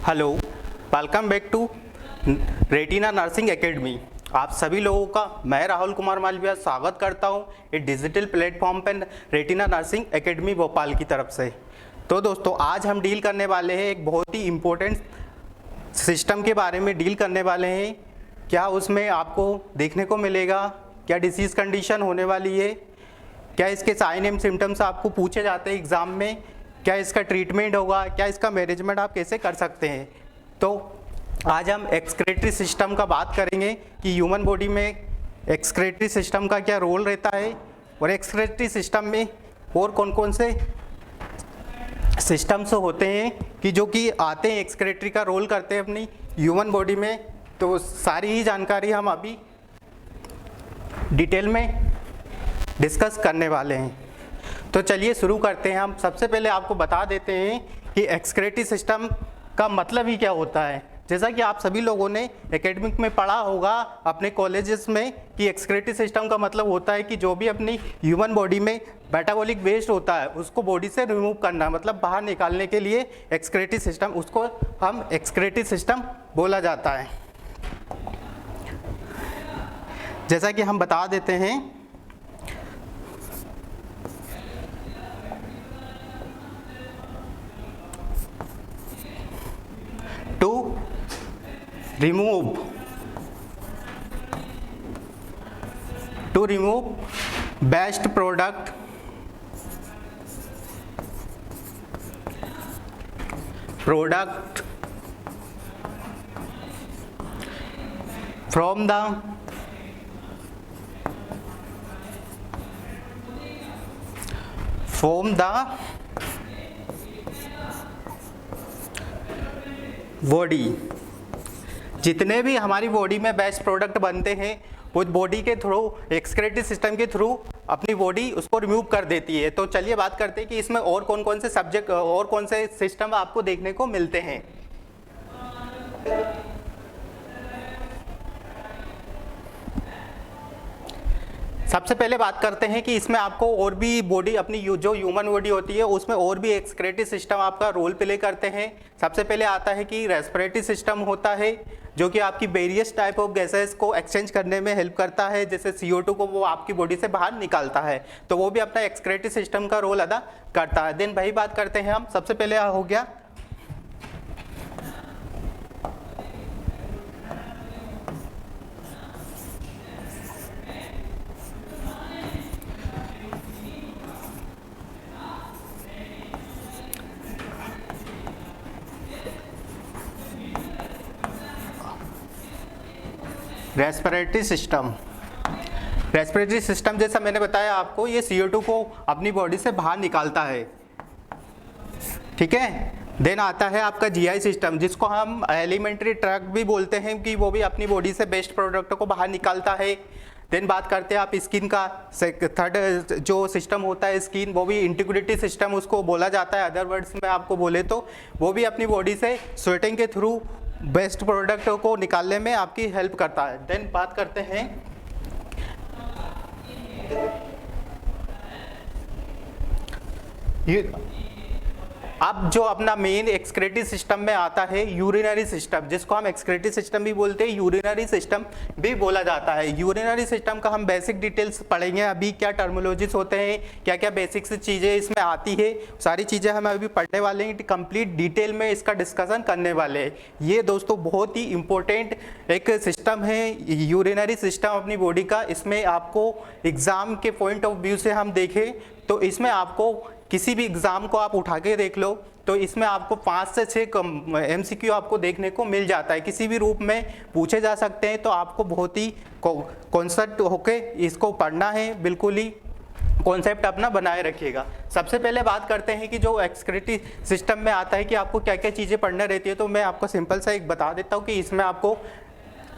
Hello, welcome back to Retina Nursing Academy. आप सभी लोगों का मैं राहुल कुमार मालविया स्वागत करता हूं इस डिजिटल प्लेटफॉर्म पर रेटिना नर्सिंग एकेडमी भोपाल की तरफ से। तो दोस्तों, आज हम डील करने वाले हैं एक बहुत ही इम्पोर्टेंट सिस्टम के बारे में डील करने वाले हैं। क्या उसमें आपको देखने को मिलेगा, क्या डिसीज़ कंडीशन होने वाली है, क्या इसके साइन एंड सिम्टम्स आपको पूछे जाते हैं एग्ज़ाम में, क्या इसका ट्रीटमेंट होगा, क्या इसका मैनेजमेंट आप कैसे कर सकते हैं। तो आज हम एक्सक्रेटरी सिस्टम का बात करेंगे कि ह्यूमन बॉडी में एक्सक्रेटरी सिस्टम का क्या रोल रहता है और एक्सक्रेटरी सिस्टम में और कौन कौन से सिस्टम्स होते हैं कि जो कि आते हैं एक्सक्रेटरी का रोल करते हैं अपनी ह्यूमन बॉडी में। तो सारी ही जानकारी हम अभी डिटेल में डिस्कस करने वाले हैं। तो चलिए शुरू करते हैं। हम सबसे पहले आपको बता देते हैं कि एक्सक्रेटरी सिस्टम का मतलब ही क्या होता है। जैसा कि आप सभी लोगों ने एकेडमिक में पढ़ा होगा अपने कॉलेजेस में कि एक्सक्रेटरी सिस्टम का मतलब होता है कि जो भी अपनी ह्यूमन बॉडी में मेटाबॉलिक वेस्ट होता है उसको बॉडी से रिमूव करना, मतलब बाहर निकालने के लिए एक्सक्रेटरी सिस्टम, उसको हम एक्सक्रेटरी सिस्टम बोला जाता है। जैसा कि हम बता देते हैं to remove best product from the body. जितने भी हमारी बॉडी में बेस्ट प्रोडक्ट बनते हैं वो बॉडी के थ्रू, एक्सक्रेटरी सिस्टम के थ्रू अपनी बॉडी उसको रिमूव कर देती है। तो चलिए बात करते हैं कि इसमें और कौन कौन से सब्जेक्ट और कौन से सिस्टम आपको देखने को मिलते हैं। सबसे पहले बात करते हैं कि इसमें आपको और भी बॉडी, अपनी जो ह्यूमन बॉडी होती है उसमें और भी एक्सक्रेटरी सिस्टम आपका रोल प्ले करते हैं। सबसे पहले आता है कि रेस्पिरेटरी सिस्टम होता है जो कि आपकी वेरियस टाइप ऑफ गैसेस को एक्सचेंज करने में हेल्प करता है। जैसे CO2 को वो आपकी बॉडी से बाहर निकालता है, तो वो भी अपना एक्सक्रेटरी सिस्टम का रोल अदा करता है। देन वही बात करते हैं हम। सबसे पहले हो गया रेस्पिरेटरी सिस्टम। रेस्पिरेटरी सिस्टम जैसा मैंने बताया आपको, ये CO2 को अपनी बॉडी से बाहर निकालता है, ठीक है। देन आता है आपका GI सिस्टम, जिसको हम एलिमेंट्री ट्रैक्ट भी बोलते हैं, कि वो भी अपनी बॉडी से बेस्ट प्रोडक्ट को बाहर निकालता है। देन बात करते हैं आप स्किन का। थर्ड जो सिस्टम होता है स्किन, वो भी इंटीग्रिटी सिस्टम उसको बोला जाता है। अदर वर्ड्स में आपको बोले तो वो भी अपनी बॉडी से स्वेटिंग के थ्रू बेस्ट प्रोडक्ट को निकालने में आपकी हेल्प करता है। देन बात करते हैं अब जो अपना मेन एक्सक्रेटरी सिस्टम में आता है यूरिनरी सिस्टम, जिसको हम एक्सक्रेटरी सिस्टम भी बोलते हैं, यूरिनरी सिस्टम भी बोला जाता है। यूरिनरी सिस्टम का हम बेसिक डिटेल्स पढ़ेंगे अभी, क्या टर्मिनोलॉजीज होते हैं, क्या क्या बेसिक्स चीज़ें इसमें आती है, सारी चीज़ें हम अभी पढ़ने वाले हैं। कंप्लीट डिटेल में इसका डिस्कशन करने वाले हैं। ये दोस्तों बहुत ही इंपॉर्टेंट एक सिस्टम है यूरिनरी सिस्टम अपनी बॉडी का। इसमें आपको एग्ज़ाम के पॉइंट ऑफ व्यू से हम देखें तो इसमें आपको किसी भी एग्ज़ाम को आप उठा के देख लो तो इसमें आपको 5 से 6 MCQ आपको देखने को मिल जाता है, किसी भी रूप में पूछे जा सकते हैं। तो आपको बहुत ही कॉन्सेप्ट होके इसको पढ़ना है, बिल्कुल ही कॉन्सेप्ट अपना बनाए रखिएगा। सबसे पहले बात करते हैं कि जो एक्सक्रेटरी सिस्टम में आता है कि आपको क्या क्या चीज़ें पढ़ना रहती है। तो मैं आपको सिंपल सा एक बता देता हूँ कि इसमें आपको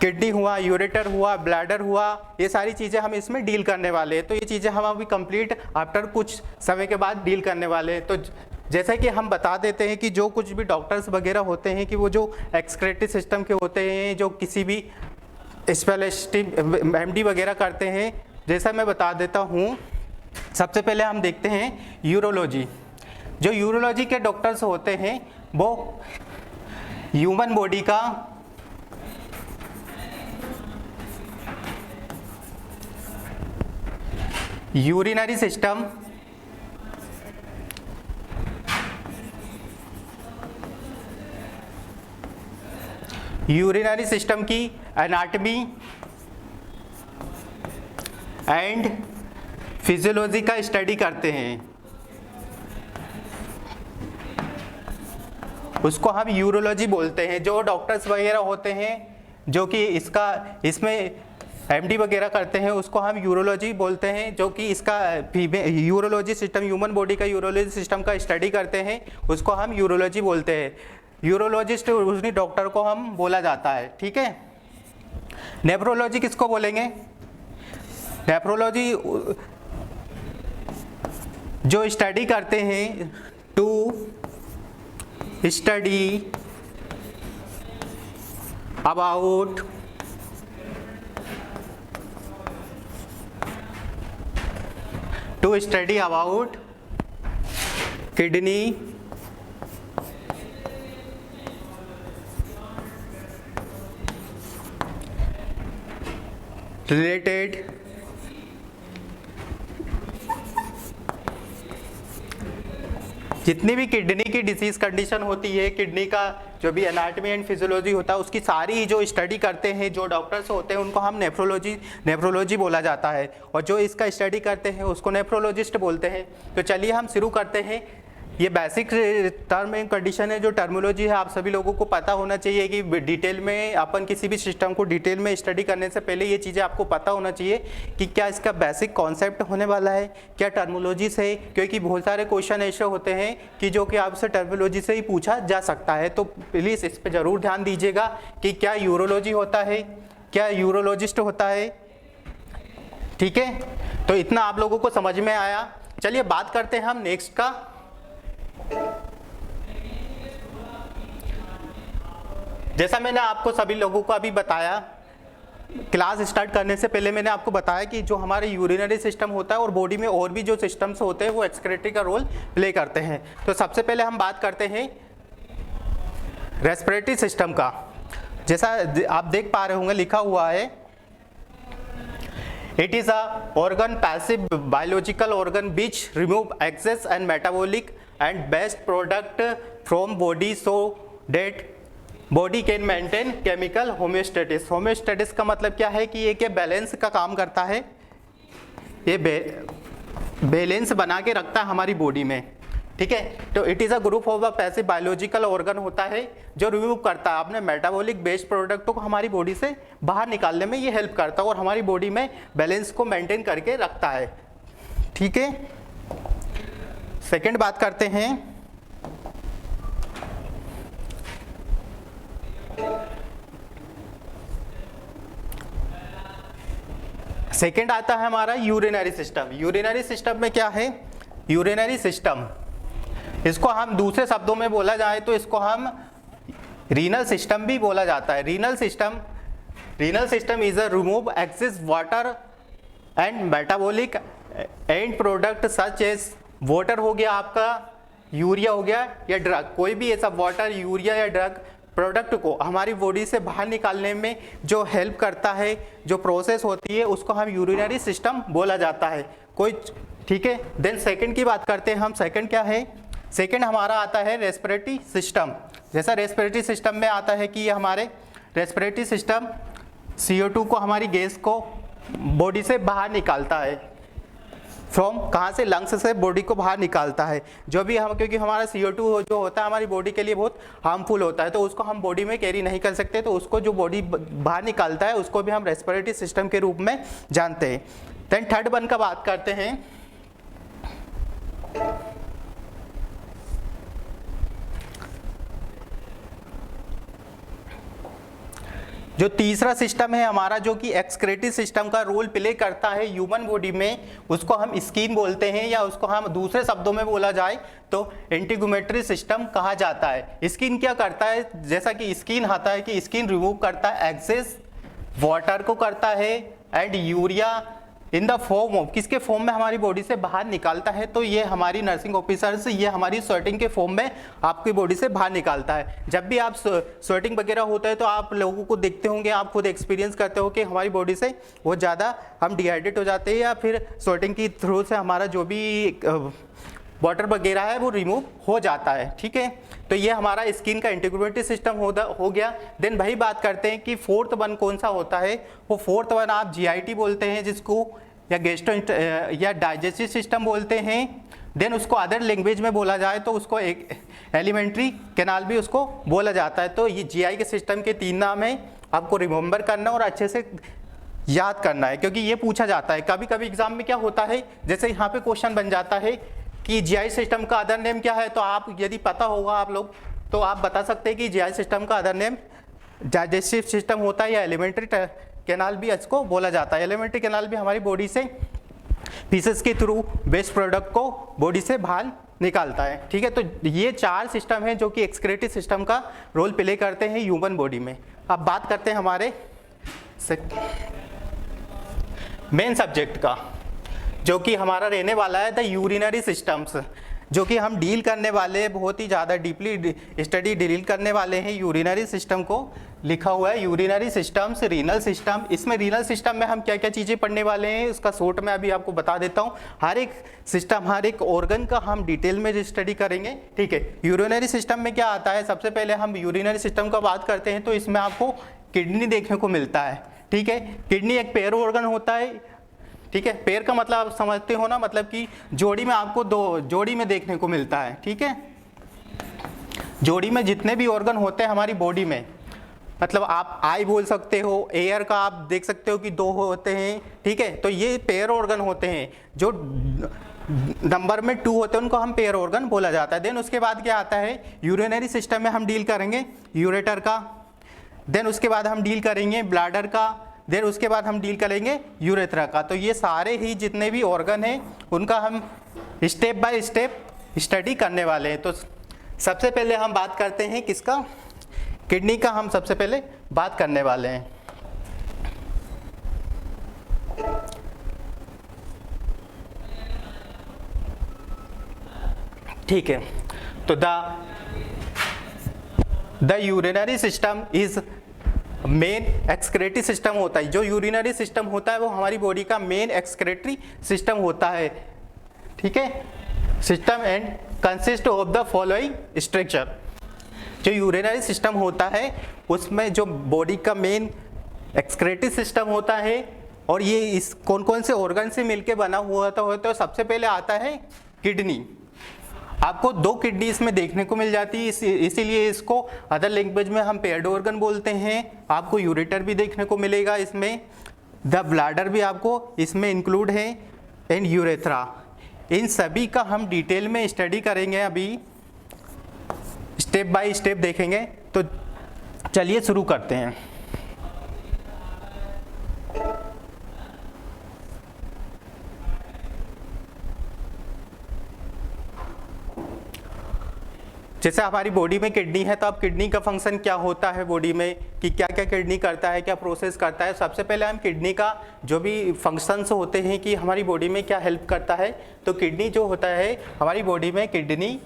किडनी हुआ, यूरेटर हुआ, ब्लैडर हुआ, ये सारी चीज़ें हम इसमें डील करने वाले हैं। तो ये चीज़ें हम अभी कंप्लीट आफ्टर कुछ समय के बाद डील करने वाले हैं। तो जैसा कि हम बता देते हैं कि जो कुछ भी डॉक्टर्स वगैरह होते हैं कि वो जो एक्सक्रेटरी सिस्टम के होते हैं, जो किसी भी स्पेशलिस्ट MD वगैरह करते हैं, जैसा मैं बता देता हूँ। सबसे पहले हम देखते हैं यूरोलॉजी। जो यूरोलॉजी के डॉक्टर्स होते हैं वो ह्यूमन बॉडी का यूरिनरी सिस्टम की एनाटमी एंड फिजियोलॉजी का स्टडी करते हैं, उसको हम यूरोलॉजी बोलते हैं। जो डॉक्टर्स वगैरह होते हैं जो कि इसमें एमडी वगैरह करते हैं, उसको हम यूरोलॉजी बोलते हैं। जो कि इसका यूरोलॉजी सिस्टम, ह्यूमन बॉडी का यूरोलॉजी सिस्टम का स्टडी करते हैं, उसको हम यूरोलॉजी बोलते हैं। यूरोलॉजिस्ट उसी डॉक्टर को हम बोला जाता है, ठीक है। नेफ्रोलॉजी किसको बोलेंगे? नेफ्रोलॉजी जो स्टडी करते हैं, to study about kidney related जितनी भी किडनी की डिसीज कंडीशन होती है, किडनी का जो भी एनाटमी एंड फिजियोलॉजी होता है, उसकी सारी जो स्टडी करते हैं जो डॉक्टर्स होते हैं, उनको हम नेफ्रोलॉजी बोला जाता है। और जो इसका स्टडी करते हैं उसको नेफ्रोलॉजिस्ट बोलते हैं। तो चलिए हम शुरू करते हैं। ये बेसिक टर्म एंड कंडीशन है, जो टर्मोलॉजी है आप सभी लोगों को पता होना चाहिए कि डिटेल में अपन किसी भी सिस्टम को डिटेल में स्टडी करने से पहले ये चीज़ें आपको पता होना चाहिए कि क्या इसका बेसिक कॉन्सेप्ट होने वाला है, क्या टर्मोलॉजी से, क्योंकि बहुत सारे क्वेश्चन ऐसे होते हैं कि जो कि आपसे टर्मोलॉजी से ही पूछा जा सकता है। तो प्लीज़ इस पर ज़रूर ध्यान दीजिएगा कि क्या यूरोलॉजी होता है, क्या यूरोलॉजिस्ट होता है, ठीक है। तो इतना आप लोगों को समझ में आया। चलिए बात करते हैं हम नेक्स्ट का। जैसा मैंने आपको सभी लोगों को अभी बताया, क्लास स्टार्ट करने से पहले मैंने आपको बताया कि जो हमारे यूरिनरी सिस्टम होता है और बॉडी में और भी जो सिस्टम्स होते हैं वो एक्सक्रीटरी का रोल प्ले करते हैं। तो सबसे पहले हम बात करते हैं रेस्पिरेटरी सिस्टम का। जैसा आप देख पा रहे होंगे लिखा हुआ है, it is a organ, passive biological organ which remove excess and metabolic and waste product from body so that body can maintain chemical homeostasis. Homeostasis का मतलब क्या है कि ये क्या बैलेंस का काम करता है, ये बैलेंस बना के रखता है हमारी बॉडी में, ठीक है। तो it is a group of a passive biological organ होता है जो रिमूव करता है अपने मेटाबॉलिक बेस्ड प्रोडक्टों को हमारी बॉडी से बाहर निकालने में ये हेल्प करता है और हमारी बॉडी में बैलेंस को मेंटेन करके रखता है, ठीक है। सेकेंड बात करते हैं सेकेंड आता है हमारा यूरिनरी सिस्टम। यूरिनरी सिस्टम में क्या है? यूरिनरी सिस्टम, इसको हम दूसरे शब्दों में बोला जाए तो इसको हम रीनल सिस्टम भी बोला जाता है। Renal system is a remove excess water and metabolic end product such as water हो गया आपका, यूरिया हो गया या ड्रग, कोई भी ऐसा वाटर, यूरिया या ड्रग प्रोडक्ट को हमारी बॉडी से बाहर निकालने में जो हेल्प करता है, जो प्रोसेस होती है, उसको हम यूरिनरी सिस्टम बोला जाता है कोई, ठीक है। देन सेकंड की बात करते हैं हम। सेकंड क्या है? सेकंड हमारा आता है रेस्पिरेटरी सिस्टम। जैसा रेस्पिरेटरी सिस्टम में आता है कि ये हमारे रेस्पिरेटरी सिस्टम CO2 को, हमारी गैस को बॉडी से बाहर निकालता है। फ्रॉम कहाँ से? लंग्स से बॉडी को बाहर निकालता है। जो भी हम, क्योंकि हमारा CO2 जो होता है हमारी बॉडी के लिए बहुत हार्मफुल होता है, तो उसको हम बॉडी में कैरी नहीं कर सकते, तो उसको जो बॉडी बाहर निकालता है उसको भी हम रेस्पिरेटरी सिस्टम के रूप में जानते हैं। देन थर्ड वन का बात करते हैं। जो तीसरा सिस्टम है हमारा, जो कि एक्सक्रीटरी सिस्टम का रोल प्ले करता है ह्यूमन बॉडी में, उसको हम स्किन बोलते हैं, या उसको हम दूसरे शब्दों में बोला जाए तो इंटीगुमेटरी सिस्टम कहा जाता है। स्किन क्या करता है? जैसा कि स्किन आता है कि स्किन रिमूव करता है एक्सेस वाटर को, करता है and urea in the form of, किसके फॉर्म में हमारी बॉडी से बाहर निकालता है, तो ये हमारी नर्सिंग ऑफिसर्स ये हमारी स्वेटिंग के फॉर्म में आपकी बॉडी से बाहर निकालता है। जब भी आप स्वेटिंग वगैरह होता है तो आप लोगों को देखते होंगे, आप खुद एक्सपीरियंस करते हो कि हमारी बॉडी से बहुत ज़्यादा हम डिहाइड्रेट हो जाते हैं या फिर स्वेटिंग की थ्रू से हमारा जो भी वाटर वगैरह है वो रिमूव हो जाता है। ठीक है, तो ये हमारा स्किन का इंटीग्रिटी सिस्टम हो गया। देन वही बात करते हैं कि फोर्थ वन कौन सा होता है, वो फोर्थ वन आप जीआईटी बोलते हैं जिसको, या गेस्ट्रो या डाइजेस्टिव सिस्टम बोलते हैं। देन उसको अदर लैंग्वेज में बोला जाए तो उसको एक एलिमेंट्री कैनाल भी उसको बोला जाता है। तो ये जीआई के सिस्टम के 3 नाम है, आपको रिमेंबर करना और अच्छे से याद करना है, क्योंकि ये पूछा जाता है कभी कभी एग्जाम में। क्या होता है, जैसे यहाँ पे क्वेश्चन बन जाता है कि जीआई सिस्टम का अदर नेम क्या है, तो आप यदि पता होगा आप लोग तो आप बता सकते हैं कि जीआई सिस्टम का अदर नेम डाइजेस्टिव सिस्टम होता है या एलिमेंट्री कैनाल भी इसको बोला जाता है। एलिमेंट्री कैनाल भी हमारी बॉडी से पीसेस के थ्रू वेस्ट प्रोडक्ट को बॉडी से बाहर निकालता है। ठीक है, तो ये 4 सिस्टम हैं जो कि एक्सक्रीटरी सिस्टम का रोल प्ले करते हैं ह्यूमन बॉडी में। अब बात करते हैं हमारे मेन सब्जेक्ट का, जो कि हमारा रहने वाला है द यूरिनरी सिस्टम्स, जो कि हम डील करने वाले हैं, बहुत ही ज़्यादा डीपली स्टडी डील करने वाले हैं यूरिनरी सिस्टम को। लिखा हुआ है यूरिनरी सिस्टम्स, रीनल सिस्टम। इसमें रीनल सिस्टम में हम क्या क्या चीज़ें पढ़ने वाले हैं उसका शॉर्ट में अभी आपको बता देता हूँ। हर एक सिस्टम, हर एक ऑर्गन का हम डिटेल में स्टडी करेंगे। ठीक है, यूरिनरी सिस्टम में क्या आता है, सबसे पहले हम यूरिनरी सिस्टम का बात करते हैं तो इसमें आपको किडनी देखने को मिलता है। ठीक है, किडनी एक पेयर ऑर्गन होता है। ठीक है, पेयर का मतलब आप समझते हो ना, मतलब कि जोड़ी में आपको 2 जोड़ी में देखने को मिलता है। ठीक है, जोड़ी में जितने भी ऑर्गन होते हैं हमारी बॉडी में, मतलब आप आई बोल सकते हो, एयर का आप देख सकते हो कि 2 होते हैं। ठीक है, तो ये पेयर ऑर्गन होते हैं, जो नंबर में 2 होते हैं उनको हम पेयर ऑर्गन बोला जाता है। देन उसके बाद क्या आता है, यूरिनरी सिस्टम में हम डील करेंगे यूरेटर का। देन उसके बाद हम डील करेंगे ब्लैडर का। देन उसके बाद हम डील करेंगे यूरेथ्रा का। तो ये सारे ही जितने भी ऑर्गन हैं उनका हम स्टेप बाय स्टेप स्टडी करने वाले हैं। तो सबसे पहले हम बात करते हैं किसका, किडनी का हम सबसे पहले बात करने वाले हैं। ठीक है, तो the urinary system is main excretory system होता है। जो यूरिनरी सिस्टम होता है वो हमारी बॉडी का मेन एक्सक्रेटरी सिस्टम होता है। ठीक है, system and consist of the following structure. जो यूरिनरी सिस्टम होता है उसमें जो बॉडी का मेन एक्सक्रेटरी सिस्टम होता है, और ये इस कौन कौन से ऑर्गन से मिलके बना हुआ होता है, तो सबसे पहले आता है किडनी। आपको 2 किडनी इसमें देखने को मिल जाती है, इसीलिए इसको अदर लैंग्वेज में हम पेयर्ड ऑर्गन बोलते हैं। आपको यूरेटर भी देखने को मिलेगा इसमें, द ब्लैडर भी आपको इसमें इंक्लूड है, एंड यूरेथ्रा। इन सभी का हम डिटेल में स्टडी करेंगे, अभी स्टेप बाय स्टेप देखेंगे। तो चलिए शुरू करते हैं। जैसे हमारी बॉडी में किडनी है, तो अब किडनी का फंक्शन क्या होता है बॉडी में, कि क्या क्या किडनी करता है, क्या प्रोसेस करता है। सबसे पहले हम किडनी का जो भी फंक्शंस होते हैं कि हमारी बॉडी में क्या हेल्प करता है, तो किडनी जो होता है हमारी बॉडी में, किडनी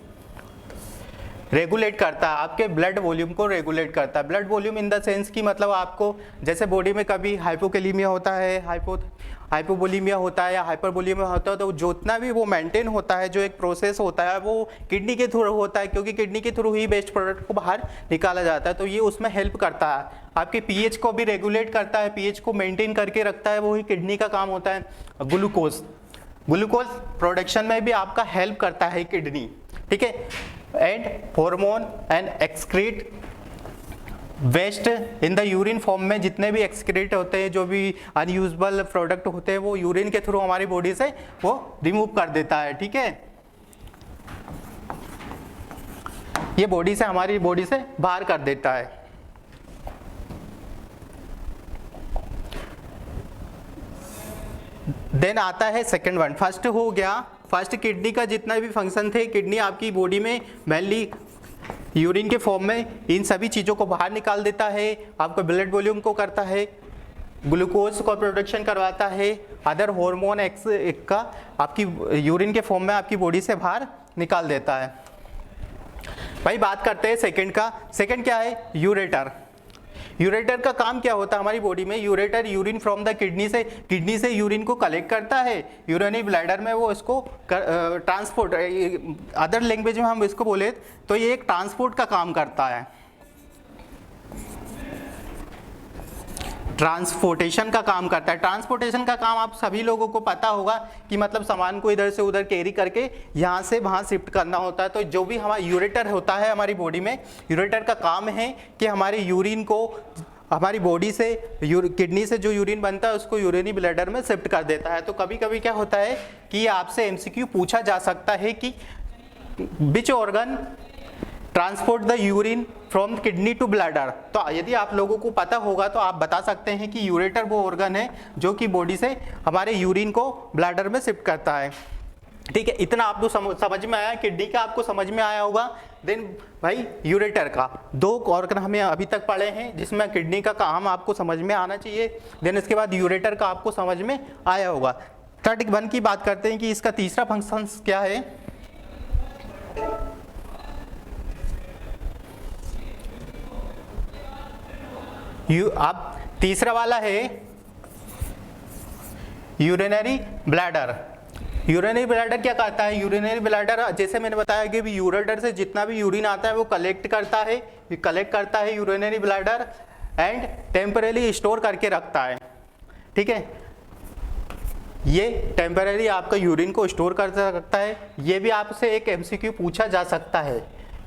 रेगुलेट करता है, आपके ब्लड वॉल्यूम को रेगुलेट करता है। Blood volume in the sense कि मतलब आपको जैसे बॉडी में कभी हाइपोकैलेमिया होता है, हाइपोवोलीमिया होता है या हाइपरवोलीमिया होता है, तो जितना भी वो मेंटेन होता है, जो एक प्रोसेस होता है वो किडनी के थ्रू होता है, क्योंकि किडनी के थ्रू ही वेस्ट प्रोडक्ट को बाहर निकाला जाता है। तो ये उसमें हेल्प करता है। आपके पीएच को भी रेगुलेट करता है, पीएच को मेंटेन करके रखता है, वही किडनी का काम होता है। ग्लूकोज प्रोडक्शन में भी आपका हेल्प करता है किडनी। ठीक है, and hormone and excrete waste in the urine form में, जितने भी एक्सक्रीट होते हैं, जो भी अनयूजेबल प्रोडक्ट होते हैं, वो यूरिन के थ्रू हमारी बॉडी से वो रिमूव कर देता है। ठीक है, ये बॉडी से, हमारी बॉडी से बाहर कर देता है। देन आता है सेकंड वन। फर्स्ट हो गया, फर्स्ट किडनी का जितना भी फंक्शन थे, किडनी आपकी बॉडी में मेनली यूरिन के फॉर्म में इन सभी चीज़ों को बाहर निकाल देता है, आपको ब्लड वॉल्यूम को करता है, ग्लूकोज का प्रोडक्शन करवाता है, अदर हार्मोन एक्स का आपकी यूरिन के फॉर्म में आपकी बॉडी से बाहर निकाल देता है। भाई बात करते हैं सेकंड का। सेकंड क्या है? यूरेटर। यूरेटर का काम क्या होता है हमारी बॉडी में? Ureter urine from the kidney से यूरिन को कलेक्ट करता है, यूरिनरी ब्लैडर में वो इसको ट्रांसपोर्ट, अदर लैंग्वेज में हम इसको बोले तो ये एक ट्रांसपोर्ट का काम करता है, ट्रांसपोर्टेशन का काम करता है। ट्रांसपोर्टेशन का काम आप सभी लोगों को पता होगा कि मतलब सामान को इधर से उधर कैरी करके यहाँ से वहाँ शिफ्ट करना होता है। तो जो भी हमारा यूरेटर होता है हमारी बॉडी में, यूरेटर का काम है कि हमारे यूरिन को हमारी बॉडी से किडनी से जो यूरिन बनता है उसको यूरिनरी ब्लैडर में शिफ्ट कर देता है। तो कभी कभी क्या होता है कि आपसे एमसीक्यू पूछा जा सकता है कि which organ transport the urine from kidney to bladder. तो यदि आप लोगों को पता होगा तो आप बता सकते हैं कि यूरेटर वो ऑर्गन है जो कि बॉडी से हमारे यूरिन को ब्लैडर में शिफ्ट करता है। ठीक है, इतना आपको समझ में आया। किडनी का आपको समझ में आया होगा। देन भाई यूरेटर का दो ऑर्गन हमें अभी तक पढ़े हैं जिसमें किडनी का काम आपको समझ में आना चाहिए। देन इसके बाद यूरेटर का आपको समझ में आया होगा। 31 की बात करते हैं कि इसका तीसरा फंक्शन क्या है। अब तीसरा वाला है यूरिनरी ब्लैडर। यूरिनरी ब्लैडर क्या करता है? यूरिनरी ब्लैडर जैसे मैंने बताया कि यूरेटर से जितना भी यूरिन आता है वो कलेक्ट करता है urinary bladder and temporary store करके रखता है। ठीक है, ये टेम्परेरी आपका यूरिन को स्टोर कर सकता है। ये भी आपसे एक एमसीक्यू पूछा जा सकता है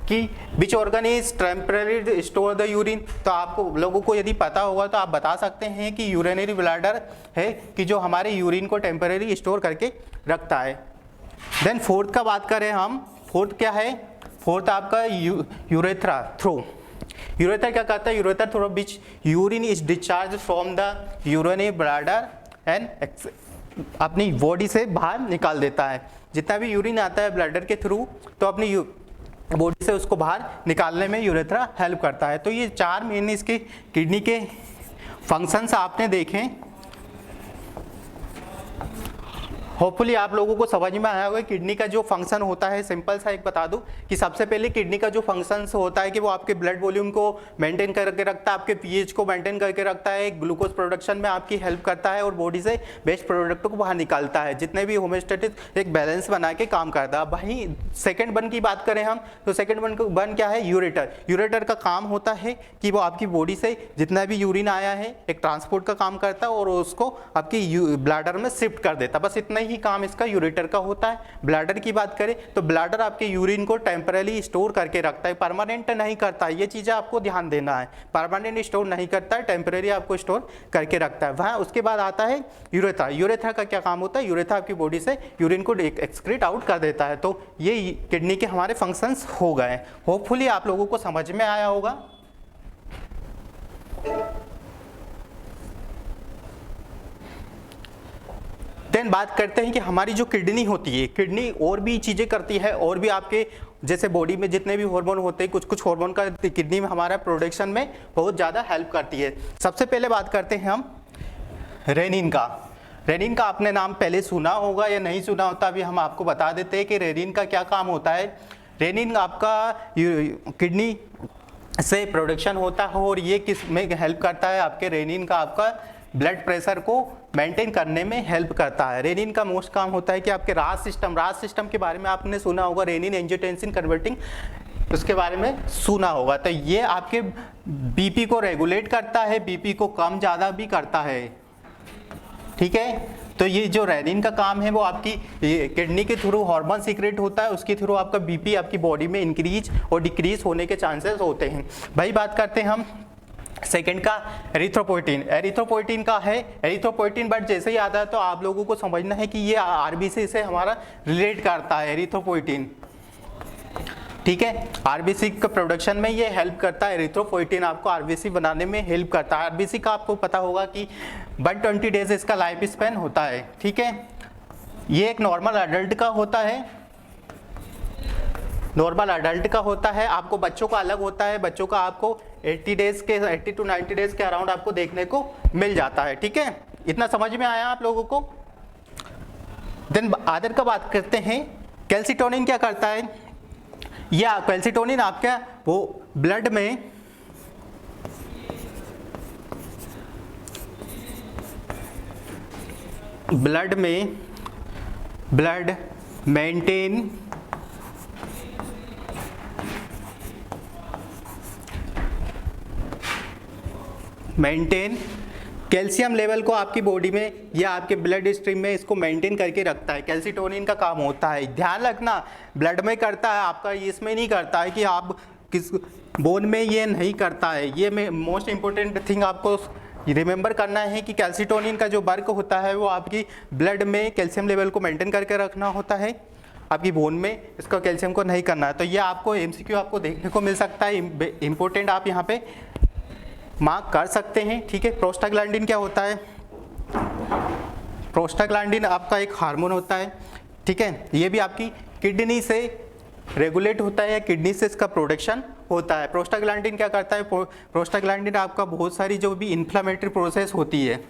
कि which organ is temporary store the urine. तो आपको लोगों को यदि पता होगा तो आप बता सकते हैं कि यूरिनरी ब्लैडर है कि जो हमारे यूरिन को टेम्परेरी स्टोर करके रखता है। देन फोर्थ का बात करें हम, फोर्थ क्या है? फोर्थ आपका यूरेथ्रा थ्रू। यूरेथ्रा क्या करता है? Urethra through which urine is discharge from the urinary bladder and अपनी बॉडी से बाहर निकाल देता है। जितना भी यूरिन आता है ब्लैडर के थ्रू तो अपनी बॉडी से उसको बाहर निकालने में यूरेथ्रा हेल्प करता है। तो ये चार मेन इसके किडनी के फंक्शंस आपने देखे। होपफुली आप लोगों को समझ में आया होगा। किडनी का जो फंक्शन होता है सिंपल सा एक बता दूं कि सबसे पहले किडनी का जो फंक्शन होता है कि वो आपके ब्लड वॉल्यूम को मेंटेन करके रखता है, आपके पीएच को मेंटेन करके रखता है, ग्लूकोज प्रोडक्शन में आपकी हेल्प करता है और बॉडी से वेस्ट प्रोडक्ट को बाहर निकालता है। जितने भी होम्योस्टेटिक एक बैलेंस बना के काम करता है। वहीं सेकेंड वन की बात करें हम तो सेकेंड वन क्या है? यूरेटर। यूरेटर का काम होता है कि वो आपकी बॉडी से जितना भी यूरिन आया है एक ट्रांसपोर्ट का काम करता है और उसको आपकी ब्लैडर में शिफ्ट कर देता है। बस इतना ही काम इसका यूरेटर का होता है। ब्लैडर की बात करें तो ब्लैडर आपके यूरिन को टेम्परेरी स्टोर करके रखता है, परमानेंट नहीं करता है। ये चीजें आपको ध्यान देना है, परमानेंट स्टोर नहीं करता है, टेम्परेरी आपको स्टोर करके रखता है। वहाँ उसके बाद आता है यूरेथ्रा। यूरेथ्रा का क्या काम होता है? यूरेथ्रा आपकी बॉडी से यूरिन को एक्सक्रीट आउट कर देता है। तो ये किडनी के हमारे फंक्शंस हो गए। होपफुली आप लोगों को समझ में आया होगा। देन बात करते हैं कि हमारी जो किडनी होती है, किडनी और भी चीज़ें करती है और भी आपके जैसे बॉडी में जितने भी हार्मोन होते हैं कुछ हार्मोन का किडनी में हमारा प्रोडक्शन में बहुत ज़्यादा हेल्प करती है। सबसे पहले बात करते हैं हम रेनिन का। रेनिन का आपने नाम पहले सुना होगा या नहीं सुना होता, अभी हम आपको बता देते हैं कि रेनिन का क्या काम होता है। रेनिन आपका किडनी से प्रोडक्शन होता है और ये किस में हेल्प करता है? आपके रेनिन का आपका ब्लड प्रेशर को मेंटेन करने में हेल्प करता है। रेनिन का मोस्ट काम होता है कि आपके राज सिस्टम के बारे में आपने सुना होगा, रेनिन एंजियोटेंसिन कन्वर्टिंग, उसके बारे में सुना होगा। तो ये आपके बीपी को रेगुलेट करता है, बीपी को कम ज़्यादा भी करता है। ठीक है, तो ये जो रेनिन का काम है वो आपकी किडनी के थ्रू हार्मोन सीक्रेट होता है, उसके थ्रू आपका बीपी आपकी बॉडी में इंक्रीज और डिक्रीज होने के चांसेस होते हैं। भाई बात करते हैं हम सेकंड का एरिथ्रोपोइटिन। एरिथ्रोपोइटिन का है एरिथ्रोपोइटिन, बट जैसे ही आता है तो आप लोगों को समझना है कि ये आरबीसी से हमारा रिलेट करता है एरिथ्रोपोइटिन। ठीक है, आरबीसी का प्रोडक्शन में ये हेल्प करता है। एरिथ्रोपोइटिन आपको आरबीसी बनाने में हेल्प करता है। आरबीसी का आपको पता होगा कि 120 डेज इसका लाइफ स्पैन होता है। ठीक है, ये एक नॉर्मल अडल्ट का होता है। नॉर्मल अडल्ट का होता है, आपको बच्चों का अलग होता है, बच्चों का आपको 80 टू 90 डेज के अराउंड आपको देखने को मिल जाता है। ठीक है, इतना समझ में आया आप लोगों को। देन अदर का बात करते हैं, कैल्सिटोनिन क्या करता है, या कैल्सिटोनिन आपका वो ब्लड में ब्लड मेंटेन कैल्शियम लेवल को आपकी बॉडी में या आपके ब्लड स्ट्रीम में इसको मेंटेन करके रखता है। कैल्सिटोनिन का काम होता है, ध्यान रखना ब्लड में करता है आपका, इसमें नहीं करता है कि आप किस बोन में, ये नहीं करता है। ये मोस्ट इंपॉर्टेंट थिंग आपको रिमेंबर करना है कि कैल्सिटोनिन का जो वर्क होता है वो आपकी ब्लड में कैल्शियम लेवल को मेंटेन करके रखना होता है, आपकी बोन में इसका कैल्शियम को नहीं करना है। तो ये आपको एमसीक्यू आपको देखने को मिल सकता है, इंपॉर्टेंट आप यहाँ पे मार्क कर सकते हैं। ठीक है, प्रोस्टाग्लैंडिन क्या होता है, प्रोस्टाग्लैंडिन आपका एक हार्मोन होता है। ठीक है, ये भी आपकी किडनी से रेगुलेट होता है या किडनी से इसका प्रोडक्शन होता है। प्रोस्टाग्लैंडिन क्या करता है, प्रोस्टाग्लैंडिन आपका बहुत सारी जो भी इन्फ्लामेटरी प्रोसेस होती है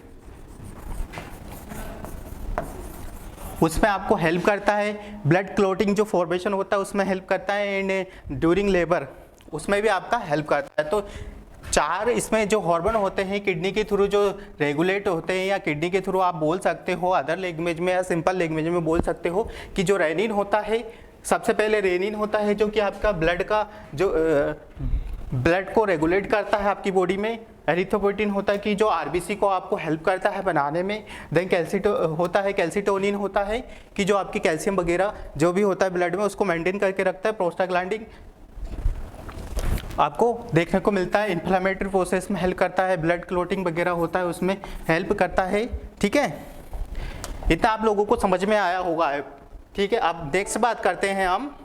उसमें आपको हेल्प करता है, ब्लड क्लॉटिंग जो फॉर्मेशन होता है उसमें हेल्प करता है, एंड ड्यूरिंग लेबर उसमें भी आपका हेल्प करता है। तो 4 इसमें जो हार्मोन होते हैं किडनी के थ्रू जो रेगुलेट होते हैं, या किडनी के थ्रू आप बोल सकते हो अदर लैंग्वेज में या सिंपल लैंग्वेज में बोल सकते हो कि जो रेनिन होता है, सबसे पहले रेनिन होता है जो कि आपका ब्लड का जो ब्लड को रेगुलेट करता है आपकी बॉडी में। एरिथ्रोपोइटिन होता है कि जो आरबीसी को आपको हेल्प करता है बनाने में। देन कैल्सिटोनिन होता है कि जो आपकी कैल्शियम वगैरह जो भी होता है ब्लड में उसको मेंटेन करके रखता है। प्रोस्टाग्लैंडिन आपको देखने को मिलता है इन्फ्लामेटरी प्रोसेस में हेल्प करता है, ब्लड क्लॉटिंग वगैरह होता है उसमें हेल्प करता है। ठीक है, इतना आप लोगों को समझ में आया होगा। ठीक है, अब नेक्स्ट बात करते हैं हम,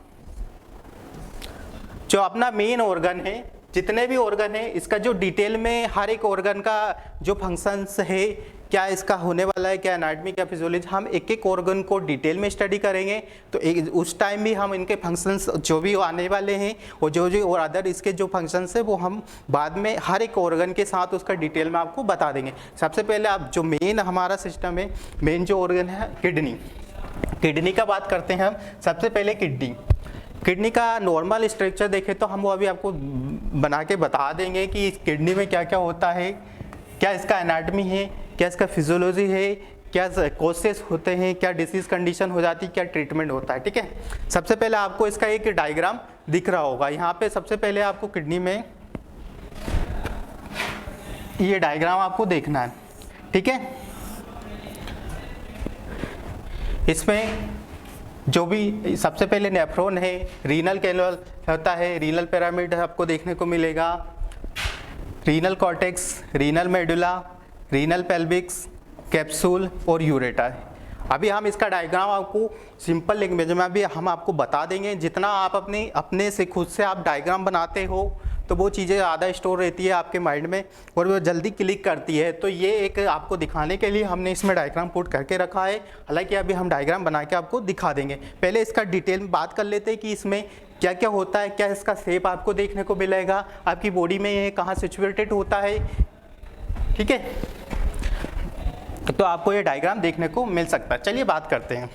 जो अपना मेन ऑर्गन है, जितने भी ऑर्गन है इसका जो डिटेल में हर एक ऑर्गन का जो फंक्शंस है, क्या इसका होने वाला है, क्या एनाटॉमी, क्या फिजियोलॉजी, हम एक एक ऑर्गन को डिटेल में स्टडी करेंगे। तो उस टाइम भी हम इनके फंक्शंस जो भी आने वाले हैं और जो और अदर इसके जो फंक्शंस है वो हम बाद में हर एक ऑर्गन के साथ उसका डिटेल में आपको बता देंगे। सबसे पहले आप जो मेन हमारा सिस्टम है, मेन जो ऑर्गन है किडनी का बात करते हैं हम। सबसे पहले किडनी का नॉर्मल स्ट्रक्चर देखें तो हम वो अभी आपको बना के बता देंगे कि इस किडनी में क्या क्या होता है, क्या इसका एनाटॉमी है, क्या इसका फिजियोलॉजी है, क्या कॉजेस होते हैं, क्या डिसीज कंडीशन हो जाती है, क्या ट्रीटमेंट होता है। ठीक है, सबसे पहले आपको इसका एक डायग्राम दिख रहा होगा यहाँ पे। सबसे पहले आपको किडनी में ये डायग्राम आपको देखना है। ठीक है, इसमें जो भी सबसे पहले नेफ्रॉन है, रीनल कैनाल होता है, रीनल पिरामिड आपको देखने को मिलेगा, renal cortex, renal medulla, renal पेल्विक्स, capsule और यूरेटा है। अभी हम इसका डायग्राम आपको सिंपल लैंग्वेज में अभी हम आपको बता देंगे। जितना आप अपने से खुद से आप डायग्राम बनाते हो तो वो चीज़ें ज़्यादा स्टोर रहती है आपके माइंड में और वो जल्दी क्लिक करती है। तो ये एक आपको दिखाने के लिए हमने इसमें डायग्राम पुट करके रखा है। हालांकि अभी हम डायग्राम बना के आपको दिखा देंगे। पहले इसका डिटेल में बात कर लेते हैं कि इसमें क्या क्या होता है, क्या इसका शेप आपको देखने को मिलेगा, आपकी बॉडी में ये कहाँ सिचुएटेड होता है। ठीक है, तो आपको ये डायग्राम देखने को मिल सकता है। चलिए बात करते हैं।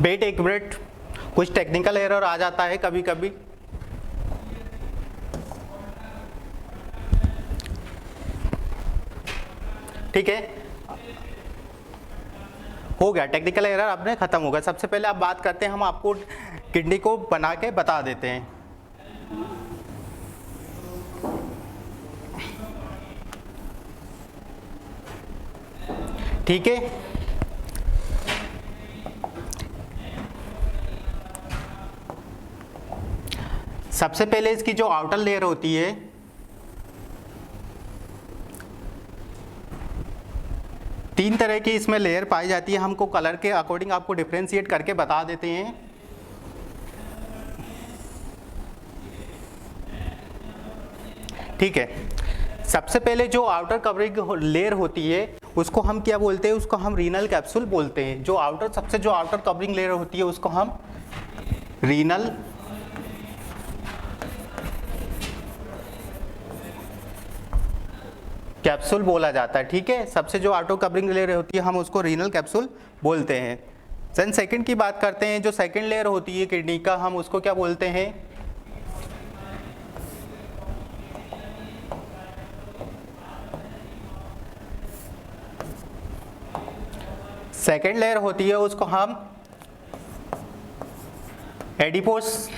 वेट एक मिनट कुछ टेक्निकल एरर आ जाता है कभी कभी। ठीक है, हो गया, टेक्निकल एरर आपने खत्म हो गया। सबसे पहले आप बात करते हैं, हम आपको किडनी को बना के बता देते हैं। ठीक है, सबसे पहले इसकी जो आउटर लेयर होती है, तीन तरह की इसमें लेयर पाई जाती है। हमको कलर के अकॉर्डिंग आपको डिफरेंशिएट करके बता देते हैं। ठीक है, सबसे पहले जो आउटर कवरिंग लेयर होती है उसको हम क्या बोलते हैं, उसको हम रीनल कैप्सूल बोलते हैं। जो आउटर कवरिंग लेयर होती है उसको हम रीनल कैप्सूल बोला जाता है। ठीक है, सबसे जो आउटर कवरिंग लेयर होती है हम उसको रीनल कैप्सूल बोलते हैं। देन सेकंड की बात करते हैं, जो सेकंड लेयर होती है किडनी का, हम उसको क्या बोलते हैं, सेकेंड लेयर होती है उसको हम एडिपोस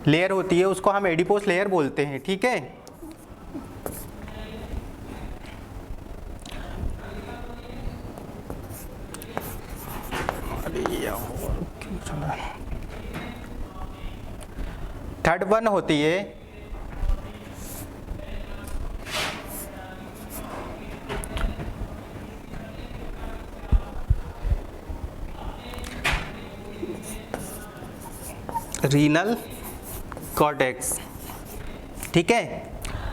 लेयर होती है उसको हम एडिपोस लेयर बोलते हैं। ठीक है, थर्ड वन होती है रीनल कॉर्टेक्स। ठीक है,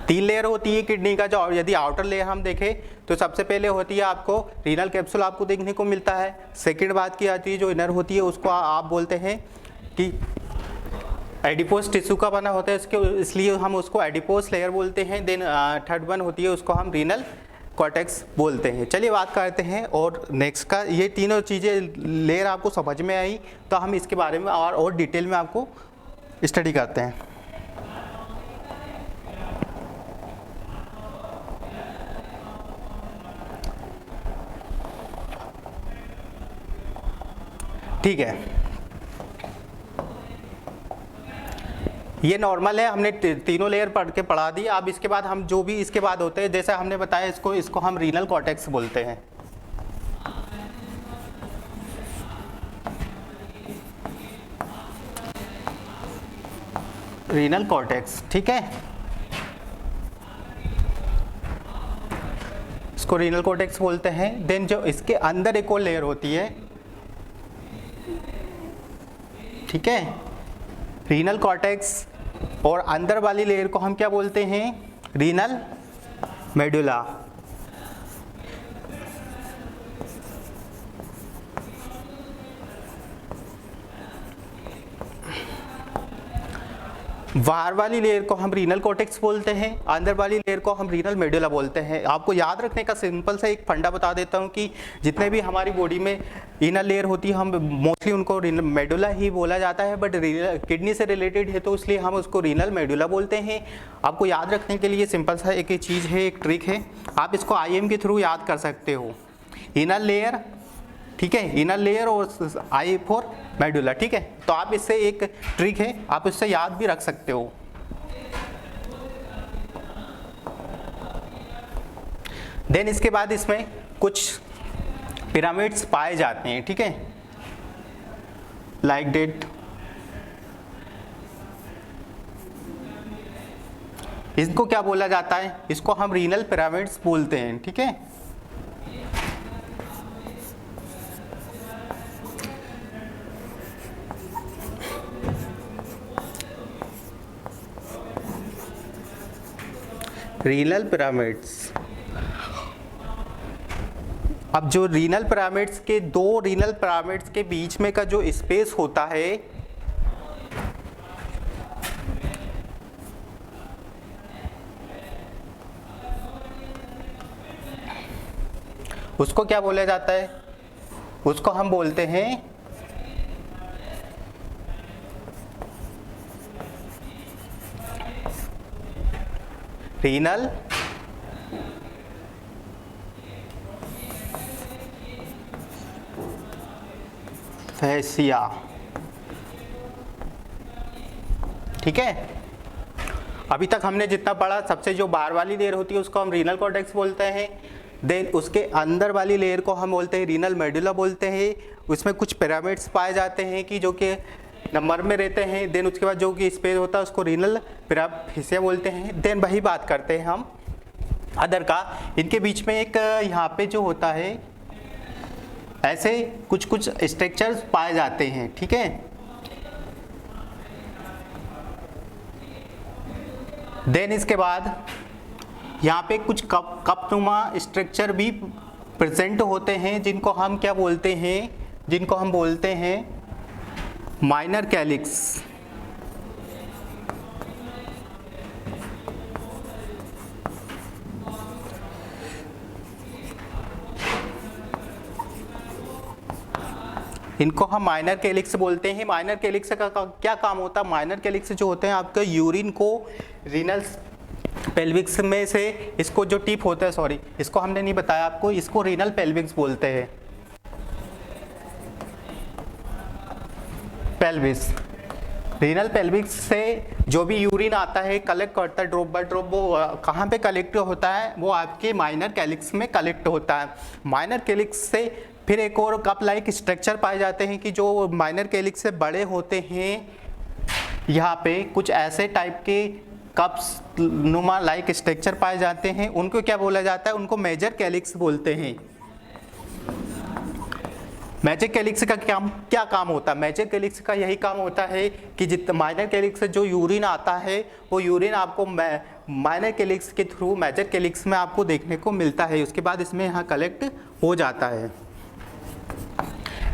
तीन लेयर होती है किडनी का। जो यदि आउटर लेयर हम देखें तो सबसे पहले होती है आपको रीनल कैप्सूल आपको देखने को मिलता है। सेकंड बात की आती है जो इनर होती है उसको आप बोलते हैं कि एडिपोस टिश्यू का बना होता है इसके, इसलिए हम उसको एडिपोस लेयर बोलते हैं। देन थर्ड वन होती है उसको हम रीनल कॉर्टेक्स बोलते हैं। चलिए बात करते हैं और नेक्स्ट का, ये तीनों चीज़ें लेयर आपको समझ में आई तो हम इसके बारे में और डिटेल में आपको स्टडी करते हैं। ठीक है, ये नॉर्मल है, हमने तीनों लेयर पढ़ के पढ़ा दी। अब इसके बाद हम जो भी इसके बाद होते हैं, जैसे हमने बताया इसको हम रीनल कॉर्टेक्स बोलते हैं। रीनल कॉर्टेक्स, ठीक है, इसको रीनल कॉर्टेक्स बोलते हैं। देन जो इसके अंदर एक और लेयर होती है, ठीक है, रीनल कॉर्टेक्स और अंदर वाली लेयर को हम क्या बोलते हैं, रीनल मेडुला। बाहर वाली लेयर को हम रीनल कॉर्टेक्स बोलते हैं, अंदर वाली लेयर को हम रीनल मेडुला बोलते हैं। आपको याद रखने का सिंपल सा एक फंडा बता देता हूं कि जितने भी हमारी बॉडी में इनर लेयर होती है हम मोस्टली उनको रीनल मेडुला ही बोला जाता है, बट किडनी से रिलेटेड है तो इसलिए हम उसको रीनल मेडुला बोलते हैं। आपको याद रखने के लिए सिंपल सा एक चीज़ है, एक ट्रिक है, आप इसको IM के थ्रू याद कर सकते हो। इनर लेयर, ठीक है, इनर लेयर और आई फॉर मेडुला। ठीक है, तो आप इससे एक ट्रिक है, आप इससे याद भी रख सकते हो। देन इसके बाद इसमें कुछ पिरामिड्स पाए जाते हैं, ठीक है, लाइक डेट। इसको क्या बोला जाता है, इसको हम रीनल पिरामिड्स बोलते हैं। ठीक है, रीनल पिरामिड्स। अब जो रीनल पिरामिड्स के, दो रीनल पिरामिड्स के बीच में का जो स्पेस होता है उसको क्या बोला जाता है, उसको हम बोलते हैं रीनल फैसिया। ठीक है, अभी तक हमने जितना पढ़ा, सबसे जो बाहर वाली लेयर होती है उसको हम रीनल कॉर्टेक्स बोलते हैं। देन उसके अंदर वाली लेयर को हम बोलते हैं रीनल मेडुला बोलते हैं। उसमें कुछ पिरामिड्स पाए जाते हैं कि जो कि नंबर में रहते हैं। देन उसके बाद जो कि स्पेस होता है उसको रीनल हिस्से बोलते हैं। देन वही बात करते हैं हम अदर का। इनके बीच में एक यहाँ पे जो होता है ऐसे कुछ कुछ स्ट्रक्चर्स पाए जाते हैं। ठीक है, देन इसके बाद यहाँ पे कुछ कपनुमा स्ट्रक्चर भी प्रेजेंट होते हैं जिनको हम क्या बोलते हैं, जिनको हम बोलते हैं माइनर कैलिक्स। इनको हम माइनर कैलिक्स बोलते हैं। माइनर कैलिक्स का क्या काम होता है? माइनर कैलिक्स जो होते हैं आपके यूरिन को रीनल पेल्विक्स में से, इसको जो टिप होता है, सॉरी इसको हमने नहीं बताया आपको, इसको रीनल पेल्विक्स बोलते हैं। पेल्विस, रीनल पेल्विक्स से जो भी यूरिन आता है कलेक्ट करता है ड्रॉप बाय ड्रॉप, वो कहाँ पे कलेक्ट होता है? वो आपके माइनर कैलिक्स में कलेक्ट होता है। माइनर कैलिक्स से फिर एक और कप लाइक स्ट्रक्चर पाए जाते हैं कि जो माइनर कैलिक्स से बड़े होते हैं। यहाँ पे कुछ ऐसे टाइप के कप्स नुमा लाइक स्ट्रक्चर पाए जाते हैं। उनको क्या बोला जाता है? उनको मेजर कैलिक्स बोलते हैं। मेजर कैलिक्स का क्या काम होता है? मेजर कैलिक्स का यही काम होता है कि जितना माइनर कैलिक्स से जो यूरिन आता है वो यूरिन आपको माइनर कैलिक्स के थ्रू मेजर कैलिक्स में आपको देखने को मिलता है। उसके बाद इसमें यहाँ कलेक्ट हो जाता है।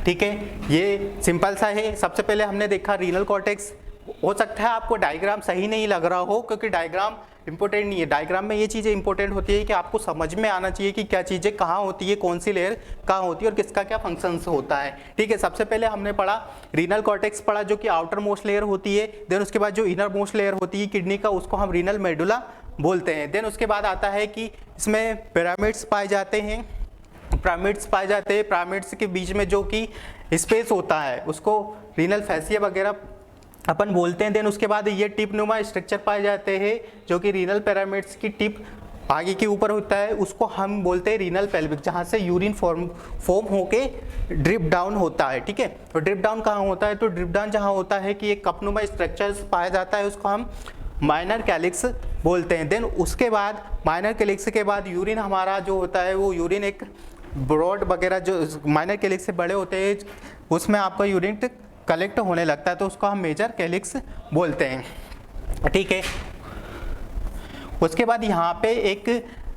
ठीक है, ये सिंपल सा है। सबसे पहले हमने देखा रीनल कॉर्टेक्स। हो सकता है आपको डायग्राम सही नहीं लग रहा हो, क्योंकि डायग्राम इंपॉर्टेंट नहीं है। डायग्राम में ये चीज़ें इंपॉर्टेंट होती है कि आपको समझ में आना चाहिए कि क्या चीज़ें कहाँ होती है, कौन सी लेयर कहाँ होती है और किसका क्या फंक्शंस होता है। ठीक है, सबसे पहले हमने पढ़ा रीनल कॉर्टेक्स पढ़ा, जो कि आउटर मोस्ट लेयर होती है। देन उसके बाद जो इनर मोस्ट लेयर होती है किडनी का, उसको हम रीनल मेडुला बोलते हैं। देन उसके बाद आता है कि इसमें पिरामिड्स पाए जाते हैं। पिरामिड्स पाए जाते हैं, पिरामिड्स के बीच में जो कि स्पेस होता है उसको रीनल फैसिया वगैरह अपन बोलते हैं। देन उसके बाद ये टिप नुमा स्ट्रक्चर पाए जाते हैं जो कि रीनल पिरामिड्स की टिप आगे के ऊपर होता है, उसको हम बोलते हैं रीनल पेल्विक, जहाँ से यूरिन फॉर्म होके ड्रिप डाउन होता है। ठीक है, तो ड्रिप डाउन कहाँ होता है? तो ड्रिप डाउन जहाँ होता है कि एक कपनुमा स्ट्रक्चर्स पाया जाता है, उसको हम माइनर कैलिक्स बोलते हैं। देन उसके बाद माइनर कैलिक्स के बाद यूरिन हमारा जो होता है वो यूरिन एक ब्रॉड वगैरह जो माइनर कैलिक्स से बड़े होते हैं उसमें आपका यूरिन कलेक्ट होने लगता है, तो उसको हम मेजर कैलिक्स बोलते हैं। ठीक है, उसके बाद यहाँ पे एक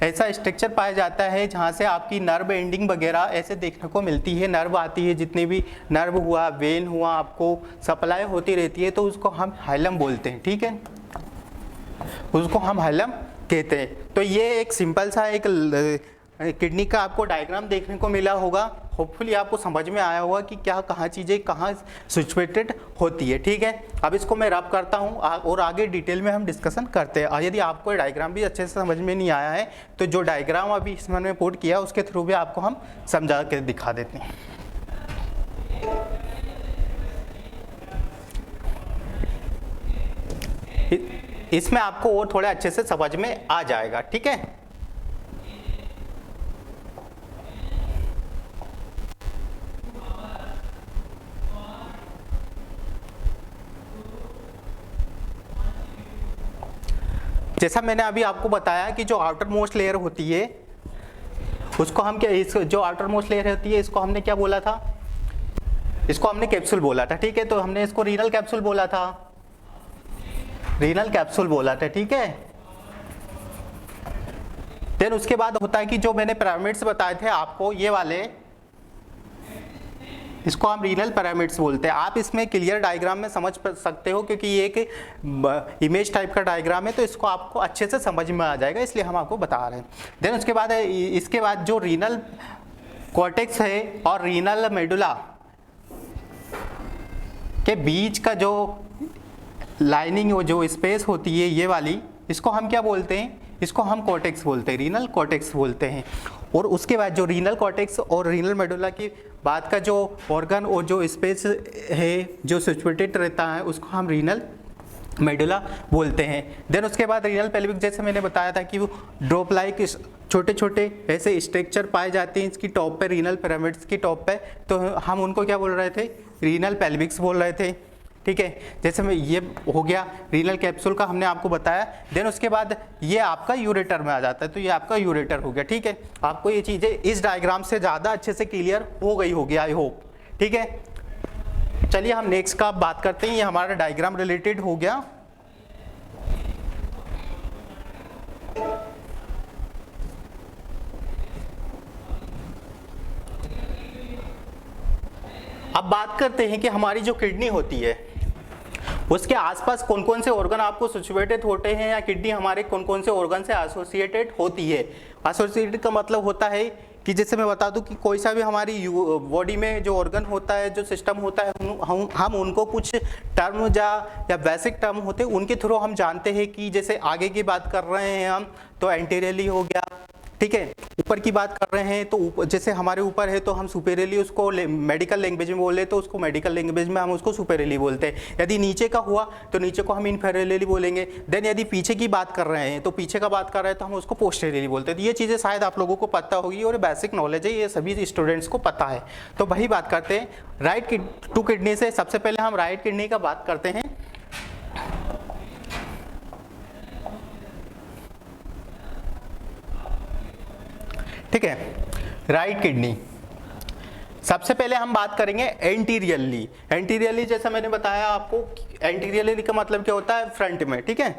ऐसा स्ट्रक्चर पाया जाता है जहाँ से आपकी नर्व एंडिंग वगैरह ऐसे देखने को मिलती है। नर्व आती है, जितने भी नर्व हुआ, वेन हुआ, आपको सप्लाई होती रहती है, तो उसको हम हाइलम बोलते हैं। ठीक है, उसको हम हाइलम कहते हैं। तो ये एक सिंपल सा एक किडनी का आपको डायग्राम देखने को मिला होगा। होपफुली आपको समझ में आया होगा कि क्या कहाँ चीज़ें कहाँ सिचुएटेड होती है। ठीक है, अब इसको मैं रब करता हूँ और आगे डिटेल में हम डिस्कशन करते हैं। यदि आपको डायग्राम भी अच्छे से समझ में नहीं आया है तो जो डायग्राम अभी इसमें मैंने पुट किया उसके थ्रू भी आपको हम समझा के दिखा देते हैं। इसमें आपको और थोड़ा अच्छे से समझ में आ जाएगा। ठीक है, जैसा मैंने अभी आपको बताया कि जो आउटर मोस्ट लेयर होती है उसको हम क्या, इस जो आउटर मोस्ट लेयर होती है इसको हमने क्या बोला था? इसको हमने कैप्सूल बोला था। ठीक है, तो हमने इसको रीनल कैप्सूल बोला था, रीनल कैप्सूल बोला था। ठीक है, देन उसके बाद होता है कि जो मैंने पिरामिड्स बताए थे आपको, ये वाले, इसको हम रीनल पिरामिड्स बोलते हैं। आप इसमें क्लियर डायग्राम में समझ सकते हो क्योंकि ये एक इमेज टाइप का डायग्राम है, तो इसको आपको अच्छे से समझ में आ जाएगा, इसलिए हम आपको बता रहे हैं। देन उसके बाद इसके बाद जो रीनल कॉर्टेक्स है और रीनल मेडुला के बीच का जो लाइनिंग जो स्पेस होती है ये वाली, इसको हम क्या बोलते हैं? इसको हम कॉर्टेक्स बोलते हैं, रीनल कॉर्टेक्स बोलते हैं। और उसके बाद जो रीनल कॉर्टेक्स और रीनल मेडुला की बाद का जो ऑर्गन और जो स्पेस है जो सिचुएटेड रहता है उसको हम रीनल मेडुला बोलते हैं। देन उसके बाद रीनल पेल्विक, जैसे मैंने बताया था कि वो ड्रॉप लाइक छोटे छोटे ऐसे स्ट्रक्चर पाए जाते हैं इसकी टॉप पे, रीनल पिरामिड्स की टॉप पे, तो हम उनको क्या बोल रहे थे, रीनल पेल्विक्स बोल रहे थे। ठीक है, जैसे मैं ये हो गया रीनल कैप्सूल का हमने आपको बताया। देन उसके बाद ये आपका यूरेटर में आ जाता है, तो ये आपका यूरेटर हो गया। ठीक है, आपको ये चीज़ें इस डायग्राम से ज़्यादा अच्छे से क्लियर हो गई होगी आई होप। ठीक है, चलिए हम नेक्स्ट का बात करते हैं। ये हमारा डायग्राम रिलेटेड हो गया। अब बात करते हैं कि हमारी जो किडनी होती है उसके आसपास कौन कौन से ऑर्गन आपको सिचुएटेड होते हैं, या किडनी हमारे कौन कौन से ऑर्गन से एसोसिएटेड होती है। एसोसिएटेड का मतलब होता है कि जैसे मैं बता दूं कि कोई सा भी हमारी बॉडी में जो ऑर्गन होता है, जो सिस्टम होता है, हम उनको कुछ टर्म या बेसिक टर्म होते हैं उनके थ्रू हम जानते हैं कि जैसे आगे की बात कर रहे हैं हम तो एंटीरियरली हो गया। ठीक है, ऊपर की बात कर रहे हैं तो जैसे हमारे ऊपर है तो हम सुपेरियरली उसको मेडिकल लैंग्वेज में बोले तो उसको मेडिकल लैंग्वेज में हम उसको सुपेरियरली बोलते हैं। यदि नीचे का हुआ तो नीचे को हम इनफेरियरली बोलेंगे। देन यदि पीछे की बात कर रहे हैं तो पीछे का बात कर रहे हैं तो हम उसको पोस्टेरियरली बोलते हैं। तो ये चीज़ें शायद आप लोगों को पता होगी और बेसिक नॉलेज है, ये सभी स्टूडेंट्स को पता है। तो वही बात करते हैं राइट टू किडनी से। सबसे पहले हम राइट किडनी का बात करते हैं। ठीक है, राइट किडनी सबसे पहले हम बात करेंगे एंटीरियरली। एंटीरियरली जैसा मैंने बताया आपको, एंटीरियरली का मतलब क्या होता है, फ्रंट में। ठीक है,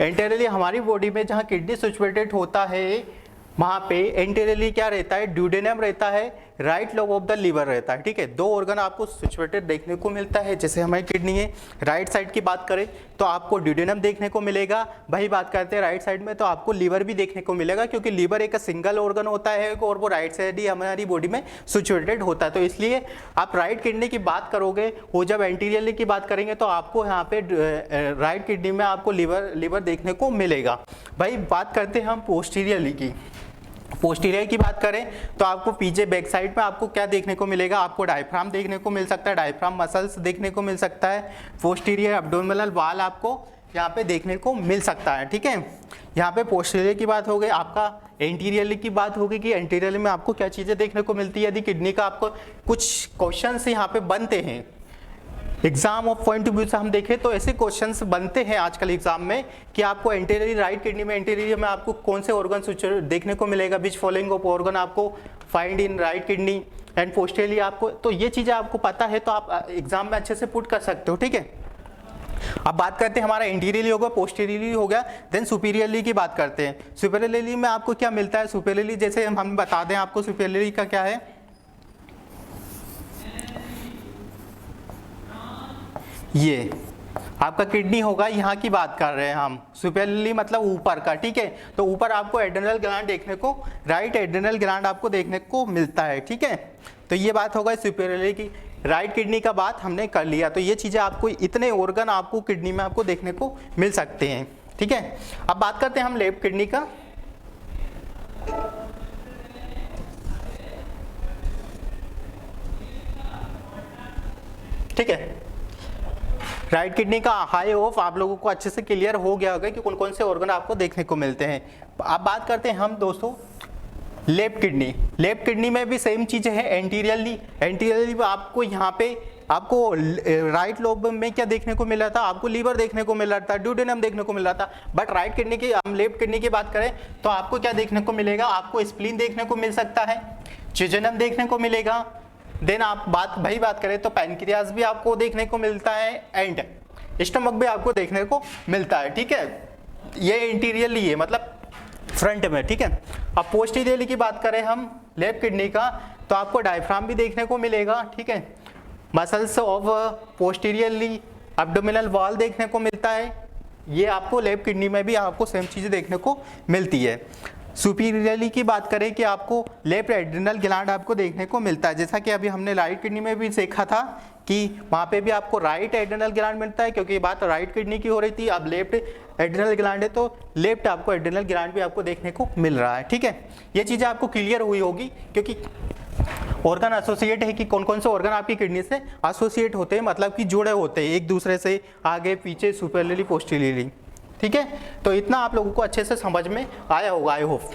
एंटीरियरली हमारी बॉडी में जहाँ किडनी सिचुएटेड होता है वहाँ पे एंटीरियरली क्या रहता है, ड्यूडेनम रहता है, right lobe of the liver रहता है। ठीक है, दो ऑर्गन आपको सिचुएटेड देखने को मिलता है। जैसे हमारी किडनी है, राइट साइड की बात करें तो आपको ड्यूडेनम देखने को मिलेगा। वही बात करते हैं राइट साइड में तो आपको लीवर भी देखने को मिलेगा, क्योंकि लीवर एक सिंगल ऑर्गन होता है और वो राइट साइड ही हमारी बॉडी में सिचुएटेड होता है। तो इसलिए आप राइट किडनी की बात करोगे, वो जब एंटीरियरली की बात करेंगे तो आपको यहाँ पे राइट किडनी में आपको लीवर देखने को मिलेगा। भाई बात करते हैं हम पोस्टीरियरली की। पोस्टीरियर की बात करें तो आपको पीछे बैक साइड में आपको क्या देखने को मिलेगा, आपको डायफ्राम देखने को मिल सकता है, डायफ्राम मसल्स देखने को मिल सकता है। पोस्टीरियर एब्डोमिनल वॉल आपको यहाँ पे देखने को मिल सकता है। ठीक है, यहाँ पे पोस्टीरियर की बात हो गई। आपका एंटीरियरली की बात होगी कि एंटीरियरली में आपको क्या चीज़ें देखने को मिलती है। यदि किडनी का आपको कुछ क्वेश्चन यहाँ पे बनते हैं exam of point of view से हम देखें तो ऐसे क्वेश्चंस बनते हैं आजकल एग्जाम में कि आपको एंटीरियर राइट किडनी में एंटीरियर में आपको कौन से ऑर्गन देखने को मिलेगा, विच फॉलोइंग ऑफ ऑर्गन आपको find in right kidney and posteriorly आपको, तो ये चीज़ें आपको पता है तो आप एग्जाम में अच्छे से पुट कर सकते हो। ठीक है, अब बात करते हैं हमारा इंटीरियरली हो गया, पोस्टीरियरली हो गया, देन सुपीरियरली की बात करते हैं। सुपीरियरली में आपको क्या मिलता है, सुपीरियरली जैसे हम बता दें आपको सुपीरियरली का क्या है। ये आपका किडनी होगा, यहाँ की बात कर रहे हैं हम, सुपीरियरली मतलब ऊपर का। ठीक है, तो ऊपर आपको एड्रेनल ग्लैंड देखने को, राइट एड्रेनल ग्लैंड आपको देखने को मिलता है। ठीक है, तो ये बात होगा सुपीरियरली की। राइट किडनी का बात हमने कर लिया, तो ये चीज़ें आपको, इतने ऑर्गन आपको किडनी में आपको देखने को मिल सकते हैं। ठीक है, अब बात करते हैं हम लेफ्ट किडनी का। ठीक है, राइट किडनी का हाई ऑफ आप लोगों को अच्छे से क्लियर हो गया होगा कि कौन कौन से ऑर्गन आपको देखने को मिलते हैं। अब बात करते हैं हम दोस्तों लेफ्ट किडनी। लेफ्ट किडनी में भी सेम चीज़ें हैं। एंटीरियरली आपको यहाँ पे आपको राइट लोब में क्या देखने को मिला था, आपको लीवर देखने को मिल रहा था, ड्यूडेनम देखने को मिल रहा था। बट राइट किडनी की, हम लेफ्ट किडनी की बात करें तो आपको क्या देखने को मिलेगा, आपको स्प्लीन देखने को मिल सकता है, चिजनम देखने को मिलेगा। देन आप बात करें तो पैनक्रियाज भी आपको देखने को मिलता है एंड स्टमक भी आपको देखने को मिलता है। ठीक है, ये इंटीरियरली है मतलब फ्रंट में। ठीक है, अब पोस्टीरियरली की बात करें हम लेफ्ट किडनी का तो आपको डायफ्राम भी देखने को मिलेगा। ठीक है, muscles of posteriorly abdominal wall देखने को मिलता है। ये आपको लेफ्ट किडनी में भी आपको सेम चीज़ें देखने को मिलती है। सुपीरियरली की बात करें कि आपको लेफ्ट एड्रिनल ग्लैंड आपको देखने को मिलता है, जैसा कि अभी हमने राइट किडनी में भी देखा था कि वहाँ पे भी आपको राइट एड्रिनल ग्लैंड मिलता है, क्योंकि बात राइट किडनी की हो रही थी। अब लेफ्ट एड्रिनल ग्लैंड है तो लेफ्ट आपको एड्रिनल ग्लैंड भी आपको देखने को मिल रहा है। ठीक है, ये चीज़ें आपको क्लियर हुई होगी, क्योंकि ऑर्गन एसोसिएट है कि कौन कौन से ऑर्गन आपकी किडनी से एसोसिएट होते हैं, मतलब कि जुड़े होते हैं एक दूसरे से, आगे पीछे, सुपीरियरली, पोस्टीरियरली। ठीक है, तो इतना आप लोगों को अच्छे से समझ में आया होगा, आई होप।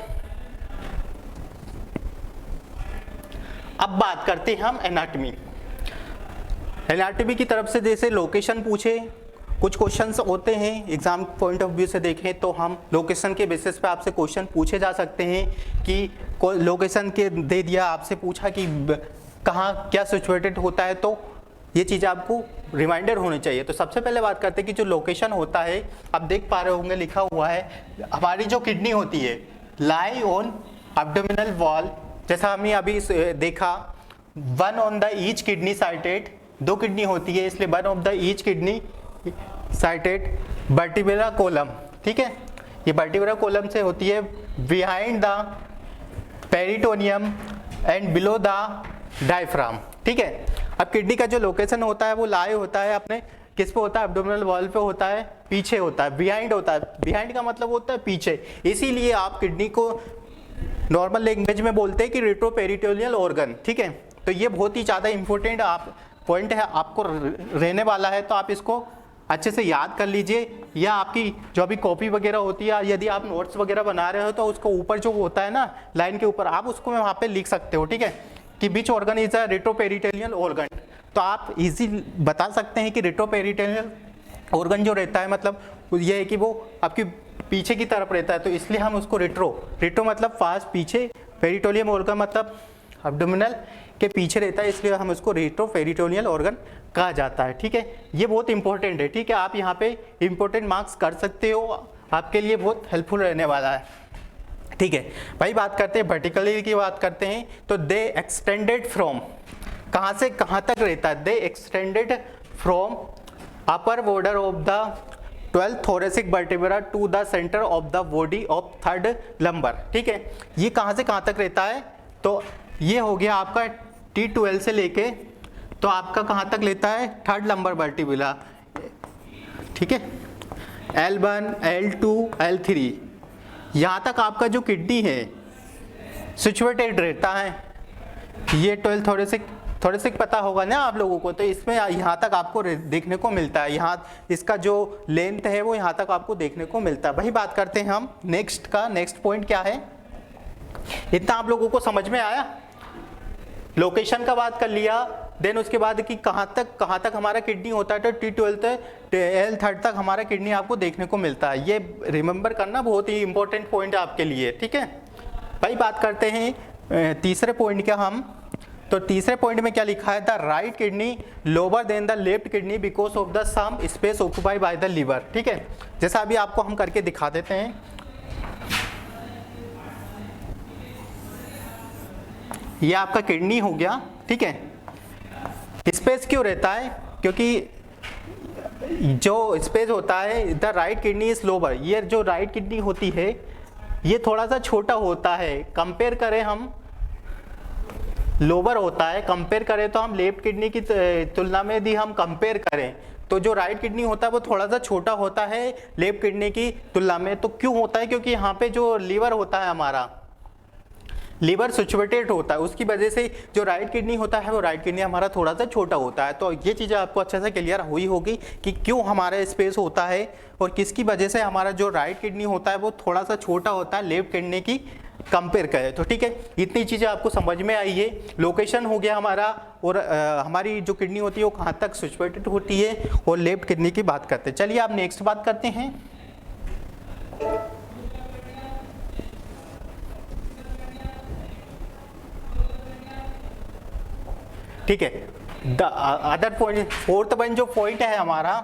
अब बात करते हैं हम एनाटॉमी। एनाटॉमी की तरफ से जैसे लोकेशन पूछे, कुछ क्वेश्चंस होते हैं एग्जाम पॉइंट ऑफ व्यू से देखें तो हम लोकेशन के बेसिस पे आपसे क्वेश्चन पूछे जा सकते हैं कि लोकेशन के दे दिया, आपसे पूछा कि कहाँ क्या सिचुएटेड होता है, तो ये चीज़ आपको रिमाइंडर होनी चाहिए। तो सबसे पहले बात करते हैं कि जो लोकेशन होता है, आप देख पा रहे होंगे लिखा हुआ है, हमारी जो किडनी होती है लाई ऑन एब्डोमिनल वॉल, जैसा हमने अभी देखा, one on the each kidney sited, दो किडनी होती है इसलिए one of the each kidney sited vertebral column. ठीक है, ये वर्टिब्रल कॉलम से होती है behind the peritoneum and below the diaphragm. ठीक है, अब किडनी का जो लोकेशन होता है वो लाई होता है अपने किस पे होता है, एब्डोमिनल वॉल पे होता है, पीछे होता है, बिहाइंड होता है। बिहाइंड का मतलब होता है पीछे, इसीलिए आप किडनी को नॉर्मल लैंग्वेज में बोलते हैं कि रेट्रोपेरिटोनियल ऑर्गन। ठीक है, तो ये बहुत ही ज़्यादा इंपॉर्टेंट आप पॉइंट है, आपको रहने वाला है, तो आप इसको अच्छे से याद कर लीजिए, या आपकी जो अभी कॉपी वगैरह होती है, यदि आप नोट्स वगैरह बना रहे हो तो उसको ऊपर जो होता है ना लाइन के ऊपर, आप उसको वहाँ पे लिख सकते हो। ठीक है, कि which organ is a retroperitoneal organ, तो आप इजी बता सकते हैं कि रेट्रोपेरिटोनियल ऑर्गन जो रहता है मतलब ये है कि वो आपकी पीछे की तरफ रहता है, तो इसलिए हम उसको रेट्रो मतलब पास पीछे, पेरिटोनियल ऑर्गन मतलब एब्डोमिनल के पीछे रहता है, इसलिए हम उसको रेट्रोपेरिटोनियल ऑर्गन कहा जाता है। ठीक है, ये बहुत इंपॉर्टेंट है। ठीक है, आप यहाँ पे इंपॉर्टेंट मार्क्स कर सकते हो, आपके लिए बहुत हेल्पफुल रहने वाला है। ठीक है भाई, बात करते हैं वर्टिकली की बात करते हैं, तो दे एक्सटेंडेड फ्रॉम, कहाँ से कहाँ तक रहता है, they extended from upper border of the 12th thoracic vertebra to the centre of the body of third lumbar. ठीक है, ये कहाँ से कहाँ तक रहता है, तो ये हो गया आपका T12 से लेके, तो आपका कहाँ तक लेता है, थर्ड लंबर वर्टिब्रा। ठीक है, L1, L2, L3, यहाँ तक आपका जो किडनी है सिचुएटेड रहता है। ये 12th थोरेसिक पता होगा ना आप लोगों को, तो इसमें यहाँ तक आपको देखने को मिलता है, यहाँ इसका जो लेंथ है वो यहाँ तक आपको देखने को मिलता है। वही बात करते हैं हम नेक्स्ट पॉइंट क्या है। इतना आप लोगों को समझ में आया, लोकेशन का बात कर लिया, देन उसके बाद कि कहाँ तक हमारा किडनी होता है, तो T12 L3 तक हमारा किडनी आपको देखने को मिलता है। ये रिमेंबर करना बहुत ही इंपॉर्टेंट पॉइंट है आपके लिए। ठीक है भाई, बात करते हैं तीसरे पॉइंट का हम, तो तीसरे पॉइंट में क्या लिखा है, the right kidney lower than the left kidney because of the some space occupied by the liver. ठीक है, जैसा अभी आपको हम करके दिखा देते हैं, ये आपका किडनी हो गया। ठीक है, स्पेस क्यों रहता है, क्योंकि जो स्पेस होता है the right kidney is lower, ये जो राइट किडनी होती है ये थोड़ा सा छोटा होता है, कंपेयर करें हम लोअर होता है, कंपेयर करें तो हम लेफ्ट किडनी की तुलना में यदि हम कंपेयर करें तो जो राइट किडनी होता है वो थोड़ा सा छोटा होता है लेफ्ट किडनी की तुलना में। तो क्यों होता है, क्योंकि यहाँ पे जो लीवर होता है हमारा, लीवर सिचुएटेड होता है, उसकी वजह से जो राइट किडनी होता है वो राइट किडनी हमारा थोड़ा सा छोटा होता है। तो ये चीज़ें आपको अच्छे से क्लियर हुई होगी कि क्यों हमारा स्पेस होता है और किसकी वजह से हमारा जो राइट किडनी होता है वो थोड़ा सा छोटा होता है लेफ्ट किडनी की कंपेयर करें। तो ठीक है, इतनी चीज़ें आपको समझ में आई है। लोकेशन हो गया हमारा, और हमारी जो किडनी होती है वो कहाँ तक सिचुएटेड होती है, और लेफ्ट किडनी की बात करते हैं। चलिए आप नेक्स्ट बात करते हैं। ठीक है, the other point, fourth one जो पॉइंट है हमारा,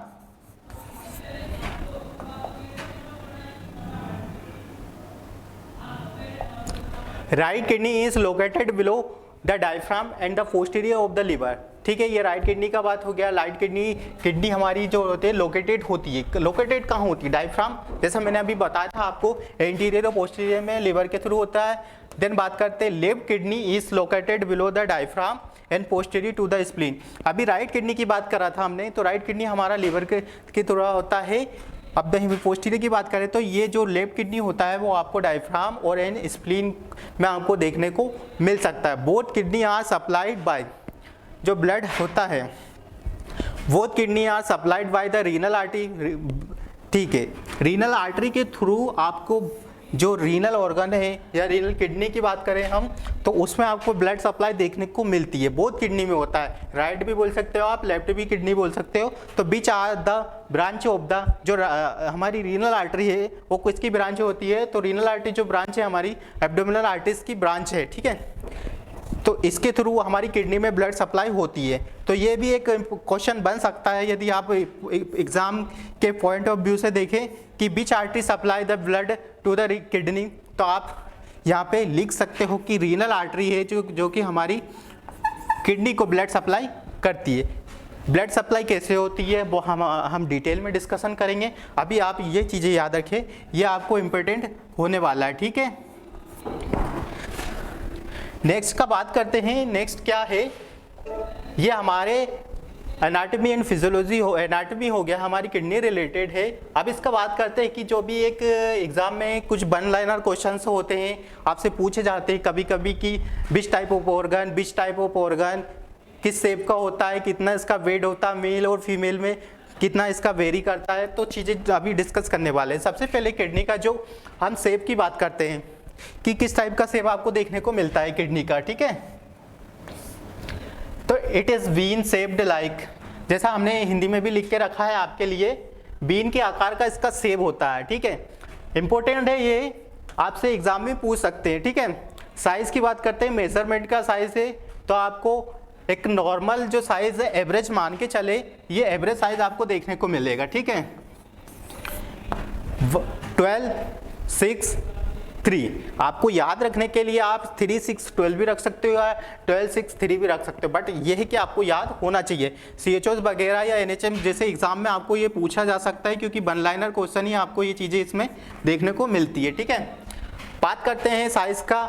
right kidney is located below the diaphragm and the posterior of the liver. ठीक है, ये राइट किडनी का बात हो गया। राइट किडनी हमारी जो होती है लोकेटेड होती है, लोकेटेड कहाँ होती है? डायफ्राम, जैसा मैंने अभी बताया था आपको, एंटीरियर और पोस्टीरियर में लिवर के थ्रू होता है। देन बात करते हैं left kidney is located below the diaphragm and posterior to the spleen. अभी राइट किडनी की बात करा था हमने, तो राइट किडनी हमारा लिवर के थ्रू होता है। अब पोस्टीरियर की बात करें तो ये जो लेफ्ट किडनी होता है वो आपको डायफ्राम और एन स्प्लीन में आपको देखने को मिल सकता है। Both kidney are supplied by, जो ब्लड होता है both kidney are supplied by the renal artery, ठीक है, रीनल आर्टरी के थ्रू आपको जो रीनल ऑर्गन है या रीनल किडनी की बात करें हम, तो उसमें आपको ब्लड सप्लाई देखने को मिलती है। बोथ किडनी में होता है, राइट भी बोल सकते हो आप, लेफ्ट भी किडनी बोल सकते हो। तो बीच are the branch of the, जो हमारी रीनल आर्टरी है वो किसकी ब्रांच होती है? तो रीनल आर्टरी जो ब्रांच है हमारी एब्डोमिनल आर्टरीज की ब्रांच है, ठीक है। तो इसके थ्रू हमारी किडनी में ब्लड सप्लाई होती है। तो ये भी एक क्वेश्चन बन सकता है यदि आप एग्जाम के पॉइंट ऑफ व्यू से देखें कि which artery supply the blood to the kidney, तो आप यहाँ पे लिख सकते हो कि रीनल आर्टरी है जो कि हमारी किडनी को ब्लड सप्लाई करती है। ब्लड सप्लाई कैसे होती है वो हम डिटेल में डिस्कशन करेंगे। अभी आप ये चीज़ें याद रखें, ये आपको इम्पोर्टेंट होने वाला है, ठीक है। नेक्स्ट का बात करते हैं। नेक्स्ट क्या है? ये हमारे एनाटॉमी एंड फिजियोलॉजी एनाटॉमी हो गया, हमारी किडनी रिलेटेड है। अब इसका बात करते हैं कि जो भी एक एग्जाम में कुछ वन लाइनर क्वेश्चंस होते हैं, आपसे पूछे जाते हैं कभी कभी कि which type of organ, which type of organ किस शेप का होता है, कितना इसका वेट होता है, मेल और फीमेल में कितना इसका वेरी करता है। तो चीज़ें अभी डिस्कस करने वाले हैं। सबसे पहले किडनी का जो हम शेप की बात करते हैं कि किस टाइप का शेप आपको देखने को मिलता है किडनी का, ठीक है। तो it is bean shaped like, जैसा हमने हिंदी में भी लिख के रखा है आपके लिए, बीन के आकार का इसका शेप होता है, ठीक है। इंपॉर्टेंट है ये, आपसे एग्जाम में पूछ सकते हैं, ठीक है। साइज की बात करते हैं, मेजरमेंट का साइज है तो आपको एक नॉर्मल जो साइज है एवरेज मान के चले, ये एवरेज साइज आपको देखने को मिलेगा, ठीक है। 12, 6, 3 आपको याद रखने के लिए आप 3, 6, 12 भी रख सकते हो या 12, 6, 3 भी रख सकते हो, बट ये है कि आपको याद होना चाहिए। CHOs वगैरह या NHM जैसे एग्जाम में आपको ये पूछा जा सकता है, क्योंकि वन लाइनर क्वेश्चन ही आपको ये चीज़ें इसमें देखने को मिलती है, ठीक है। बात करते हैं साइज का,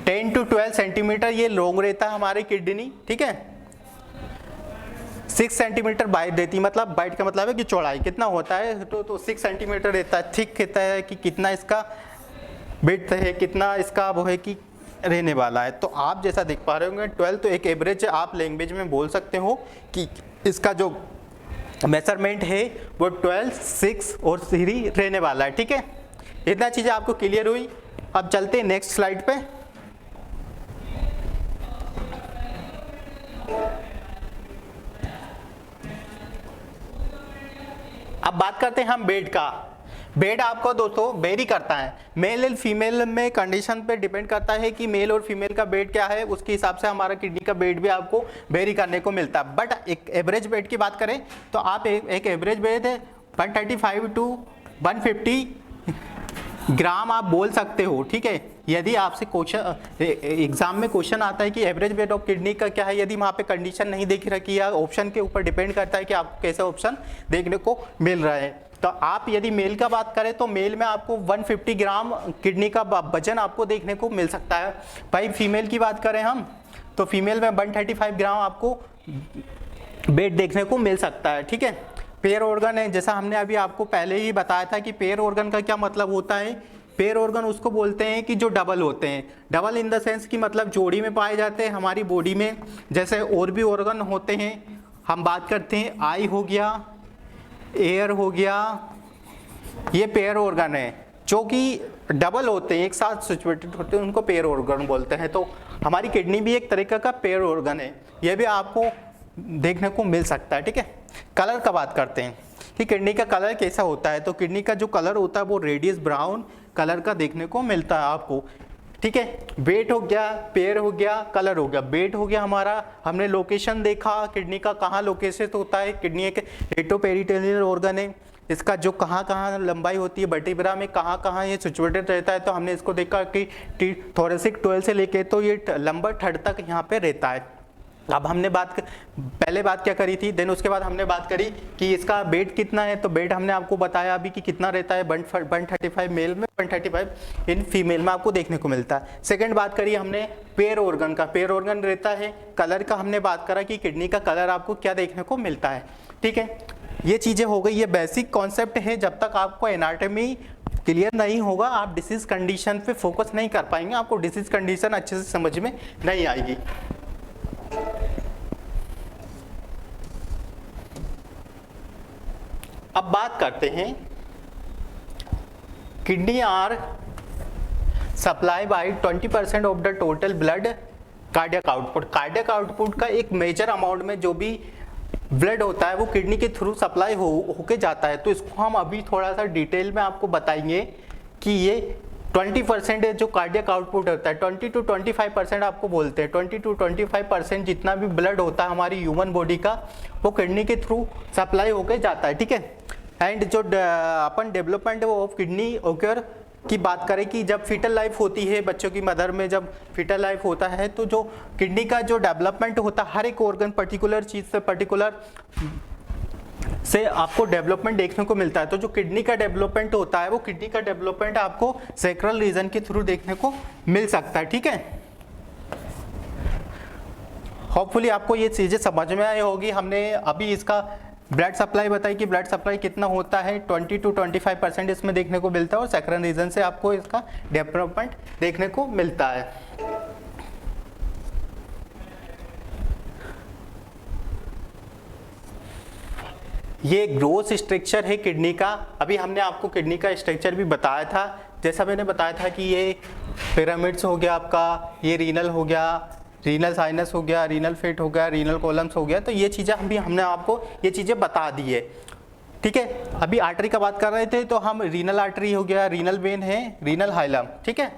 10 to 12 सेंटीमीटर ये लॉन्ग रहता है हमारी किडनी, ठीक है। 6 सेंटीमीटर बाइट देती है, मतलब बाइट का मतलब है कि चौड़ाई कितना होता है, तो 6 सेंटीमीटर रहता है। थिक कहता है कि कितना इसका बिड्थ है, कितना इसका वो है कि रहने वाला है। तो आप जैसा देख पा रहे होंगे 12 तो एक एवरेज आप लैंग्वेज में बोल सकते हो कि इसका जो मेजरमेंट है वो 12, 6 और 3 रहने वाला है, ठीक है। इतना चीज़ें आपको क्लियर हुई। अब चलते हैं नेक्स्ट स्लाइड पे। अब बात करते हैं हम बेड का। बेड आपको दोस्तों वेरी करता है, मेल एंड फीमेल में कंडीशन पे डिपेंड करता है कि मेल और फीमेल का बेड क्या है, उसके हिसाब से हमारा किडनी का बेड भी आपको वेरी करने को मिलता है। बट एक एवरेज बेड की बात करें तो आप एक एवरेज बेड है 135 to 150 ग्राम आप बोल सकते हो, ठीक है। यदि आपसे क्वेश्चन एग्जाम में क्वेश्चन आता है कि एवरेज वेट ऑफ किडनी का क्या है, यदि वहाँ पे कंडीशन नहीं देख रखी है, ऑप्शन के ऊपर डिपेंड करता है कि आपको कैसा ऑप्शन देखने को मिल रहा है। तो आप यदि मेल का बात करें तो मेल में आपको 150 ग्राम किडनी का वजन आपको देखने को मिल सकता है। भाई फीमेल की बात करें हम तो फीमेल में 135 ग्राम आपको वेट देखने को मिल सकता है, ठीक है। पेयर ऑर्गन है, जैसा हमने अभी आपको पहले ही बताया था कि पेयर ऑर्गन का क्या मतलब होता है। पेयर ऑर्गन उसको बोलते हैं कि जो डबल होते हैं, डबल इन द सेंस कि मतलब जोड़ी में पाए जाते हैं हमारी बॉडी में। जैसे और भी ऑर्गन होते हैं, हम बात करते हैं आई हो गया, एयर हो गया, ये पेयर ऑर्गन है जो कि डबल होते हैं, एक साथ सिचुएटेड होते हैं, उनको पेयर ऑर्गन बोलते हैं। तो हमारी किडनी भी एक तरीके का पेयर ऑर्गन है, ये भी आपको देखने को मिल सकता है, ठीक है। कलर का बात करते हैं कि किडनी का कलर कैसा होता है। तो किडनी का जो कलर होता है वो रेडियस ब्राउन कलर का देखने को मिलता है आपको, ठीक है। वेट हो गया, पेयर हो गया, कलर हो गया। वेट हो गया हमारा, हमने लोकेशन देखा किडनी का कहाँ लोकेशन होता है। किडनी एक हेटरोपेरिटोनियल ऑर्गन है, इसका जो कहाँ कहाँ लंबाई होती है वर्टिब्रा में, कहाँ कहाँ ये सिचुएटेड रहता है। तो हमने इसको देखा कि थोरेसिक 12 से लेके तो ये लंबर 3rd तक यहाँ पे रहता है, अब हमने पहले बात क्या करी थी, देन उसके बाद हमने बात करी कि इसका वेट कितना है। तो वेट हमने आपको बताया अभी कि कितना रहता है, 135 मेल में, 135 इन फीमेल में आपको देखने को मिलता है। सेकंड बात करी हमने पेयर ऑर्गन का, पेयर ऑर्गन रहता है। कलर का हमने बात करा कि किडनी का कलर आपको क्या देखने को मिलता है, ठीक है। ये चीज़ें हो गई, ये बेसिक कॉन्सेप्ट है। जब तक आपको एनाटॉमी क्लियर नहीं होगा आप डिसीज कंडीशन पे फोकस नहीं कर पाएंगे, आपको डिसीज कंडीशन अच्छे से समझ में नहीं आएगी। अब बात करते हैं kidney are supply by 20% of the total blood cardiac output. Cardiac output का एक मेजर अमाउंट में जो भी ब्लड होता है वो किडनी के थ्रू सप्लाई होके जाता है। तो इसको हम अभी थोड़ा सा डिटेल में आपको बताएंगे कि ये 20% जो कार्डियक आउटपुट होता है, 20 to 25% आपको बोलते हैं, 20 to 25% जितना भी ब्लड होता है हमारी ह्यूमन बॉडी का वो किडनी के थ्रू सप्लाई होके जाता है, ठीक है। एंड जो अपन डेवलपमेंट ऑफ किडनी ओकर की बात करें कि जब फीटल लाइफ होती है बच्चों की मदर में, जब फीटल लाइफ होता है तो जो किडनी का जो डेवलपमेंट होता है हर एक ऑर्गन पर्टिकुलर चीज़ से पर्टिकुलर से आपको डेवलपमेंट देखने को मिलता है। तो जो किडनी का डेवलपमेंट होता है वो किडनी का डेवलपमेंट आपको सैक्रल रीजन के थ्रू देखने को मिल सकता है, ठीक है। होपफुली आपको ये चीज़ें समझ में आई होगी। हमने अभी इसका ब्लड सप्लाई बताई कि ब्लड सप्लाई कितना होता है, 20 to 25% इसमें देखने को मिलता है और सैक्रल रीजन से आपको इसका डेवलपमेंट देखने को मिलता है। ये ग्रोथ स्ट्रक्चर है किडनी का। अभी हमने आपको किडनी का स्ट्रक्चर भी बताया था, जैसा मैंने बताया था कि ये पिरामिड्स हो गया आपका, ये रीनल हो गया, रीनल साइनस हो गया, रीनल फेट हो गया, रीनल कॉलम्स हो गया। तो ये चीज़ें हमने आपको ये चीज़ें बता दी है, ठीक है। अभी आर्टरी का बात कर रहे थे तो हम रीनल आर्टरी हो गया, रीनल वेन है, रीनल हाइलम, ठीक है।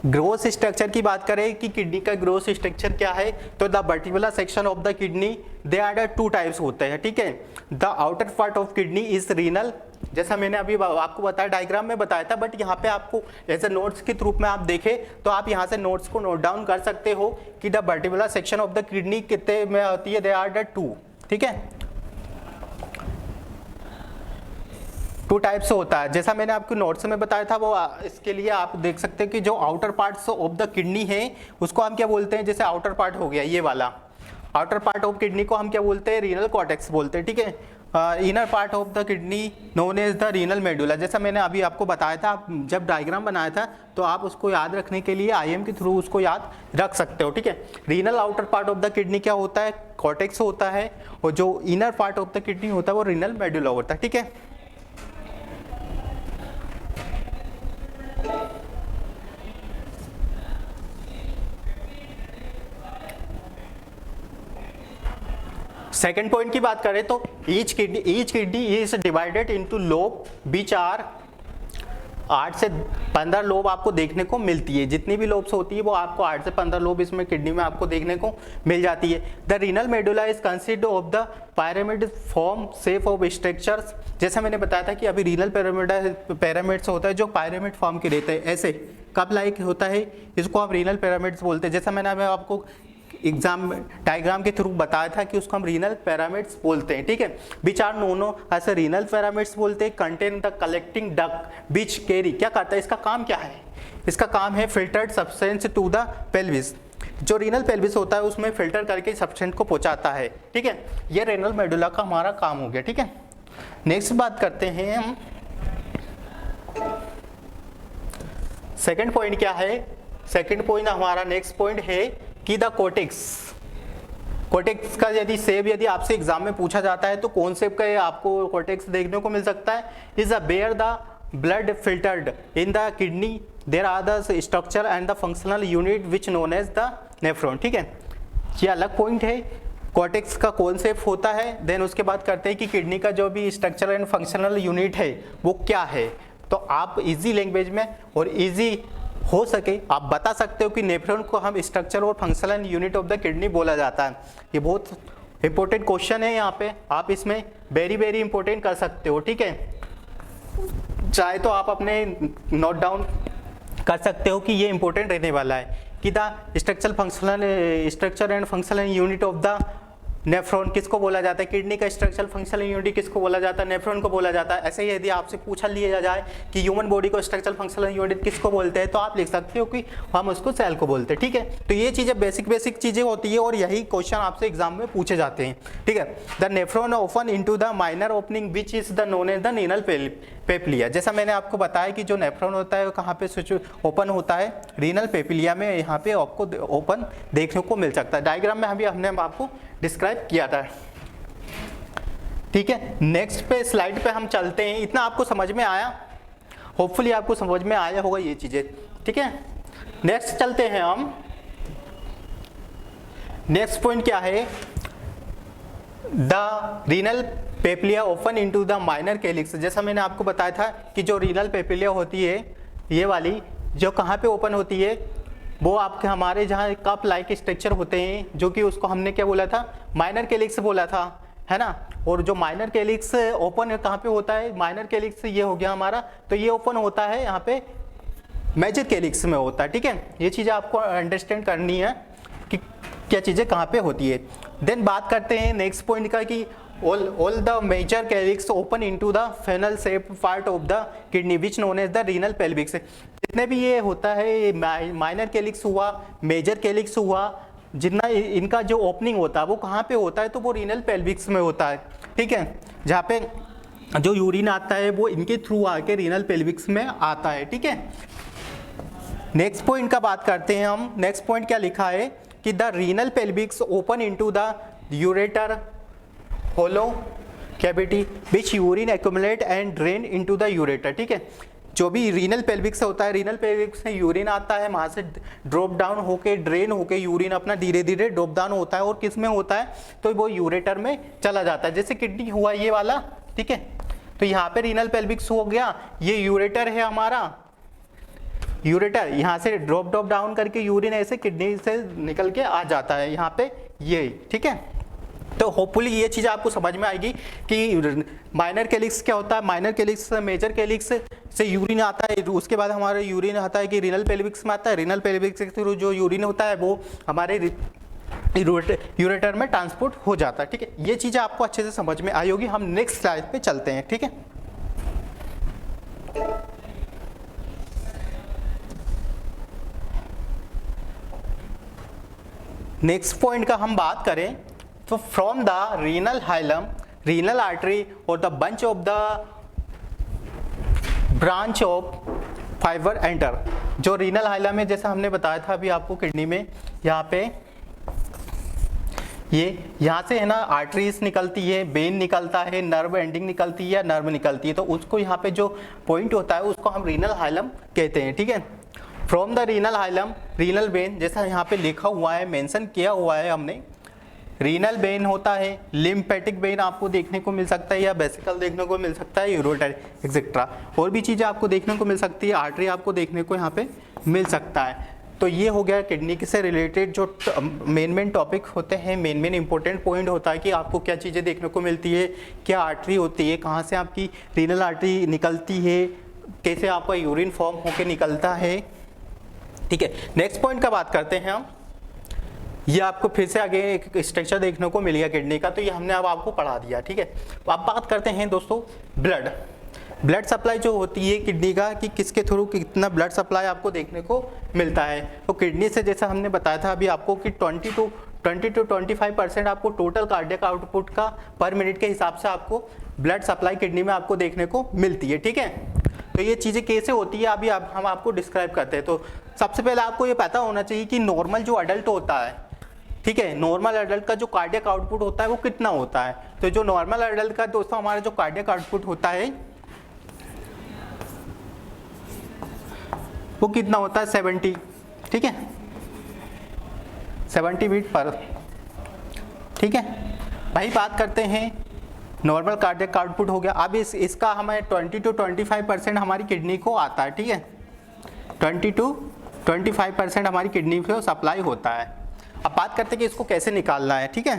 ग्रोथ स्ट्रक्चर की बात करें कि किडनी का ग्रोथ स्ट्रक्चर क्या है, तो the vertebral section of the kidney they are two types होते हैं, ठीक है। The outer part of kidney is renal, जैसा मैंने अभी आपको बताया, डायग्राम में बताया था, बट यहाँ पे आपको ऐसे नोट्स के रूप में आप देखें तो आप यहाँ से नोट्स को नोट डाउन कर सकते हो कि the vertebral section of the kidney कितने में होती है, दे आर द टू, ठीक है। 2 टाइप्स होता है, जैसा मैंने आपको नोट्स में बताया था। वो इसके लिए आप देख सकते हैं कि जो outer parts of the kidney है उसको हम क्या बोलते हैं, जैसे आउटर पार्ट हो गया ये वाला, आउटर पार्ट ऑफ किडनी को हम क्या बोलते हैं, रीनल कॉर्टेक्स बोलते हैं, ठीक है। Inner part of the kidney known as the renal medulla, जैसा मैंने अभी आपको बताया था, जब डायग्राम बनाया था तो आप उसको याद रखने के लिए IM के थ्रू उसको याद रख सकते हो, ठीक है। Renal outer part of the kidney क्या होता है, कॉर्टेक्स होता है, और जो inner part of the kidney होता है वो रीनल मेडुला होता है, ठीक है। सेकेंड पॉइंट की बात करें तो each kidney is divided into lobe which are 8 से 15 लोब आपको देखने को मिलती है। जितनी भी लोब्स होती है वो आपको 8 से 15 लोब इसमें किडनी में आपको देखने को मिल जाती है। The renal medulla is consist of the pyramid form shape of structures, जैसा मैंने बताया था कि अभी रीनल पिरामिड्स होता है जो पिरामिड फॉर्म के रहते हैं, ऐसे कप लाइक होता है, इसको आप रीनल पिरामिड्स बोलते हैं। जैसा मैंने आपको एग्जाम डायग्राम के थ्रू बताया था कि उसको हम रीनल पिरामिड्स बोलते हैं, ठीक है। विच आर नोनो ऐसे रीनल पिरामिड्स बोलते हैं, contain the collecting duct which carry, क्या करता है, इसका काम क्या है, इसका काम है filtered substance to the pelvis. जो रीनल पेल्विस होता है उसमें फिल्टर करके सब्सटेंस को पहुंचाता है, ठीक है। ये रीनल मेडुला का हमारा काम हो गया, ठीक है। नेक्स्ट बात करते हैं हम, सेकेंड पॉइंट क्या है। सेकेंड पॉइंट हमारा नेक्स्ट पॉइंट है कि द कोर्टेक्स का यदि आपसे एग्जाम में पूछा जाता है तो कौन से का आपको कोर्टेक्स देखने को मिल सकता है, is a where the blood filtered in the kidney there are the structure and the functional unit which known as the nephron, ठीक है। ये अलग पॉइंट है, कोर्टेक्स का कॉन्सेप्ट होता है। देन उसके बाद करते हैं कि किडनी का जो भी स्ट्रक्चर एंड फंक्शनल यूनिट है वो क्या है। तो आप इजी लैंग्वेज में और इजी हो सके आप बता सकते हो कि नेफ्रॉन को हम स्ट्रक्चर और functional unit of the kidney बोला जाता है। ये बहुत इंपॉर्टेंट क्वेश्चन है, यहाँ पे आप इसमें वेरी इंपॉर्टेंट कर सकते हो, ठीक है। चाहे तो आप अपने नोट डाउन कर सकते हो कि ये इंपॉर्टेंट रहने वाला है कि the structure and functional unit of the nephron किसको बोला जाता है, किडनी का स्ट्रक्चरल फंक्शनल यूनिट किसको बोला जाता है, नेफ्रॉन को बोला जाता है। ऐसे ही यदि आपसे पूछा लिया जाए कि ह्यूमन बॉडी को स्ट्रक्चरल फंक्शनल यूनिट किसको बोलते हैं, तो आप लिख सकते हो कि हम उसको सेल को बोलते हैं। ठीक है, तो ये चीज़ें बेसिक चीज़ें होती है और यही क्वेश्चन आपसे एग्जाम में पूछे जाते हैं। ठीक है, the nephron open into the minor opening which is the known as the renal papilla. जैसा मैंने आपको बताया कि जो नेफ्रॉन होता है वो कहाँ पे ओपन होता है, रीनल पेपिलिया में यहाँ पे आपको ओपन देखने को मिल सकता है। डायग्राम में हमने आपको डिस्क्राइब किया था। ठीक है, नेक्स्ट पे स्लाइड पे हम चलते हैं। इतना आपको समझ में आया, होपफुली आपको समझ में आया होगा ये चीजें। ठीक है, नेक्स्ट चलते हैं हम। नेक्स्ट पॉइंट क्या है, the renal papilla open into the minor calyx. जैसा मैंने आपको बताया था कि जो रीनल पेपिलिया होती है ये वाली, जो कहाँ पे ओपन होती है, वो आपके हमारे जहाँ कप लाइक स्ट्रक्चर होते हैं, जो कि उसको हमने क्या बोला था, माइनर कैलिक्स बोला था, है ना। और जो माइनर कैलिक्स ओपन कहाँ पे होता है, माइनर कैलिक्स ये हो गया हमारा, तो ये ओपन होता है यहाँ पे मेजर कैलिक्स में होता है। ठीक है, ये चीज़ें आपको अंडरस्टैंड करनी है कि क्या चीज़ें कहाँ पे होती है। देन बात करते हैं नेक्स्ट पॉइंट का कि all the major calyx open into the funnel shaped part of the kidney which known as the renal pelvis। जितने भी ये होता है, माइनर कैलिक्स हुआ, मेजर कैलिक्स हुआ, जितना इनका जो ओपनिंग होता है वो कहाँ पे होता है, तो वो रीनल पेल्विक्स में होता है। ठीक है, जहाँ पे जो यूरिन आता है वो इनके थ्रू आके रीनल पेल्विक्स में आता है। ठीक है, नेक्स्ट पॉइंट का बात करते हैं हम। नेक्स्ट पॉइंट क्या लिखा है कि the renal pelvis open into the ureter hollow cavity which urine accumulate and drain into the ureter. ठीक है, जो भी रीनल पेल्विक्स होता है, रीनल पेल्विक्स में यूरिन आता है, वहाँ से ड्रॉप डाउन होके ड्रेन होके यूरिन अपना धीरे धीरे ड्रॉप डाउन होता है और किस में होता है, तो वो यूरेटर में चला जाता है। जैसे किडनी हुआ ये वाला, ठीक है, तो यहाँ पे रीनल पेल्विक्स हो गया, ये यूरेटर है हमारा, यूरेटर यहाँ से ड्रॉप डाउन करके यूरिन ऐसे किडनी से निकल के आ जाता है यहाँ पे ये। ठीक है, तो होपफुली ये चीज़ आपको समझ में आएगी कि माइनर कैलिक्स क्या होता है, माइनर कैलिक्स मेजर कैलिक्स से यूरिन आता है, उसके बाद हमारा यूरिन आता है कि रीनल पेल्विक्स में आता है, रीनल पेल्विक्स के थ्रू जो यूरिन होता है वो हमारे यूरेटर में ट्रांसपोर्ट हो जाता है। ठीक है, ये चीज़ें आपको अच्छे से समझ में आई होगी। हम नेक्स्ट स्लाइड पे चलते हैं। ठीक है, नेक्स्ट पॉइंट का हम बात करें तो from the renal hilum, renal artery और the bunch of the branch of fibre enter. जो रीनल हाइलम है, जैसा हमने बताया था अभी आपको किडनी में, यहाँ पे ये यहाँ से है ना आर्टरीज निकलती है, वेन निकलता है, नर्व एंडिंग निकलती है या नर्व निकलती है, तो उसको यहाँ पे जो पॉइंट होता है उसको हम रीनल हाइलम कहते हैं। ठीक है, from the renal hilum renal vein, जैसा यहाँ पे लिखा हुआ है, मेंशन किया हुआ है हमने, रीनल वेन होता है, लिम्फेटिक वेन आपको देखने को मिल सकता है या वेसिकल देखने को मिल सकता है, यूरोटर एक्सेट्रा, और भी चीज़ें आपको देखने को मिल सकती है, आर्टरी आपको देखने को यहाँ पे मिल सकता है। तो ये हो गया किडनी से रिलेटेड जो मेन टॉपिक होते हैं, मेन इंपॉर्टेंट पॉइंट होता है कि आपको क्या चीज़ें देखने को मिलती है, क्या आर्टरी होती है, कहाँ से आपकी रीनल आर्टरी निकलती है, कैसे आपका यूरिन फॉर्म होकर निकलता है। ठीक है, नेक्स्ट पॉइंट का बात करते हैं हम। ये आपको फिर से आगे एक स्ट्रक्चर देखने को मिल गया किडनी का, तो ये हमने अब आपको पढ़ा दिया। ठीक है, अब बात करते हैं दोस्तों ब्लड सप्लाई जो होती है किडनी का, कि किसके थ्रू कितना ब्लड सप्लाई आपको देखने को मिलता है। तो किडनी से जैसा हमने बताया था अभी आपको कि 20 to 25% आपको टोटल कार्डियक आउटपुट का पर मिनट के हिसाब से आपको ब्लड सप्लाई किडनी में आपको देखने को मिलती है। ठीक है, तो ये चीज़ें कैसे होती है अभी हम आपको डिस्क्राइब करते हैं। तो सबसे पहले आपको ये पता होना चाहिए कि नॉर्मल जो अडल्ट होता है, ठीक है, नॉर्मल अडल्ट का जो कार्डियक आउटपुट होता है वो कितना होता है। तो जो नॉर्मल अडल्ट का दोस्तों हमारा जो कार्डियक आउटपुट होता है वो कितना होता है, 70। ठीक है, 70 बीट पर। ठीक है भाई, बात करते हैं नॉर्मल कार्डियक आउटपुट हो गया। अब इसका हमें 20 to 25% हमारी किडनी को आता है। ठीक है, 20 to 25% हमारी किडनी को सप्लाई होता है। अब बात करते हैं कि इसको कैसे निकालना है। ठीक है,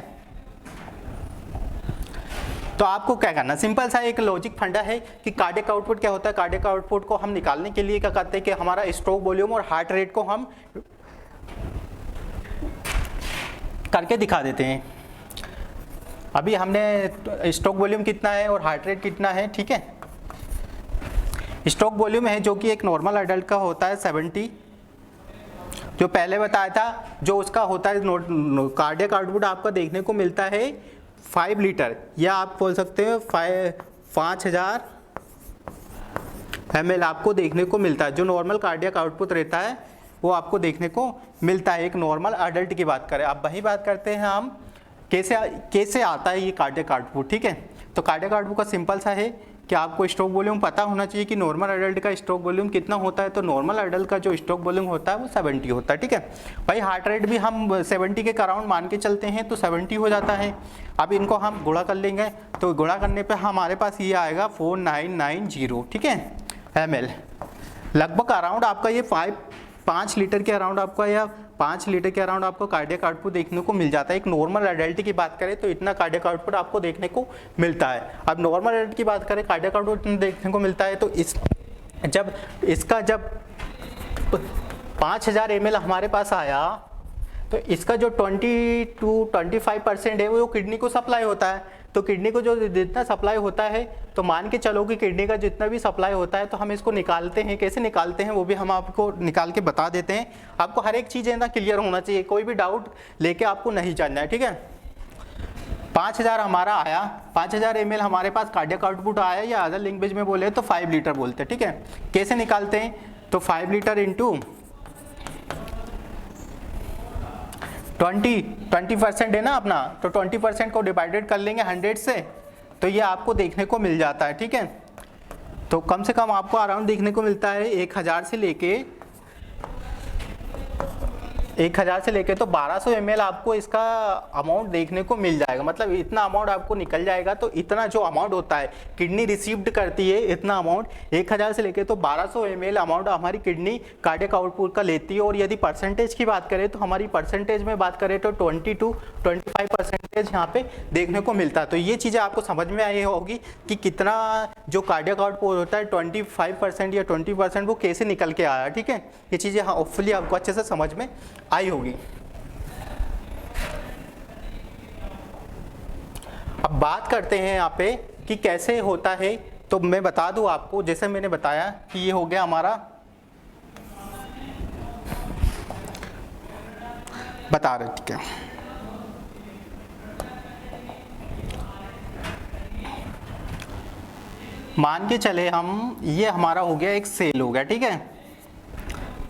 तो आपको क्या करना, सिंपल सा एक लॉजिक फंडा है कि कार्डियक आउटपुट क्या होता है। कार्डियक आउटपुट को हम निकालने के लिए क्या करते हैं कि हमारा स्ट्रोक वॉल्यूम और हार्ट रेट को हम करके दिखा देते हैं। अभी हमने स्ट्रोक वॉल्यूम कितना है और हार्ट रेट कितना है, ठीक है। स्ट्रोक वॉल्यूम है जो कि एक नॉर्मल अडल्ट का होता है 70, जो पहले बताया था, जो उसका होता है कार्डियक आउटपुट आपका देखने को मिलता है 5 लीटर, या आप बोल सकते हैं 5000 ml आपको देखने को मिलता है। जो नॉर्मल कार्डियक आउटपुट रहता है वो आपको देखने को मिलता है एक नॉर्मल अडल्ट की बात करें। अब वही बात करते हैं हम कैसे आता है ये कार्डियक आउटपुट, ठीक है। तो कार्डियक आउटपुट का सिंपल सा है कि आपको स्ट्रोक वॉल्यूम पता होना चाहिए कि नॉर्मल अडल्ट का स्ट्रोक वॉल्यूम कितना होता है। तो नॉर्मल अडल्ट का जो स्ट्रोक वॉल्यूम होता है वो 70 होता है, ठीक है भाई। हार्ट रेट भी हम 70 के अराउंड मान के चलते हैं तो 70 हो जाता है। अब इनको हम गुणा कर लेंगे तो गुणा करने पे हमारे पास ये आएगा 4990, ठीक है, ml। लगभग अराउंड आपका ये 5 लीटर के अराउंड आपका, या 5 लीटर के अराउंड आपको कार्डियक आउटपुट देखने को मिल जाता है। एक नॉर्मल एडल्ट की बात करें तो इतना कार्डियक आउटपुट आपको देखने को मिलता है। अब नॉर्मल एडल्ट की बात करें, कार्डियक आउटपुट देखने को मिलता है तो जब 5000 ml हमारे पास आया तो इसका जो 20 to 25% है वो किडनी को सप्लाई होता है। तो किडनी को जो जितना सप्लाई होता है, तो मान के चलो कि किडनी का जितना भी सप्लाई होता है तो हम इसको निकालते हैं। कैसे निकालते हैं वो भी हम आपको निकाल के बता देते हैं। आपको हर एक चीज़ है ना क्लियर होना चाहिए, कोई भी डाउट लेके आपको नहीं जानना है, ठीक है। 5000 हमारा आया, 5000 ml हमारे पास कार्डियक आउटपुट आया, या अदर लैंग्वेज में बोले तो 5 लीटर बोलते हैं, ठीक है। कैसे निकालते हैं, तो 5 लीटर इंटू 20% है ना अपना, तो 20% को डिवाइडेड कर लेंगे 100 से, तो ये आपको देखने को मिल जाता है, ठीक है। तो कम से कम आपको अराउंड देखने को मिलता है 1000 से लेके 1200 ml आपको इसका अमाउंट देखने को मिल जाएगा। मतलब इतना अमाउंट आपको निकल जाएगा। तो इतना जो अमाउंट होता है किडनी रिसीव्ड करती है, इतना अमाउंट 1000 से लेके तो 1200 ml अमाउंट हमारी किडनी कार्डियक आउटपुट का लेती है। और यदि परसेंटेज की बात करें तो हमारी परसेंटेज में बात करें तो 20 to 25% यहाँ पे देखने को मिलता है। तो ये चीज़ें आपको समझ में आई होगी कि कितना जो कार्डियक आउटपुट होता है 25% या 20% वो कैसे निकल के आया, ठीक है। ये चीज़ें होपफुली आपको अच्छे से समझ में आई होगी। अब बात करते हैं यहाँ पे कि कैसे होता है। तो मैं बता दूं आपको, जैसे मैंने बताया कि ये हो गया हमारा, बता रहे, ठीक है। मान के चले हम, ये हमारा हो गया एक सेल हो गया, ठीक है।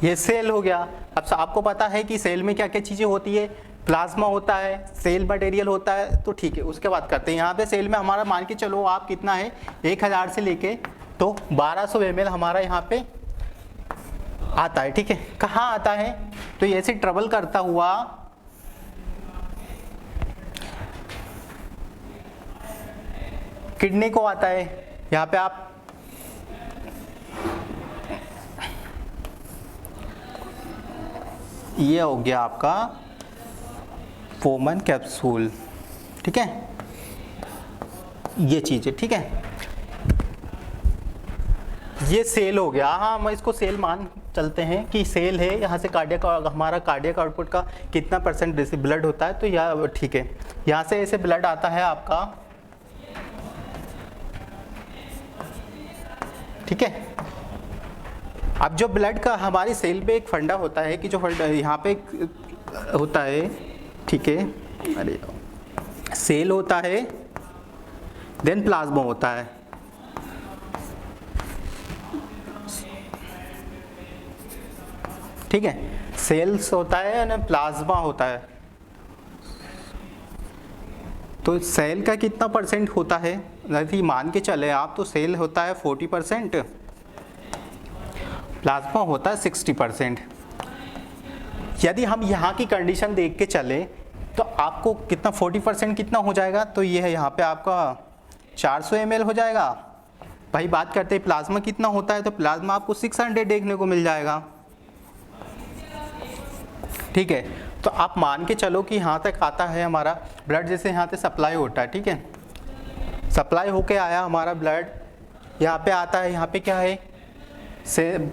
ये सेल हो गया। अब आपको पता है कि सेल में क्या क्या चीज़ें होती है, प्लाज्मा होता है, सेल मटेरियल होता है, तो ठीक है उसके बाद करते हैं। यहाँ पे सेल में हमारा मान के चलो आप कितना है 1000 से लेके तो 1200 ml हमारा यहाँ पे आता है, ठीक है। कहाँ आता है, तो ये ऐसे ट्रेवल करता हुआ किडनी को आता है। यहाँ पे आप ये हो गया आपका फोमन कैप्सूल, ठीक है, ये चीज़ है, ठीक है। ये सेल हो गया, हाँ हम इसको सेल मान चलते हैं कि सेल है। यहाँ से कार्डियक, हमारा कार्डियक आउटपुट का कितना परसेंट ब्लड होता है, तो यह ठीक है। यहाँ से ऐसे ब्लड आता है आपका, ठीक है। अब जो ब्लड का हमारी सेल पे एक फंडा होता है कि जो फंडा यहाँ पे होता है, ठीक है, अरे सेल होता है, देन प्लाज्मा होता है, ठीक है। सेल्स होता है ना, प्लाज्मा होता है। तो सेल का कितना परसेंट होता है, यदि मान के चले आप, तो सेल होता है 40%, प्लाज्मा होता है 60%। यदि हम यहाँ की कंडीशन देख के चले तो आपको कितना 40% कितना हो जाएगा, तो ये है यहाँ पे आपका 400 ml हो जाएगा। भाई बात करते हैं प्लाज्मा कितना होता है, तो प्लाज्मा आपको 600 देखने को मिल जाएगा, ठीक है। तो आप मान के चलो कि यहाँ तक आता है हमारा ब्लड, जैसे यहाँ से सप्लाई होता है, ठीक है, सप्लाई होके आया हमारा ब्लड, यहाँ पे आता है, यहाँ पे क्या है से,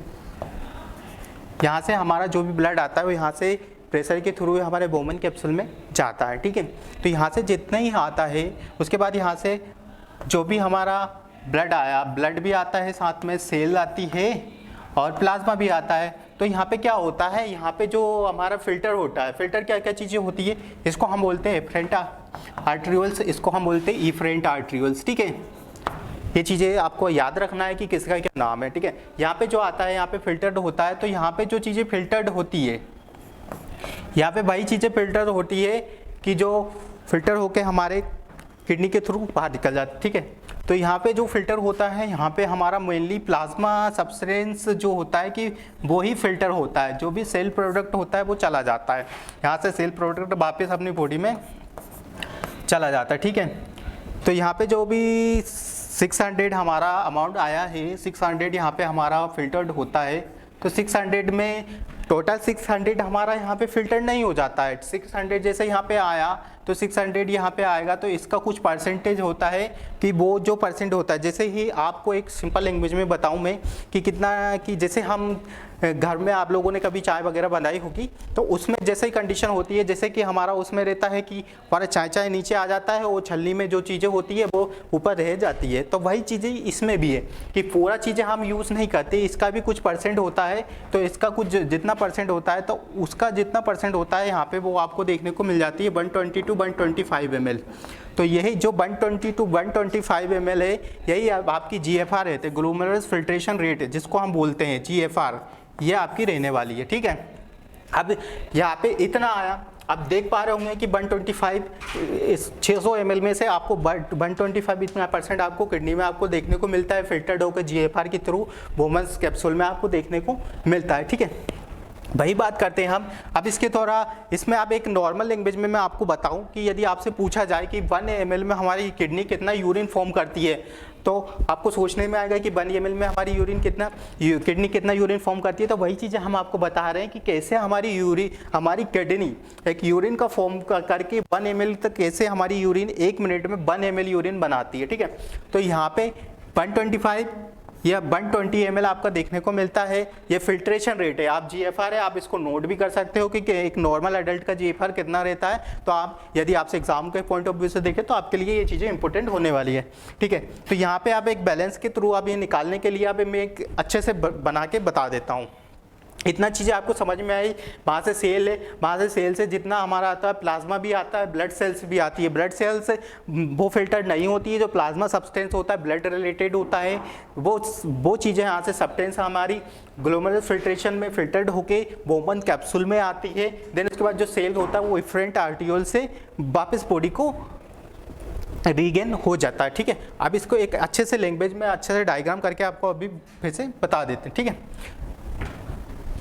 यहाँ से हमारा जो भी ब्लड आता है वो यहाँ से प्रेशर के थ्रू हमारे बोमन कैप्सूल में जाता है, ठीक है। तो यहाँ से जितना ही आता है उसके बाद यहाँ से जो भी हमारा ब्लड आया, ब्लड भी आता है, साथ में सेल आती है और प्लाज्मा भी आता है। तो यहाँ पे क्या होता है, यहाँ पे जो हमारा फिल्टर होता है, फिल्टर क्या क्या चीज़ें होती है, इसको हम बोलते हैं एफरेंट आर्ट्रियोल्स, इसको हम बोलते हैं इफरेंट आर्ट्रियोल्स, ठीक है। ये चीज़ें आपको याद रखना है कि किसका क्या नाम है, ठीक है। यहाँ पे जो आता है यहाँ पे फिल्टर्ड होता है, तो यहाँ पे जो चीज़ें फिल्टर्ड होती है, यहाँ पे वही चीज़ें फिल्टर होती है कि जो फिल्टर होके हमारे किडनी के थ्रू बाहर निकल जाती है, ठीक है। तो यहाँ पे जो फिल्टर होता है, यहाँ पे हमारा मेनली प्लाज्मा सब्सटेंस जो होता है कि वो ही फिल्टर होता है, जो भी सेल प्रोडक्ट होता है वो चला जाता है, यहाँ से सेल प्रोडक्ट वापस अपनी बॉडी में चला जाता है, ठीक है। तो यहाँ पे जो भी 600 हमारा अमाउंट आया है, 600 यहाँ पे हमारा फिल्टर्ड होता है, तो 600 में टोटल 600 हमारा यहाँ पे फिल्टर नहीं हो जाता है। 600 जैसे यहाँ पे आया तो 600 यहाँ पे आएगा, तो इसका कुछ परसेंटेज होता है कि वो जो परसेंट होता है, जैसे ही आपको एक सिंपल लैंग्वेज में बताऊँ मैं कि कितना, कि जैसे हम घर में आप लोगों ने कभी चाय वगैरह बनाई होगी, तो उसमें जैसे ही कंडीशन होती है, जैसे कि हमारा उसमें रहता है कि हमारा चाय नीचे आ जाता है, वो छलनी में जो चीज़ें होती है वो ऊपर रह जाती है, तो वही चीज़ें इसमें भी है कि पूरा चीज़ें हम यूज़ नहीं करते, इसका भी कुछ परसेंट होता है। तो इसका कुछ जितना परसेंट होता है, तो उसका जितना परसेंट होता है यहाँ पे वो आपको देखने को मिल जाती है 120 to 125 ml। तो यही जो 120 to 125 ml है, यही आपकी GFR है, ग्लोमेरुलर फिल्ट्रेशन रेट, जिसको हम बोलते हैं GFR, ये आपकी रहने वाली है, ठीक है। अब यहाँ पे इतना आया, अब देख पा रहे होंगे कि 125 इस 600 ml में से आपको 125 इतना परसेंट आपको किडनी में आपको देखने को मिलता है, फिल्टर्ड होकर GFR के थ्रू बोमन्स कैप्सूल में आपको देखने को मिलता है, ठीक है। वही बात करते हैं हम अब इसके थोड़ा, इसमें आप एक नॉर्मल लैंग्वेज में मैं आपको बताऊं कि यदि आपसे पूछा जाए कि 1 ml में हमारी किडनी कितना यूरिन फॉर्म करती है, तो आपको सोचने में आएगा कि 1 ml में हमारी किडनी कितना यूरिन फॉर्म करती है। तो वही चीज़ें हम आपको बता रहे हैं कि कैसे हमारी किडनी एक यूरिन का फॉर्म करके 1 ml तक कैसे हमारी यूरिन 1 मिनट में 1 ml यूरिन बनाती है, ठीक है। तो यहाँ पे 125 या 120 ml आपका देखने को मिलता है, ये फिल्ट्रेशन रेट है। आप GFR है, आप इसको नोट भी कर सकते हो कि एक नॉर्मल एडल्ट का GFR कितना रहता है। तो आप यदि आपसे एग्जाम के पॉइंट ऑफ व्यू से देखें तो आपके लिए ये चीज़ें इंपॉर्टेंट होने वाली है, ठीक है। तो यहाँ पे आप एक बैलेंस के थ्रू आप ये निकालने के लिए आप मैं एक अच्छे से बना के बता देता हूँ। इतना चीज़ें आपको समझ में आई। वहाँ से सेल है, वहाँ से सेल से जितना हमारा आता है, प्लाज्मा भी आता है, ब्लड सेल्स भी आती है। ब्लड सेल्स वो फिल्टर्ड नहीं होती है, जो प्लाज्मा सब्सटेंस होता है ब्लड रिलेटेड होता है, वो चीज़ें यहाँ से सब्सटेंस हमारी ग्लोमेरुलर फिल्ट्रेशन में फिल्टर्ड होके बोमन कैप्सूल में आती है। देन उसके बाद जो सेल होता है वो इफरेंट आर्टियोल से वापस बॉडी को रीगेन हो जाता है, ठीक है। अब इसको एक अच्छे से लैंग्वेज में अच्छे से डायग्राम करके आपको अभी फिर से बता देते हैं, ठीक है।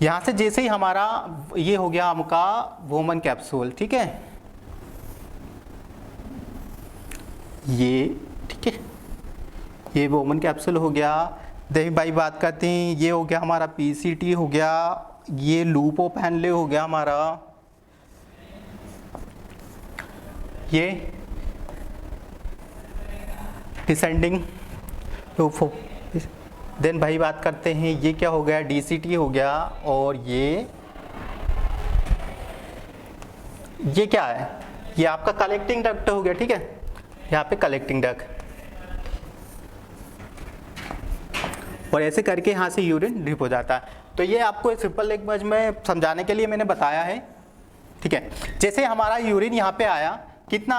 यहाँ से जैसे ही हमारा ये हो गया हमका वोमन कैप्सूल, ठीक है, ये ठीक है, ये वोमन कैप्सूल हो गया। देखिए भाई बात करते हैं, ये हो गया हमारा PCT हो गया, ये लूपोपेनले हो गया हमारा, ये डिसेंडिंग लूपो। देन भाई बात करते हैं, ये क्या हो गया, DCT हो गया। और ये क्या है, ये आपका कलेक्टिंग डक्ट हो गया, ठीक है, यहाँ पे कलेक्टिंग डक्ट। और ऐसे करके यहाँ से यूरिन ड्रिप हो जाता है। तो ये आपको एक सिंपल लैंग्वेज में समझाने के लिए मैंने बताया है, ठीक है। जैसे हमारा यूरिन यहाँ पे आया, कितना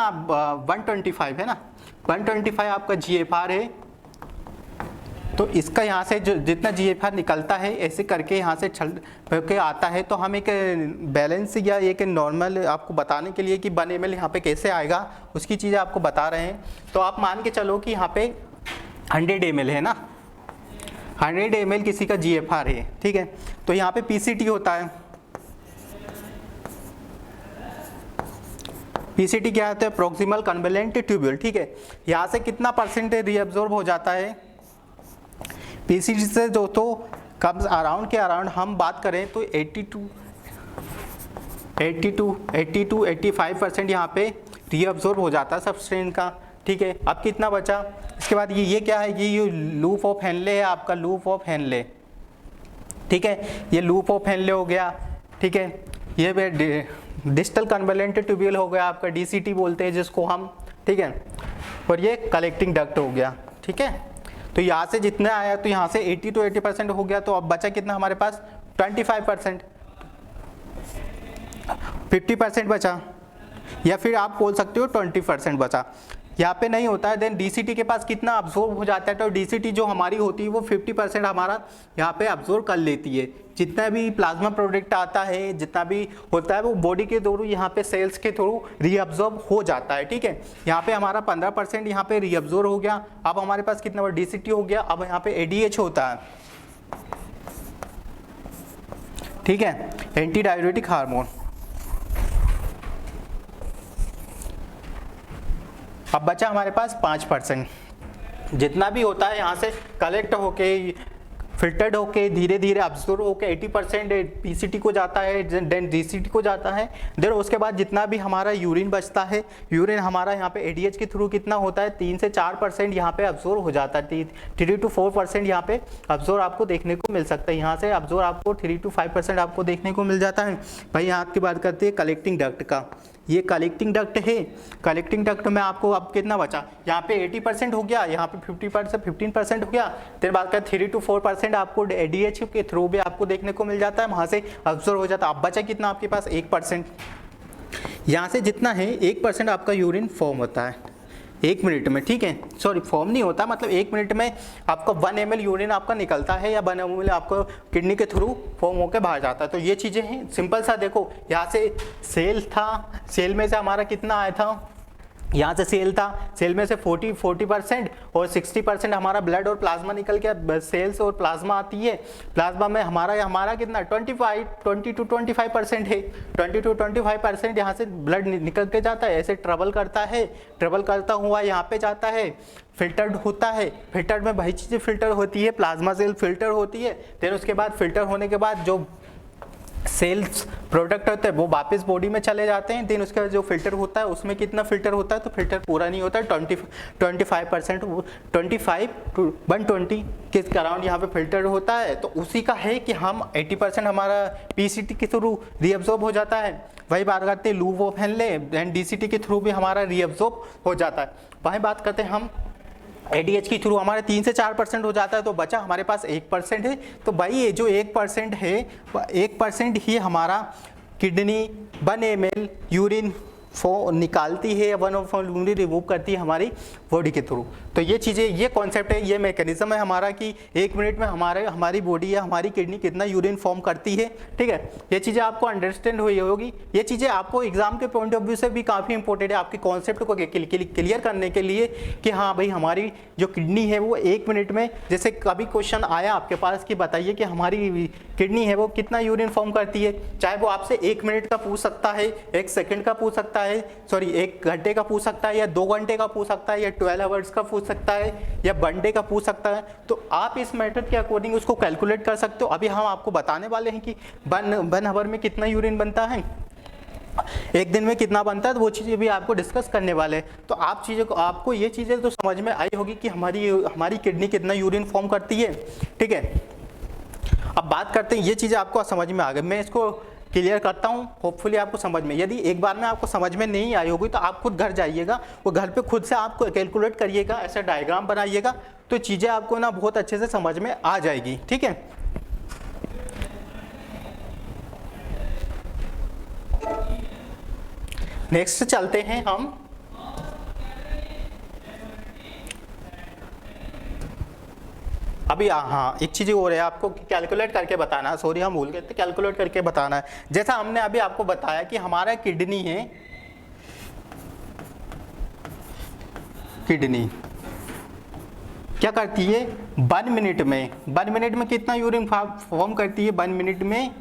125 है ना, 125 आपका GFR है। तो इसका यहाँ से जो जितना GFR निकलता है, ऐसे करके यहाँ से छल के आता है। तो हम एक बैलेंस या एक नॉर्मल आपको बताने के लिए कि 1 ml यहाँ पे कैसे आएगा, उसकी चीज़ें आपको बता रहे हैं। तो आप मान के चलो कि यहाँ पे 100 ml है ना, 100 ml किसी का GFR है, ठीक है। तो यहाँ पे PCT होता है। PCT क्या होता है, प्रॉक्सिमल कन्वलेंट ट्यूब्यूल, ठीक है। यहाँ से कितना परसेंट रीअब्जॉर्ब हो जाता है PCT से, जो तो कम अराउंड के अराउंड हम बात करें तो 82-85% यहाँ पे रीअब्जॉर्ब हो जाता है सब्सटेंस का, ठीक है। अब कितना बचा, इसके बाद ये क्या है, ये लूप ऑफ हेनले है आपका, लूप ऑफ हेनले, ठीक है। ये लूप ऑफ हेनले हो गया, ठीक है। ये डिस्टल कन्वलेंट ट्यूब्यूल हो गया आपका, DCT बोलते हैं जिसको हम, ठीक है। और ये कलेक्टिंग डक्ट हो गया, ठीक है। तो यहाँ से जितना आया तो यहाँ से 80 to 80% हो गया, तो अब बचा कितना हमारे पास 25%, 50% बचा, या फिर आप बोल सकते हो 20% बचा। यहाँ पे नहीं होता है, देन DCT के पास कितना अब्जॉर्ब हो जाता है, तो DCT जो हमारी होती है वो 50% हमारा यहाँ पे अब्जॉर्ब कर लेती है। जितना भी प्लाज्मा प्रोडक्ट आता है, जितना भी होता है वो बॉडी के थ्रू यहाँ पे सेल्स के थ्रू रीअब्जॉर्ब हो जाता है, ठीक है। यहाँ पे हमारा 15% यहाँ पे रीअब्जॉर्ब हो गया। अब हमारे पास कितना DCT हो गया, अब यहाँ पे ADH होता है, ठीक है, एंटी डाययूरेटिक हार्मोन। अब बचा हमारे पास 5%, जितना भी होता है यहाँ से कलेक्ट होके, फिल्टर्ड होके, धीरे धीरे अब्जॉर्ब होके 80% PCT को जाता है, देन DCT को जाता है। देन उसके बाद जितना भी हमारा यूरिन बचता है, यूरिन हमारा यहाँ पे ADH के थ्रू कितना होता है, 3 से 4% यहाँ पे अब्जॉर्ब हो जाता है, 3 to 4% यहाँ पे अब्जॉर्ब आपको देखने को मिल सकता है। यहाँ से अब्जॉर्ब आपको 3 to 5% आपको देखने को मिल जाता है। भाई यहाँ की बात करते हैं कलेक्टिंग डक्ट का, ये कलेक्टिंग डक्ट है। कलेक्टिंग डक्ट में आपको अब कितना बचा, यहाँ पे 80% हो गया, यहाँ पे 15% हो गया। फिर बात करें 3 to 4% आपको ADH के थ्रू भी आपको देखने को मिल जाता है, वहाँ से अब्जॉर्ब हो जाता है। अब बचा कितना आपके पास 1%, यहाँ से जितना है 1% आपका यूरिन फॉर्म होता है 1 मिनट में, ठीक है। सॉरी, फॉर्म नहीं होता, मतलब 1 मिनट में आपका 1 ml यूरिन आपका निकलता है, या 1 ml आपको किडनी के थ्रू फॉर्म होकर बाहर जाता है। तो ये चीज़ें हैं, सिंपल सा देखो, यहाँ से सेल था, सेल में से हमारा कितना आया था, यहाँ से सेल था, सेल में से 40% और 60% हमारा ब्लड और प्लाज्मा निकल के सेल से और प्लाज्मा आती है। प्लाज्मा में हमारा कितना 20 to 25% है, 20 to 25% यहाँ से ब्लड निकल के जाता है, ऐसे ट्रेवल करता है, ट्रेवल करता हुआ यहाँ पे जाता है, फिल्टर्ड होता है। फिल्टर्ड में वही चीज़ें फिल्टर होती है, प्लाज्मा सेल फिल्टर होती है। फिर उसके बाद फिल्टर होने के बाद जो सेल्स प्रोडक्ट होते हैं वो वापस बॉडी में चले जाते हैं। देन उसका जो फिल्टर होता है उसमें कितना फिल्टर होता है, तो फिल्टर पूरा नहीं होता है, 25% 25 to 120 के अराउंड यहाँ पे फिल्टर होता है। तो उसी का है कि हम 80% हमारा PCT के थ्रू रीअब्जॉर्ब हो जाता है। वही बात करते हैं loop of Henle and DCT के थ्रू भी हमारा रीअब्जॉर्ब हो जाता है। वही बात करते हैं हम ADH के थ्रू हमारे 3 से 4% हो जाता है, तो बचा हमारे पास 1% है। तो भाई ये जो 1% है, 1% ही हमारा किडनी 1 ml यूरिन निकालती है, 1 ml यूरिन रिमूव करती है हमारी बॉडी के थ्रू। तो ये चीज़ें, ये कॉन्सेप्ट है, ये मैकेनिज्म है हमारा कि 1 मिनट में हमारी बॉडी या हमारी किडनी कितना यूरिन फॉर्म करती है, ठीक है। ये चीज़ें आपको अंडरस्टैंड हुई होगी। ये चीज़ें आपको एग्जाम के पॉइंट ऑफ व्यू से भी काफ़ी इंपॉर्टेंट है, आपके कॉन्सेप्ट को क्लियर करने के लिए कि हाँ भाई हमारी जो किडनी है वो 1 मिनट में, जैसे कभी क्वेश्चन आया आपके पास कि बताइए कि हमारी किडनी है वो कितना यूरिन फॉर्म करती है, चाहे वो आपसे 1 मिनट का पूछ सकता है, 1 सेकेंड का पूछ सकता है, सॉरी 1 घंटे का पूछ सकता है, या 2 घंटे का पूछ सकता है, या 12 आवर्स का पूछ सकता है, या 1 डे का पूछ सकता है। तो आप इस मेथड के अकॉर्डिंग उसको कैलकुलेट कर सकते हो। अभी हम आपको बताने वाले हैं कि 1 आवर में कितना यूरिन बनता है, 1 दिन में कितना बनता है, तो वो चीज़ें भी आपको डिस्कस करने वाले हैं। तो आपको ये चीज़ें तो समझ में आई होगी कि हमारी किडनी कितना यूरिन फॉर्म करती है, ठीक है। अब बात करते हैं, ये चीज़ें आपको समझ में आ गई, मैं इसको क्लियर करता हूँ, होपफुली आपको समझ में। यदि एक बार में आपको समझ में नहीं आई होगी तो आप खुद घर जाइएगा, वो घर पे खुद से आपको कैलकुलेट करिएगा, ऐसा डायग्राम बनाइएगा, तो चीज़ें आपको ना बहुत अच्छे से समझ में आ जाएगी, ठीक है। नेक्स्ट चलते हैं हम अभी। हाँ, एक चीज़ और है, आपको कैलकुलेट करके बताना है, सॉरी हम भूल गए थे, कैलकुलेट करके बताना है। जैसा हमने अभी आपको बताया कि हमारा किडनी है, किडनी क्या करती है 1 मिनट में कितना यूरिन फॉर्म करती है, 1 मिनट में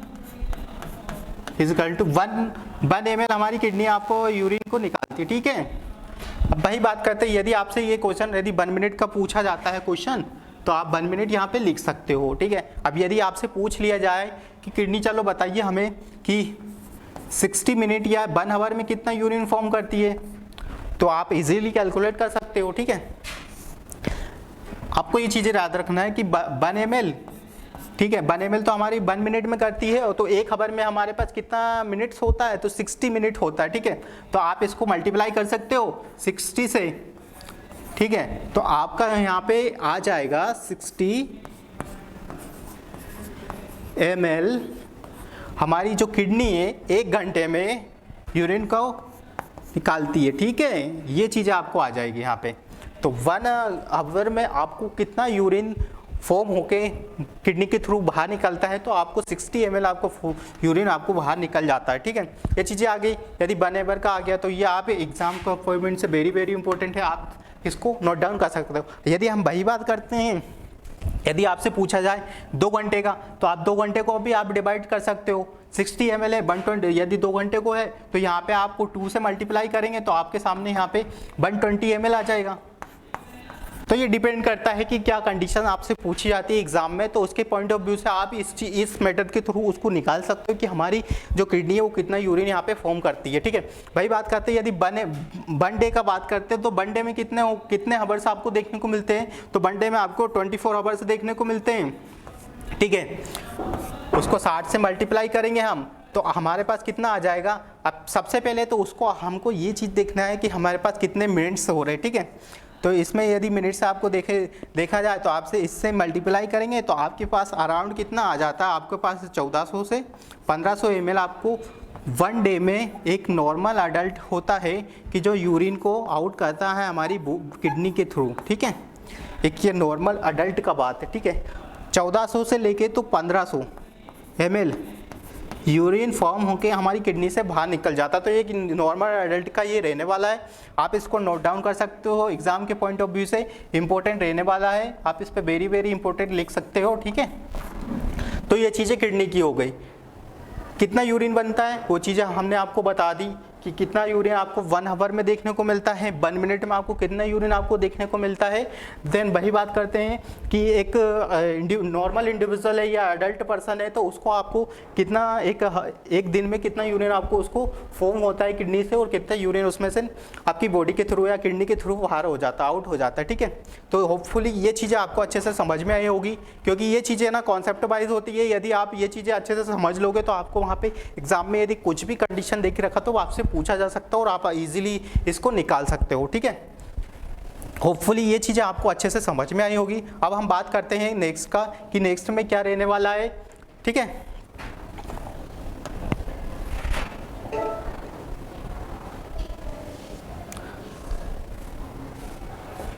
इक्वल टू 1 ml हमारी किडनी आपको यूरिन को निकालती है, ठीक है। अब वही बात करते हैं, यदि आपसे ये क्वेश्चन यदि 1 मिनट का पूछा जाता है क्वेश्चन, तो आप 1 मिनट यहाँ पे लिख सकते हो, ठीक है। अब यदि आपसे पूछ लिया जाए कि किडनी चलो बताइए हमें कि 60 मिनट या 1 आवर में कितना यूरिन फॉर्म करती है, तो आप इजीली कैलकुलेट कर सकते हो, ठीक है। आपको ये चीज़ें याद रखना है कि 1 ml, ठीक है, 1 ml तो हमारी 1 मिनट में करती है, और तो 1 आवर में हमारे पास कितना मिनट्स होता है, तो 60 मिनट होता है, ठीक है। तो आप इसको मल्टीप्लाई कर सकते हो 60 से, ठीक है। तो आपका यहाँ पे आ जाएगा 60 ml। हमारी जो किडनी है 1 घंटे में यूरिन को निकालती है, ठीक है। ये चीज़ें आपको आ जाएगी यहाँ पे। तो 1 आवर में आपको कितना यूरिन फॉर्म होके किडनी के थ्रू बाहर निकलता है, तो आपको 60 ml आपको यूरिन आपको बाहर निकल जाता है, ठीक है। ये चीज़ें आ गई। यदि 1 आवर का आ गया तो ये आप एग्जाम का अपॉइंटमेंट से वेरी वेरी इंपॉर्टेंट है, आप इसको नोट डाउन कर सकते हो। यदि हम वही बात करते हैं, यदि आपसे पूछा जाए 2 घंटे का, तो आप 2 घंटे को भी आप डिवाइड कर सकते हो। 60 ml है 120, यदि 2 घंटे को है तो यहाँ पे आपको 2 से मल्टीप्लाई करेंगे तो आपके सामने यहाँ पे 120 ml आ जाएगा। तो ये डिपेंड करता है कि क्या कंडीशन आपसे पूछी जाती है एग्जाम में, तो उसके पॉइंट ऑफ व्यू से आप इस मेथड के थ्रू उसको निकाल सकते हो कि हमारी जो किडनी है वो कितना यूरिन यहाँ पे फॉर्म करती है, ठीक है। वही बात करते हैं, यदि 1 डे का बात करते हैं तो 1 डे में कितने आवर्स आपको देखने को मिलते हैं, तो 1 डे में आपको 24 आवर्स देखने को मिलते हैं, ठीक है। उसको 60 से मल्टीप्लाई करेंगे हम, तो हमारे पास कितना आ जाएगा। अब सबसे पहले तो उसको हमको ये चीज़ देखना है कि हमारे पास कितने मिनट्स हो रहे हैं, ठीक है। तो इसमें यदि मिनट से आपको देखा जाए तो आपसे इससे मल्टीप्लाई करेंगे तो आपके पास अराउंड कितना आ जाता है, आपके पास 1400 से 1500 ml आपको 1 डे में एक नॉर्मल अडल्ट होता है कि जो यूरिन को आउट करता है हमारी किडनी के थ्रू, ठीक है। एक ये नॉर्मल अडल्ट का बात है, ठीक है। 1400 से लेके तो 1500 ml यूरिन फॉर्म होके हमारी किडनी से बाहर निकल जाता। तो एक नॉर्मल एडल्ट का ये रहने वाला है, आप इसको नोट डाउन कर सकते हो। एग्जाम के पॉइंट ऑफ व्यू से इंपॉर्टेंट रहने वाला है, आप इस पे वेरी वेरी इंपॉर्टेंट लिख सकते हो, ठीक है। तो ये चीज़ें किडनी की हो गई। कितना यूरिन बनता है वो चीज़ें हमने आपको बता दी कि कितना यूरिन आपको 1 आवर में देखने को मिलता है, 1 मिनट में आपको कितना यूरिन आपको देखने को मिलता है। देन वही बात करते हैं कि एक नॉर्मल इंडिविजुअल है या अडल्ट पर्सन है तो उसको आपको कितना एक दिन में कितना यूरिन आपको उसको फॉर्म होता है किडनी से, और कितना यूरिन उसमें से आपकी बॉडी के थ्रू या किडनी के थ्रू बाहर हो जाता है, आउट हो जाता है, ठीक है। तो होपफुली ये चीज़ें आपको अच्छे से समझ में आई होगी, क्योंकि ये चीज़ें ना कॉन्सेप्ट वाइज होती है। यदि आप ये चीज़ें अच्छे से समझ लोगे तो आपको वहाँ पे एग्जाम में यदि कुछ भी कंडीशन देख रखा तो आपसे पूछा जा सकता है और आप इजीली इसको निकाल सकते हो, ठीक है। होपफुली ये चीज़ें आपको अच्छे से समझ में आई होगी। अब हम बात करते हैं नेक्स्ट का कि नेक्स्ट में क्या रहने वाला है, ठीक है।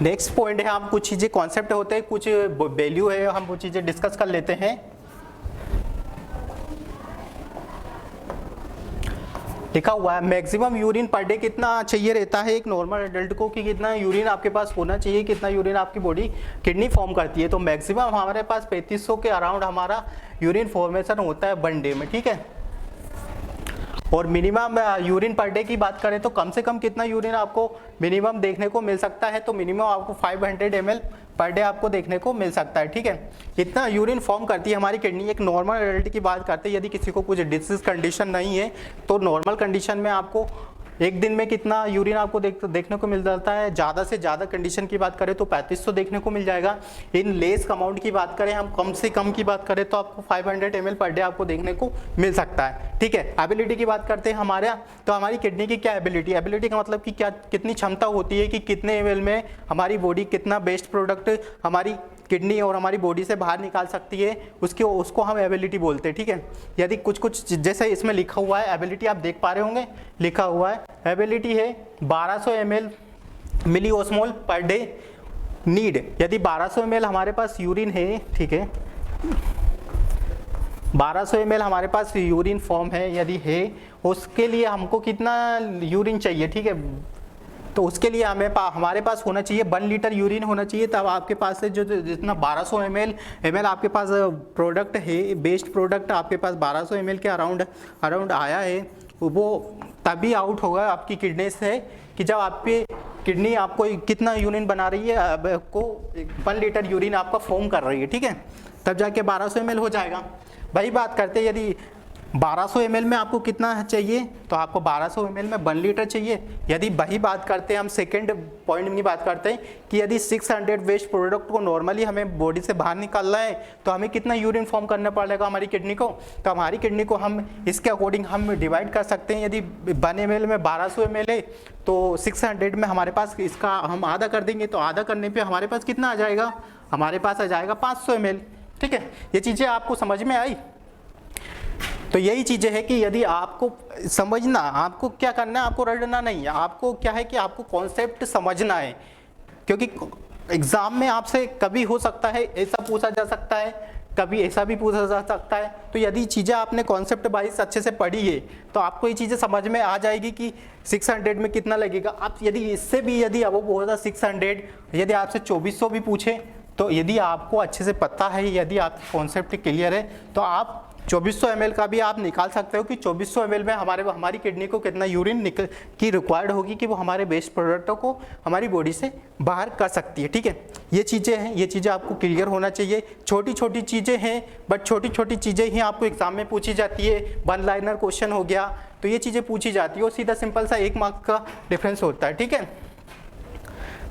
नेक्स्ट पॉइंट है, हम कुछ चीज़ें कॉन्सेप्ट होते हैं, कुछ वैल्यू है, हम वो चीज़ें डिस्कस कर लेते हैं। लिखा हुआ है मैक्सिमम यूरिन पर डे कितना चाहिए रहता है एक नॉर्मल एडल्ट को, कि कितना यूरिन आपके पास होना चाहिए, कितना यूरिन आपकी बॉडी किडनी फॉर्म करती है। तो मैक्सिमम हमारे पास 3500 के अराउंड हमारा यूरिन फॉर्मेशन होता है 1 डे में, ठीक है। और मिनिमम यूरिन पर डे की बात करें तो कम से कम कितना यूरिन आपको मिनिमम देखने को मिल सकता है, तो मिनिमम आपको 500 ml पर डे आपको देखने को मिल सकता है, ठीक है। इतना यूरिन फॉर्म करती है हमारी किडनी। एक नॉर्मल एडल्ट की बात करते हैं, यदि किसी को कुछ डिसीज कंडीशन नहीं है तो नॉर्मल कंडीशन में आपको एक दिन में कितना यूरिन आपको देखने को मिल जाता है। ज़्यादा से ज़्यादा कंडीशन की बात करें तो 3500 देखने को मिल जाएगा। इन लेस अमाउंट की बात करें, हम कम से कम की बात करें तो आपको 500 ml पर डे आपको देखने को मिल सकता है, ठीक है। एबिलिटी की बात करते हैं हमारे, तो हमारी किडनी की क्या एबिलिटी का मतलब कि क्या कितनी क्षमता होती है कि कितने ml में हमारी बॉडी कितना बेस्ट प्रोडक्ट हमारी किडनी और हमारी बॉडी से बाहर निकाल सकती है, उसको हम एबिलिटी बोलते हैं, ठीक है। यदि कुछ जैसे इसमें लिखा हुआ है एबिलिटी, आप देख पा रहे होंगे लिखा हुआ है एबिलिटी है 1200 ml मिली ओस्मोल पर डे नीड। यदि 1200 ml हमारे पास यूरिन है, ठीक है, 1200 ml हमारे पास यूरिन फॉर्म है यदि है, उसके लिए हमको कितना यूरिन चाहिए, ठीक है। तो उसके लिए हमारे पास होना चाहिए 1 लीटर यूरिन होना चाहिए। तब आपके पास से जो जितना 1200 ml आपके पास प्रोडक्ट है, बेस्ट प्रोडक्ट आपके पास 1200 ml के अराउंड आया है, वो तभी आउट होगा आपकी किडनी से कि जब आपकी किडनी आपको कितना यूरिन बना रही है, आपको 1 लीटर यूरिन आपका फॉर्म कर रही है, ठीक है, तब जाके 1200 ml हो जाएगा। वही बात करते हैं, यदि 1200 ml में आपको कितना चाहिए, तो आपको 1200 ml में 1 लीटर चाहिए। यदि वही बात करते हैं हम सेकंड पॉइंट की बात करते हैं कि यदि 600 वेस्ट प्रोडक्ट को नॉर्मली हमें बॉडी से बाहर निकालना है तो हमें कितना यूरिन फॉर्म करना पड़ेगा हमारी किडनी को, तो हमारी किडनी को हम इसके अकॉर्डिंग हम डिवाइड कर सकते हैं। यदि 1 ml में 1200 ml है तो 600 में हमारे पास इसका हम आधा कर देंगे, तो आधा करने पर हमारे पास कितना आ जाएगा, हमारे पास आ जाएगा 500 ml। ठीक है, ये चीज़ें आपको समझ में आई। तो यही चीज़ें है कि यदि आपको समझना, आपको क्या करना है, आपको रटना नहीं है, आपको क्या है कि आपको कॉन्सेप्ट समझना है, क्योंकि एग्ज़ाम में आपसे कभी हो सकता है ऐसा पूछा जा सकता है, कभी ऐसा भी पूछा जा सकता है। तो यदि चीज़ें आपने कॉन्सेप्ट वाइज अच्छे से पढ़ी है तो आपको ये चीज़ें समझ में आ जाएगी कि 600 में कितना लगेगा। आप यदि इससे भी यदि अब वो होता 600, यदि आपसे 2400 भी पूछे तो यदि आपको अच्छे से पता है, यदि आपकी कॉन्सेप्ट क्लियर है तो आप 2400 ml का भी आप निकाल सकते हो कि 2400 ml में हमारी किडनी को कितना यूरिन निकल की रिक्वायर्ड होगी कि वो हमारे वेस्ट प्रोडक्टों को हमारी बॉडी से बाहर कर सकती है। ठीक है, ये चीज़ें हैं, ये चीज़ें आपको क्लियर होना चाहिए। छोटी छोटी चीज़ें हैं, बट छोटी छोटी चीज़ें ही आपको एग्जाम में पूछी जाती है। 1 लाइनर क्वेश्चन हो गया तो ये चीज़ें पूछी जाती है और सीधा सिंपल सा 1 मार्क का डिफरेंस होता है। ठीक है,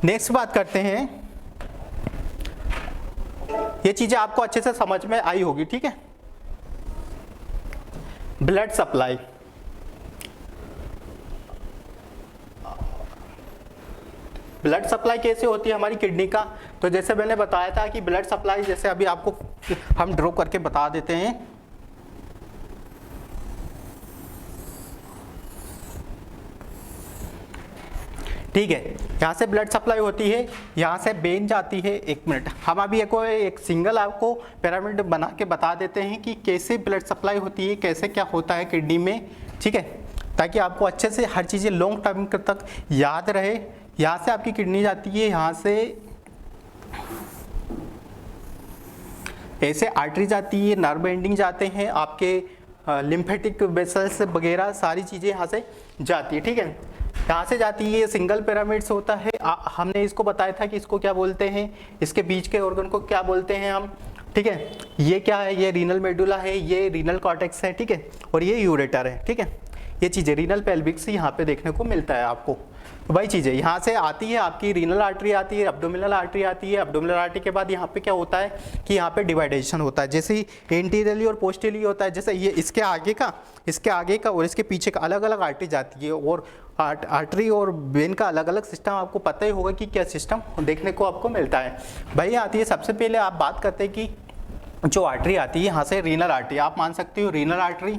नेक्स्ट बात करते हैं, ये चीज़ें आपको अच्छे से समझ में आई होगी। ठीक है, ब्लड सप्लाई। ब्लड सप्लाई कैसे होती है हमारी किडनी का, तो जैसे मैंने बताया था कि ब्लड सप्लाई, जैसे अभी आपको हम ड्रॉ करके बता देते हैं। ठीक है, यहाँ से ब्लड सप्लाई होती है, यहाँ से वेन जाती है। 1 मिनट, हम अभी एक सिंगल आपको पिरामिड बना के बता देते हैं कि कैसे ब्लड सप्लाई होती है, कैसे क्या होता है किडनी में। ठीक है, ताकि आपको अच्छे से हर चीज़ें लॉन्ग टर्म तक याद रहे। यहाँ से आपकी किडनी जाती है, यहाँ से ऐसे आर्टरी जाती है, नर्व एंडिंग जाते हैं, आपके लिम्फेटिक वेसल्स वगैरह सारी चीज़ें यहाँ से जाती है। ठीक है, यहाँ से जाती है, सिंगल पिरामिड्स होता है। हमने इसको बताया था कि इसको क्या बोलते हैं, इसके बीच के ऑर्गन को क्या बोलते हैं हम। ठीक है, ये क्या है, ये रीनल मेडुला है, ये रीनल कॉर्टेक्स है। ठीक है, और ये यूरेटर है। ठीक है, ये चीज़ें रीनल पेल्विक्स यहाँ पे देखने को मिलता है आपको। तो वही चीज़ें यहाँ से आती है, आपकी रीनल आर्टरी आती है, एब्डोमिनल आर्टरी आती है। एब्डोमिनल आर्टरी के बाद यहाँ पे क्या होता है कि यहाँ पे डिवाइडेशन होता है, जैसे ही एंटीरियरली और पोस्टीरियरली होता है। जैसे ये इसके आगे का और इसके पीछे का अलग अलग आर्टरी जाती है, और आर्टरी और वेन का अलग अलग सिस्टम आपको पता ही होगा कि क्या सिस्टम देखने को आपको मिलता है। भाई आती है, सबसे पहले आप बात करते हैं कि जो आर्टरी आती है यहाँ से, रीनल आर्टरी आप मान सकते हो, रीनल आर्टरी।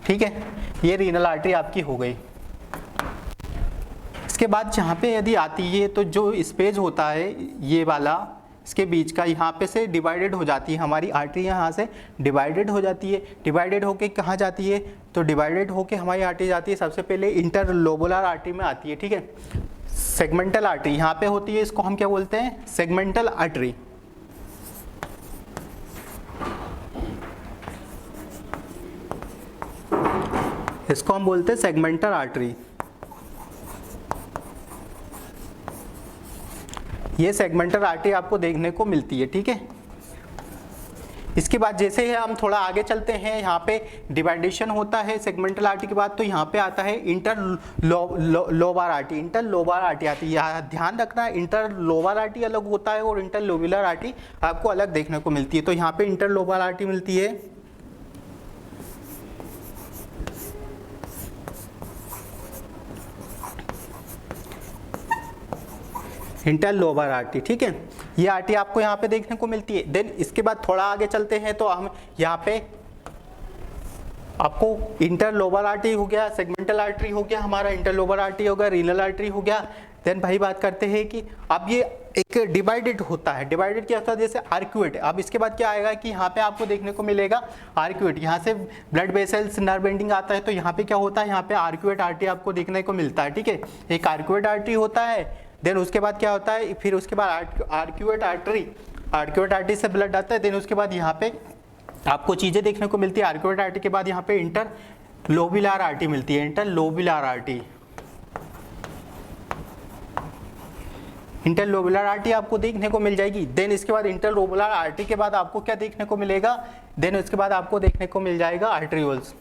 ठीक है, ये रीनल आर्टरी आपकी हो गई। इसके बाद यहाँ पे यदि आती है तो जो स्पेस होता है ये वाला, इसके बीच का, यहाँ पे से डिवाइडेड हो जाती है हमारी आर्टरी, यहाँ से डिवाइडेड हो जाती है। डिवाइडेड होके कहाँ जाती है, तो डिवाइडेड होके हमारी आर्टरी जाती है सबसे पहले इंटरलोबुलर आर्टरी में आती है। ठीक है, सेगमेंटल आर्टरी यहाँ पे होती है, इसको हम क्या बोलते हैं, सेगमेंटल आर्टरी। इसको हम बोलते हैं सेगमेंटल आर्टरी। ये सेगमेंटल आर्टरी आपको देखने को मिलती है। ठीक है, इसके बाद जैसे ही हम थोड़ा आगे चलते हैं, यहाँ पे डिवाइडेशन होता है सेगमेंटल आर्टरी के बाद, तो यहाँ पे आता है इंटरलोबार आर्टरी। इंटरलोबार आर्टरी आती है, यहाँ ध्यान रखना, इंटरलोबार आर्टरी अलग होता है और इंटरलोबुलर आर्टरी आपको अलग देखने को मिलती है। तो यहाँ पे इंटरलोबार आर्टरी मिलती है। Interlobar artery. ठीक है, ये आर्टरी आपको यहाँ पे देखने को मिलती है। देन इसके बाद थोड़ा आगे चलते हैं तो हम यहाँ पे आपको इंटरलोबर आर्टरी हो गया, सेगमेंटल आर्टरी हो गया, हमारा इंटरलोबर आर्टरी हो गया, रीनल आर्टरी हो गया। देन भाई बात करते हैं कि अब ये एक डिवाइडेड होता है। डिवाइडेड क्या होता है, जैसे आर्क्यूएट। अब इसके बाद क्या आएगा कि यहाँ पे आपको देखने को मिलेगा आर्क्यूएट। यहाँ से ब्लड वेसल्स नर्व एंडिंग आता है, तो यहाँ पे क्या होता है, यहाँ पे आर्क्यूएट आर्टरी आपको देखने को मिलता है। ठीक है, एक आर्क्यूएट आर्टरी होता है। देन उसके बाद क्या होता है, फिर उसके बाद आर्क्यूएट आर्टरी से ब्लड आता है। देन उसके बाद यहाँ पे आपको चीज़ें देखने को मिलती है। आर्क्यूएट आर्टरी के बाद यहाँ पे इंटरलोबुलर आर्टरी मिलती है। इंटरलोबुलर आर्टरी, इंटरलोबुलर आर्टरी आपको देखने को मिल जाएगी। देन इसके बाद इंटरलोबुलर आर्टरी के बाद आपको क्या देखने को मिलेगा, देन उसके बाद आपको देखने को मिल जाएगा आर्टरियोल्स।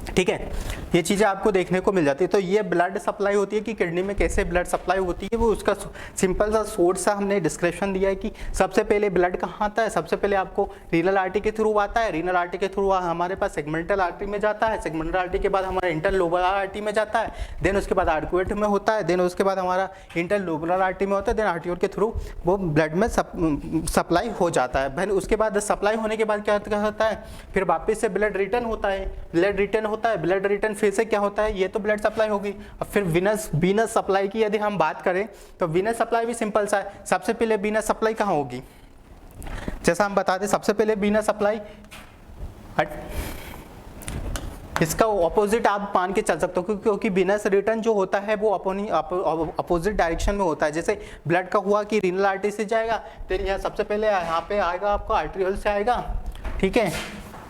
ठीक है, ये चीज़ें आपको देखने को मिल जाती है। तो ये ब्लड सप्लाई होती है कि किडनी में कैसे ब्लड सप्लाई होती है, वो उसका सिंपल सा सोर्स सा हमने डिस्क्रिप्शन दिया है कि सबसे पहले ब्लड कहाँ आता है, सबसे पहले आपको रीनल आर्टरी के थ्रू आता है, रीनल आर्टरी के थ्रू हमारे पास सेगमेंटल आर्टरी में जाता है, सेगमेंटल आर्टरी के बाद हमारा इंटरलोबुलर आर्टरी में जाता है, देन उसके बाद आर्कुएट में होता है, देन उसके बाद हमारा इंटरलोबुलर आर्टरी में होता है, देन आर्टरियोल के थ्रू वो ब्लड में सप्लाई हो जाता है। फिर उसके बाद सप्लाई होने के बाद क्या होता है, फिर वापस से ब्लड रिटर्न होता है, ब्लड रिटर्न होता है, ब्लड रिटर्न फिर से क्या होता है, ये तो ब्लड सप्लाई होगी। अब फिर वीनस सप्लाई की यदि हम बात करें तो वीनस सप्लाई भी सिंपल सा है। सबसे पहले वीनस सप्लाई कहाँ होगी, जैसा हम बताते हैं सबसे पहले वीनस सप्लाई इसका ऑपोजिट आप मान के चल सकते हो, क्योंकि वीनस रिटर्न जो होता है वो अपोजिट डायरेक्शन में होता है। जैसे ब्लड का हुआ कि रीनल आर्टरी से जाएगा, फिर यहाँ सबसे पहले यहाँ पे आएगा आपका आर्टरियोल से आएगा, ठीक है,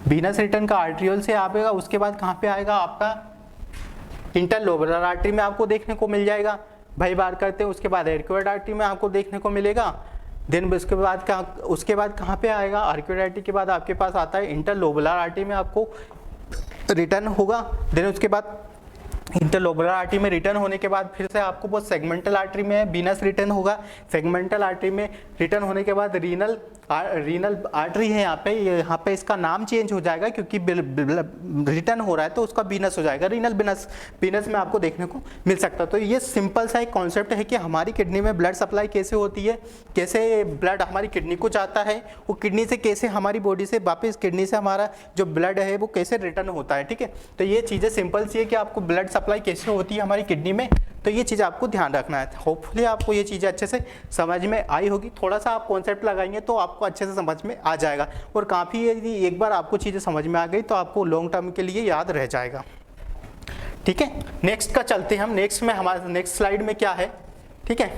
वीनस रिटर्न का आर्टरियोल से आएगा, उसके बाद कहाँ पे आएगा आपका इंटरलोबुलर आर्टरी में आपको देखने को मिल जाएगा, भाई बार करते हैं, उसके बाद आर्कुएट आर्टरी में आपको देखने को मिलेगा, देन उसके बाद कहाँ पे आएगा, आर्कुएट आर्टरी के बाद आपके पास आता है इंटरलोबुलर आर्टरी में आपको रिटर्न होगा, देन उसके बाद इंटरलोबुलर आर्टरी में रिटर्न होने के बाद फिर से आपको वो सेगमेंटल आर्टरी में वीनस रिटर्न होगा, सेगमेंटल आर्टरी में रिटर्न होने के बाद रीनल आर्टरी है यहाँ पे इसका नाम चेंज हो जाएगा क्योंकि रिटर्न हो रहा है तो उसका वीनस हो जाएगा, रीनल वीनस में आपको देखने को मिल सकता है। तो ये सिंपल सा एक कॉन्सेप्ट है कि हमारी किडनी में ब्लड सप्लाई कैसे होती है, कैसे ब्लड हमारी किडनी को जाता है, वो किडनी से कैसे हमारी बॉडी से वापस किडनी से हमारा जो ब्लड है वो कैसे रिटर्न होता है। ठीक है, तो ये चीज़ें सिंपल सी है कि आपको ब्लड सप्लाई कैसे होती है हमारी किडनी में, तो ये चीज़ आपको ध्यान रखना है। होपफुली आपको ये चीज़ें अच्छे से समझ में आई होगी, थोड़ा सा आप कॉन्सेप्ट लगाएंगे तो आपको अच्छे से समझ में आ जाएगा, और काफ़ी यदि एक बार आपको चीज़ें समझ में आ गई तो आपको लॉन्ग टर्म के लिए याद रह जाएगा। ठीक है, नेक्स्ट का चलते हैं हम। नेक्स्ट में हमारे नेक्स्ट स्लाइड में क्या है, ठीक है,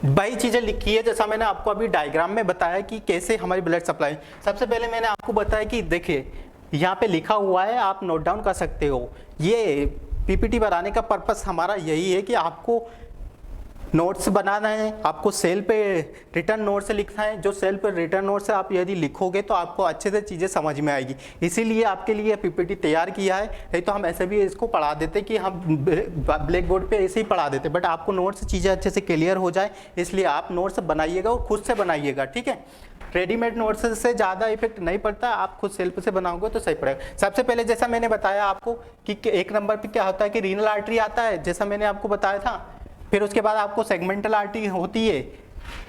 वही चीज़ें लिखी है जैसा मैंने आपको अभी डायग्राम में बताया कि कैसे हमारी ब्लड सप्लाई। सबसे पहले मैंने आपको बताया कि देखिए यहाँ पे लिखा हुआ है, आप नोट डाउन कर सकते हो। ये पीपीटी बनाने का पर्पस हमारा यही है कि आपको नोट्स बनाना है, आपको सेल पे रिटर्न नोट से लिखना है। जो सेल पे रिटर्न नोट से आप यदि लिखोगे तो आपको अच्छे से चीज़ें समझ में आएगी, इसीलिए आपके लिए पीपीटी तैयार किया है। नहीं तो हम ऐसे भी इसको पढ़ा देते कि हम ब्लैक बोर्ड पे ऐसे ही पढ़ा देते, बट आपको नोट्स चीज़ें अच्छे से क्लियर हो जाए इसलिए आप नोट्स बनाइएगा और खुद से बनाइएगा। ठीक है, रेडीमेड नोट्स से ज़्यादा इफेक्ट नहीं पड़ता, आप खुद सेल्फ से बनाओगे तो सही पड़ेगा। सबसे पहले जैसा मैंने बताया आपको कि एक नंबर पे क्या होता है कि रीनल आर्टरी आता है, जैसा मैंने आपको बताया था। फिर उसके बाद आपको सेगमेंटल आर्टरी होती है,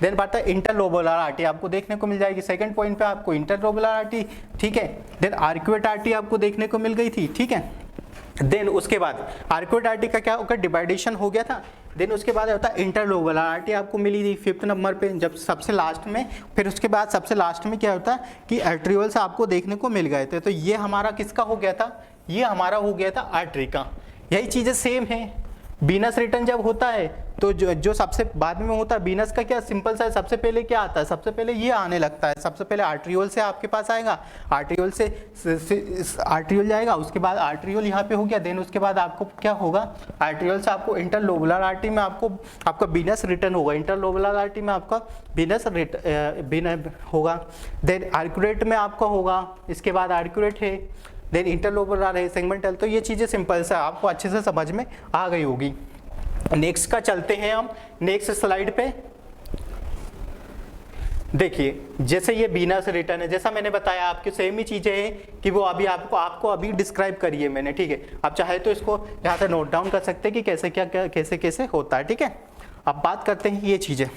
देन बढ़ता है इंटरलोबुलर आर्टरी आपको देखने को मिल जाएगी। सेकंड पॉइंट पे आपको इंटरलोबुलर आर्टरी, ठीक है, देन आर्कुएट आर्टरी आपको देखने को मिल गई थी। ठीक है, देन उसके बाद आर्कुएट आर्टरी का क्या होगा, डिवाइडेशन हो गया था। देन उसके बाद होता है इंटरलोबुलर आर्टरी आपको मिली थी 5th नंबर पे, जब सबसे लास्ट में। फिर उसके बाद सबसे लास्ट में क्या होता है कि आर्टरियोल्स आपको देखने को मिल गए थे। तो ये हमारा किसका हो गया था, ये हमारा हो गया था आर्टरी का। यही चीज़ें सेम है। वीनस रिटर्न जब होता है तो जो सबसे बाद में होता है वीनस का क्या सिंपल सा है, सबसे पहले क्या आता है, सबसे पहले ये आने लगता है। सबसे पहले आर्टरियोल से आपके पास आएगा, आर्टरियोल से आर्टरियोल जाएगा, उसके बाद आर्टरियोल यहाँ पे हो गया। देन उसके बाद आपको क्या होगा, आर्टरियोल से आपको इंटरलोबुलर आर्टरी में आपका वीनस रिटर्न होगा, इंटरलोबुलर आर्टरी में आपका वीनस होगा। देन आर्कुएट में आपका होगा, इसके बाद आर्कुएट है, देन इंटरलोबुलर है, सेगमेंटल। तो ये चीज़ें सिंपल सा आपको अच्छे से समझ में आ गई होगी। नेक्स्ट का चलते हैं हम नेक्स्ट स्लाइड पे। देखिए जैसे ये वीनस रिटर्न है, जैसा मैंने बताया आपकी सेम ही चीज़ें हैं कि वो अभी आपको अभी डिस्क्राइब करी है मैंने। ठीक है, आप चाहे तो इसको यहाँ से नोट डाउन कर सकते हैं कि कैसे कैसे होता है। ठीक है, अब बात करते हैं ये चीज़ें।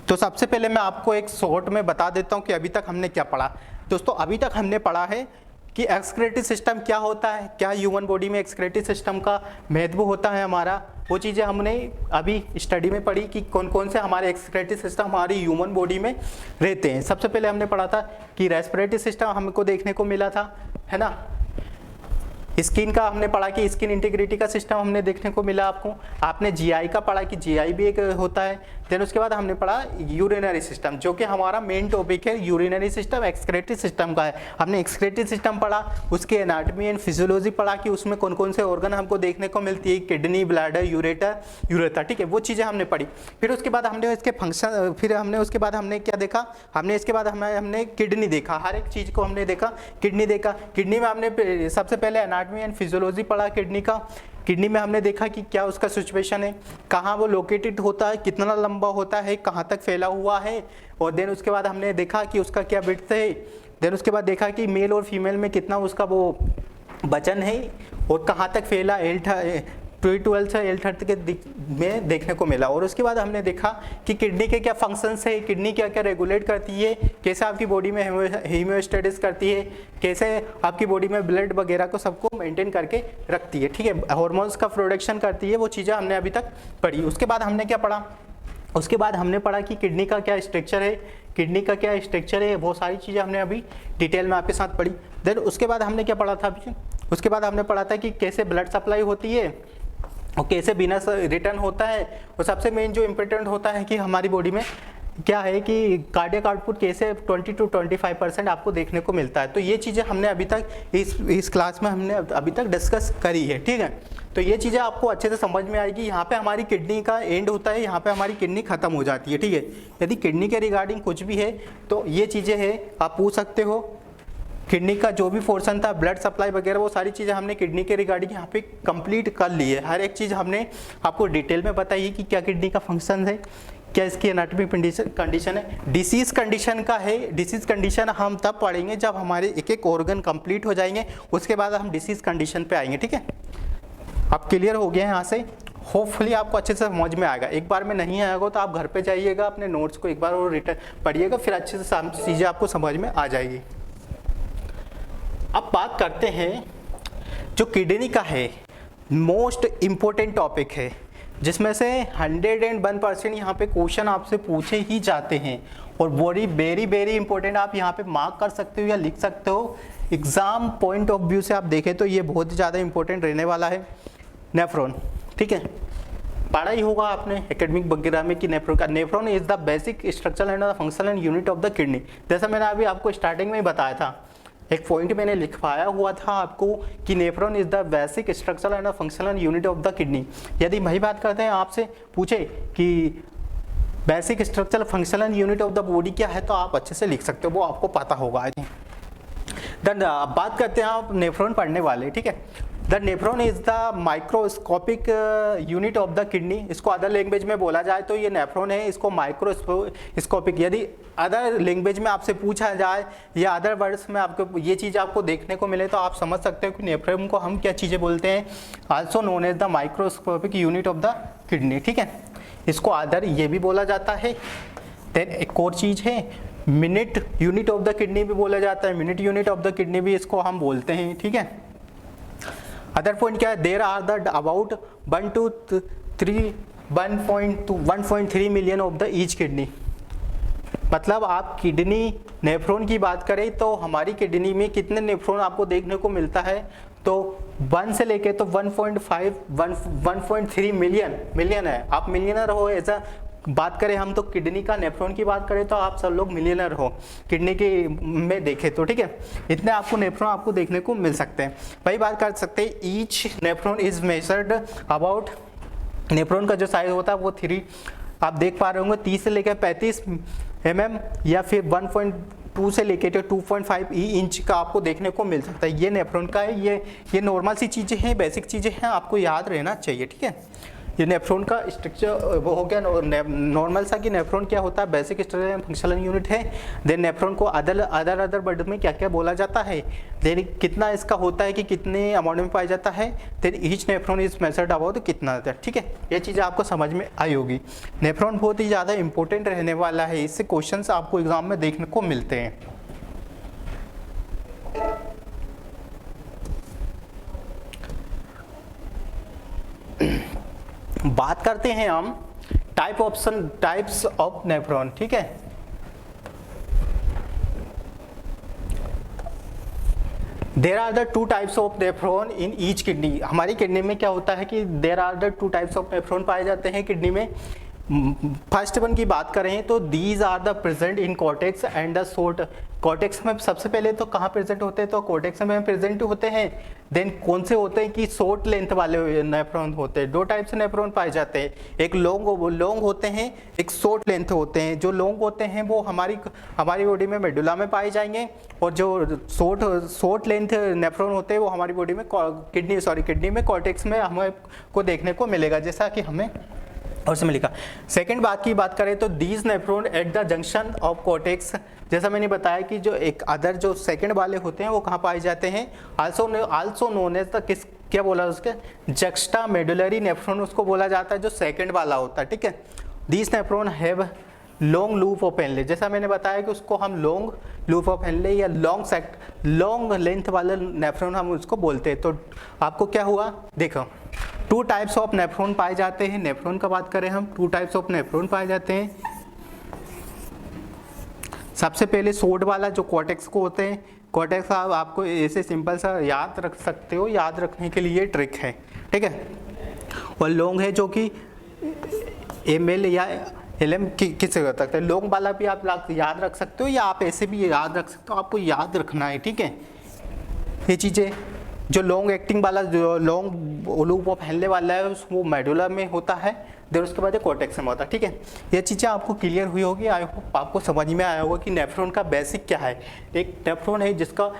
तो सबसे पहले मैं आपको एक शॉर्ट में बता देता हूँ कि अभी तक हमने क्या पढ़ा। दोस्तों अभी तक हमने पढ़ा है कि एक्सक्रीटरी सिस्टम क्या होता है, क्या ह्यूमन बॉडी में एक्सक्रीटरी सिस्टम का महत्व होता है हमारा, वो चीज़ें हमने अभी स्टडी में पढ़ी कि कौन कौन से हमारे एक्सक्रीटरी सिस्टम हमारी ह्यूमन बॉडी में रहते हैं। सबसे पहले हमने पढ़ा था कि रेस्पिरेटरी सिस्टम हमको देखने को मिला था, है ना, स्किन का हमने पढ़ा कि स्किन इंटीग्रिटी का सिस्टम हमने देखने को मिला आपको। आपने जीआई का पढ़ा कि जीआई भी एक होता है। देन उसके बाद हमने पढ़ा यूरिनरी सिस्टम, जो कि हमारा मेन टॉपिक है। यूरिनरी सिस्टम एक्सक्रीटरी सिस्टम का है। हमने एक्सक्रीटरी सिस्टम पढ़ा, उसके एनाटॉमी एंड फिजियोलॉजी पढ़ा कि उसमें कौन कौन से ऑर्गन हमको देखने को मिलती है, किडनी, ब्लैडर, यूरेटर, ठीक है, वो चीज़ें हमने पढ़ी। फिर उसके बाद हमने इसके फंक्शन, फिर हमने उसके बाद हमने क्या देखा, हमने इसके बाद हमने किडनी देखा, हर एक चीज़ को हमने देखा। किडनी देखा, किडनी में हमने सबसे पहले एनाटॉमी एंड फिजियोलॉजी पढ़ा किडनी का। किडनी में हमने देखा कि क्या उसका सिचुएशन है, कहाँ वो लोकेटेड होता है, कितना लंबा होता है, कहाँ तक फैला हुआ है, और देन उसके बाद हमने देखा कि उसका क्या विड्थ है। देन उसके बाद देखा कि मेल और फीमेल में कितना उसका वो वजन है और कहाँ तक फैला, L12 से L30 के में देखने को मिला। और उसके बाद हमने देखा कि किडनी के क्या फंक्शंस है, किडनी क्या क्या रेगुलेट करती है, कैसे आपकी बॉडी में हीमोस्टेटिस करती है, कैसे आपकी बॉडी में ब्लड वगैरह को सबको मेंटेन करके रखती है, ठीक है, हार्मोन्स का प्रोडक्शन करती है, वो चीज़ें हमने अभी तक पढ़ी। उसके बाद हमने क्या पढ़ा, उसके बाद हमने पढ़ा कि किडनी का क्या स्ट्रक्चर है, किडनी का क्या स्ट्रक्चर है, बहुत सारी चीज़ें हमने अभी डिटेल में आपके साथ पढ़ी। देन उसके बाद हमने क्या पढ़ा था अभी, उसके बाद हमने पढ़ा था कि कैसे ब्लड सप्लाई होती है और कैसे वीनस रिटर्न होता है, और सबसे मेन जो इम्पोर्टेंट होता है कि हमारी बॉडी में क्या है कि कार्डियक आउटपुट कैसे 20 to 25% आपको देखने को मिलता है। तो ये चीज़ें हमने अभी तक इस क्लास में हमने अभी तक डिस्कस करी है, ठीक है। तो ये चीज़ें आपको अच्छे से समझ में आएगी। यहाँ पे हमारी किडनी का एंड होता है, यहाँ पे हमारी किडनी खत्म हो जाती है, ठीक है। यदि किडनी के रिगार्डिंग कुछ भी है तो ये चीज़ें हैं, आप पूछ सकते हो। किडनी का जो भी पोर्शन था, ब्लड सप्लाई वगैरह, वो सारी चीज़ें हमने किडनी के रिगार्डिंग यहाँ पे कंप्लीट कर ली है। हर एक चीज़ हमने आपको डिटेल में बताई है कि क्या किडनी का फंक्शन है, क्या इसकी एनाटॉमिक कंडीशन है। डिसीज कंडीशन का है, डिसीज कंडीशन हम तब पढ़ेंगे जब हमारे एक एक ऑर्गन कंप्लीट हो जाएंगे, उसके बाद हम डिसीज कंडीशन पे आएंगे, ठीक है। आप क्लियर हो गए हैं यहाँ से, होपफुली आपको अच्छे से समझ में आएगा। एक बार में नहीं आएगा तो आप घर पे जाइएगा, अपने नोट्स को एक बार और रिटर्न पढ़िएगा, फिर अच्छे से चीज़ें आपको समझ में आ जाएगी। अब बात करते हैं जो किडनी का है, मोस्ट इम्पोर्टेंट टॉपिक है, जिसमें से 101% यहाँ पे क्वेश्चन आपसे पूछे ही जाते हैं और वेरी वेरी इंपॉर्टेंट। आप यहाँ पे मार्क कर सकते हो या लिख सकते हो। एग्जाम पॉइंट ऑफ व्यू से आप देखें तो ये बहुत ही ज़्यादा इंपॉर्टेंट रहने वाला है। नेफ्रॉन, ठीक है, पढ़ा ही होगा आपने एकेडमिक वगैरह में कि nephron is the basic structure and the functional unit of the kidney. जैसा मैंने अभी आपको स्टार्टिंग में ही बताया था, एक पॉइंट मैंने लिखवाया हुआ था आपको कि nephron is the basic structural and functional unit of the kidney. यदि वही बात करते हैं, आपसे पूछे कि basic structural functional unit of the body क्या है, तो आप अच्छे से लिख सकते हो, वो आपको पता होगा। देन बात करते हैं आप नेफ्रॉन पढ़ने वाले, ठीक है। The nephron is the microscopic unit of the kidney. इसको अदर लैंग्वेज में बोला जाए तो ये नेफ्रॉन है, इसको माइक्रोस्कोपिक। यदि अदर लैंग्वेज में आपसे पूछा जाए या अदर वर्ड्स में आपको ये चीज़ आपको देखने को मिले तो आप समझ सकते हो कि नेफ्रॉन को हम क्या चीज़ें बोलते हैं, also known as the microscopic unit of the kidney, ठीक है। इसको अदर ये भी बोला जाता है। देन एक और चीज़ है, minute unit of the kidney भी बोला जाता है, minute unit of the kidney भी इसको हम बोलते हैं, ठीक है। अदर पॉइंट क्या है, there are the about 1.3 million of the each kidney. मतलब आप किडनी नेफ्रॉन की बात करें तो हमारी किडनी में कितने नेफ्रॉन आपको देखने को मिलता है, तो 1 से लेके तो 1.3 मिलियन है। आप मिलियनर हो, ऐसा बात करें हम तो किडनी का नेफ्रॉन की बात करें तो आप सब लोग मिलियनर हो किडनी के में देखें तो, ठीक है। इतने आपको नेफ्रॉन आपको देखने को मिल सकते हैं। वही बात कर सकते हैं, each nephron is measured about, nephron का जो साइज होता है वो 3 आप देख पा रहे होंगे 30 से लेकर 35 mm या फिर 1.2 से लेकर 2.5 इंच का आपको देखने को मिल सकता है। ये नेफ्रॉन का है, ये नॉर्मल सी चीज़ें हैं, बेसिक चीज़ें हैं, आपको याद रहना चाहिए, ठीक है। ये नेफ्रॉन का स्ट्रक्चर वो हो गया नॉर्मल सा कि नेफ्रॉन क्या होता है, बेसिक स्ट्रक्चर फंक्शनल यूनिट है। देन नेफ्रॉन को अदर वर्ड में क्या क्या बोला जाता है, देन कितना इसका होता है कि कितने अमाउंट में पाया जाता है, then each nephron is measured about कितना, ठीक है। ये चीज़ें आपको समझ में आई होगी। नेफ्रॉन बहुत ही ज़्यादा इंपॉर्टेंट रहने वाला है, इससे क्वेश्चन आपको एग्जाम में देखने को मिलते हैं। बात करते हैं हम टाइप्स ऑफ नेफ्रॉन, ठीक है। There are the two types of nephron in each kidney. हमारी किडनी में क्या होता है कि there are the two types of nephron पाए जाते हैं किडनी में। फर्स्ट वन की बात करें तो these are the present in cortex and the सोट। कॉर्टेक्स में सबसे पहले तो कहाँ प्रेजेंट होते हैं, तो कॉर्टेक्स में प्रेजेंट होते हैं। देन कौन से होते हैं कि शॉर्ट लेंथ वाले नेफ्रॉन होते हैं। दो टाइप से नेफ्रॉन पाए जाते हैं, एक लॉन्ग होते हैं, एक शॉर्ट लेंथ होते हैं। जो लॉन्ग होते हैं वो हमारी बॉडी में मेडुला में पाए जाएंगे, और जो शॉर्ट लेंथ नेफ्रॉन होते हैं वो हमारी बॉडी में किडनी में कॉर्टेक्स में हमको देखने को मिलेगा, जैसा कि हमें और उसमें लिखा। सेकेंड बात की बात करें तो these nephron at the junction of cortex, जैसा मैंने बताया कि जो एक अदर जो सेकंड वाले होते हैं वो कहाँ पाए जाते हैं, आल्सो नोन एज द क्या बोला उसके, जक्स्टा मेडुलरी नेफ्रॉन उसको बोला जाता है, जो सेकंड वाला होता है। ठीक है, these nephron have long loop of Henle, जैसा मैंने बताया कि उसको हम लॉन्ग लूप ऑफ हेनले या लॉन्ग लेंथ वाला नेफ्रॉन हम उसको बोलते हैं। तो आपको क्या हुआ, देखो टू टाइप्स ऑफ नेफ्रॉन पाए जाते हैं। नेफ्रॉन का बात करें हम, टू टाइप्स ऑफ नेफ्रॉन पाए जाते हैं। सबसे पहले शॉर्ट वाला जो कॉर्टेक्स को होते हैं, कॉर्टेक्स आपको ऐसे सिंपल सा याद रख सकते हो, याद रखने के लिए ट्रिक है। ठीक है, और लॉन्ग है जो कि ml या LM किससे हो सकता है। लॉन्ग वाला भी आप याद रख सकते हो या आप ऐसे भी याद रख सकते हो, आपको याद रखना है। ठीक है, ये चीज़ें जो लॉन्ग एक्टिंग वाला, जो लॉन्ग लूप ऑफ हेनले वाला है वो मेडुला में होता है, देन उसके बाद कॉर्टेक्स में होता है। ठीक है, ये चीज़ें आपको क्लियर हुई होगी, आई होप आपको समझ में आया होगा कि नेफ्रॉन का बेसिक क्या है। एक नेफ्रॉन है जिसका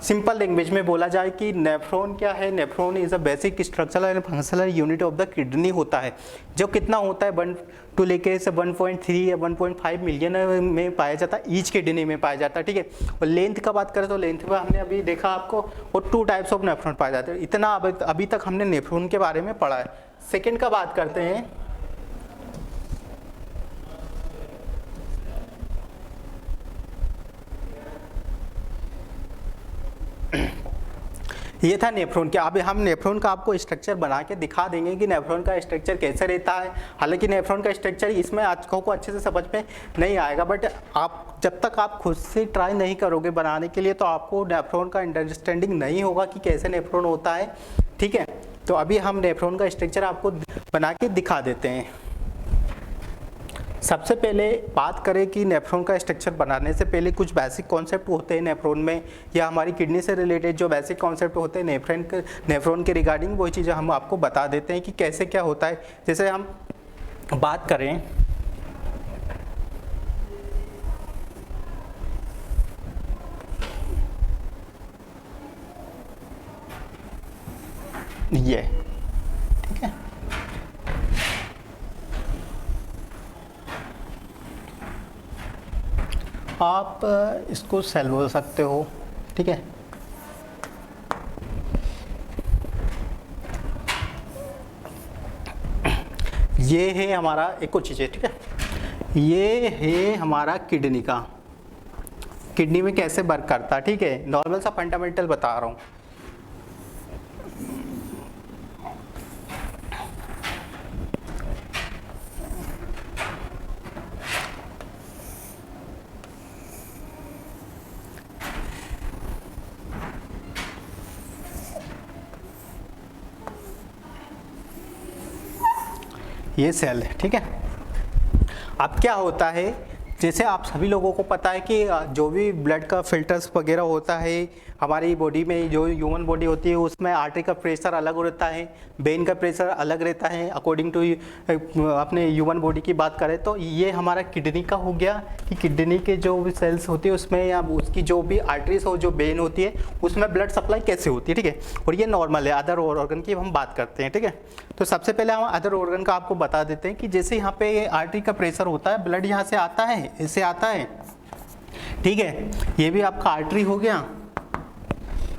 सिंपल लैंग्वेज में बोला जाए कि नेफ्रॉन क्या है, nephron is a basic structural and functional unit of the kidney होता है, जो कितना होता है 1 टू लेके से 1.3 या 1.5 मिलियन में पाया जाता है, ईच किडनी में पाया जाता है। ठीक है, और लेंथ का बात करें तो लेंथ में हमने अभी देखा आपको, और टू टाइप्स ऑफ नेफ्रॉन पाए जाते हैं। इतना अभी तक हमने नेफ्रॉन के बारे में पढ़ा है। सेकेंड का बात करते हैं, ये था नेफ्रॉन क्या। अब हम नेफ्रॉन का आपको स्ट्रक्चर बना के दिखा देंगे कि नेफ्रॉन का स्ट्रक्चर कैसे रहता है। हालांकि नेफ्रॉन का स्ट्रक्चर इसमें आपको को अच्छे से समझ में नहीं आएगा, बट आप जब तक आप खुद से ट्राई नहीं करोगे बनाने के लिए तो आपको नेफ्रॉन का अंडरस्टैंडिंग नहीं होगा कि कैसे नेफ्रॉन होता है। ठीक है, तो अभी हम नेफ्रॉन का स्ट्रक्चर आपको बना के दिखा देते हैं। सबसे पहले बात करें कि नेफ्रॉन का स्ट्रक्चर बनाने से पहले कुछ बेसिक कॉन्सेप्ट होते हैं नेफ्रॉन में, या हमारी किडनी से रिलेटेड जो बेसिक कॉन्सेप्ट होते हैं नेफ्रॉन के रिगार्डिंग, वही चीज़ें हम आपको बता देते हैं कि कैसे क्या होता है। जैसे हम बात करें ये, ठीक है, आप इसको सेल बोल सकते हो। ठीक है, ये है हमारा एक और चीज़ है। ठीक है, ये है हमारा किडनी का, किडनी में कैसे वर्क करता है। ठीक है, नॉर्मल सा फंडामेंटल बता रहा हूँ। ये सेल है। ठीक है, अब क्या होता है, जैसे आप सभी लोगों को पता है कि जो भी ब्लड का फिल्टर्स वगैरह होता है हमारी बॉडी में, जो ह्यूमन बॉडी होती है उसमें आर्टरी का प्रेशर अलग रहता है, वेन का प्रेशर अलग रहता है अकॉर्डिंग टू अपने ह्यूमन बॉडी की बात करें तो। ये हमारा किडनी का हो गया कि किडनी के जो भी सेल्स होती है उसमें, या उसकी जो भी आर्टरीज हो, जो वेन होती है उसमें ब्लड सप्लाई कैसे होती है। ठीक है, और ये नॉर्मल है। अदर ऑर्गन की हम बात करते हैं। ठीक है, तो सबसे पहले हम अदर ऑर्गन का आपको बता देते हैं कि जैसे यहाँ पे आर्टरी का प्रेशर होता है, ब्लड यहाँ से आता है, इससे आता है। ठीक है, ये भी आपका आर्टरी हो गया,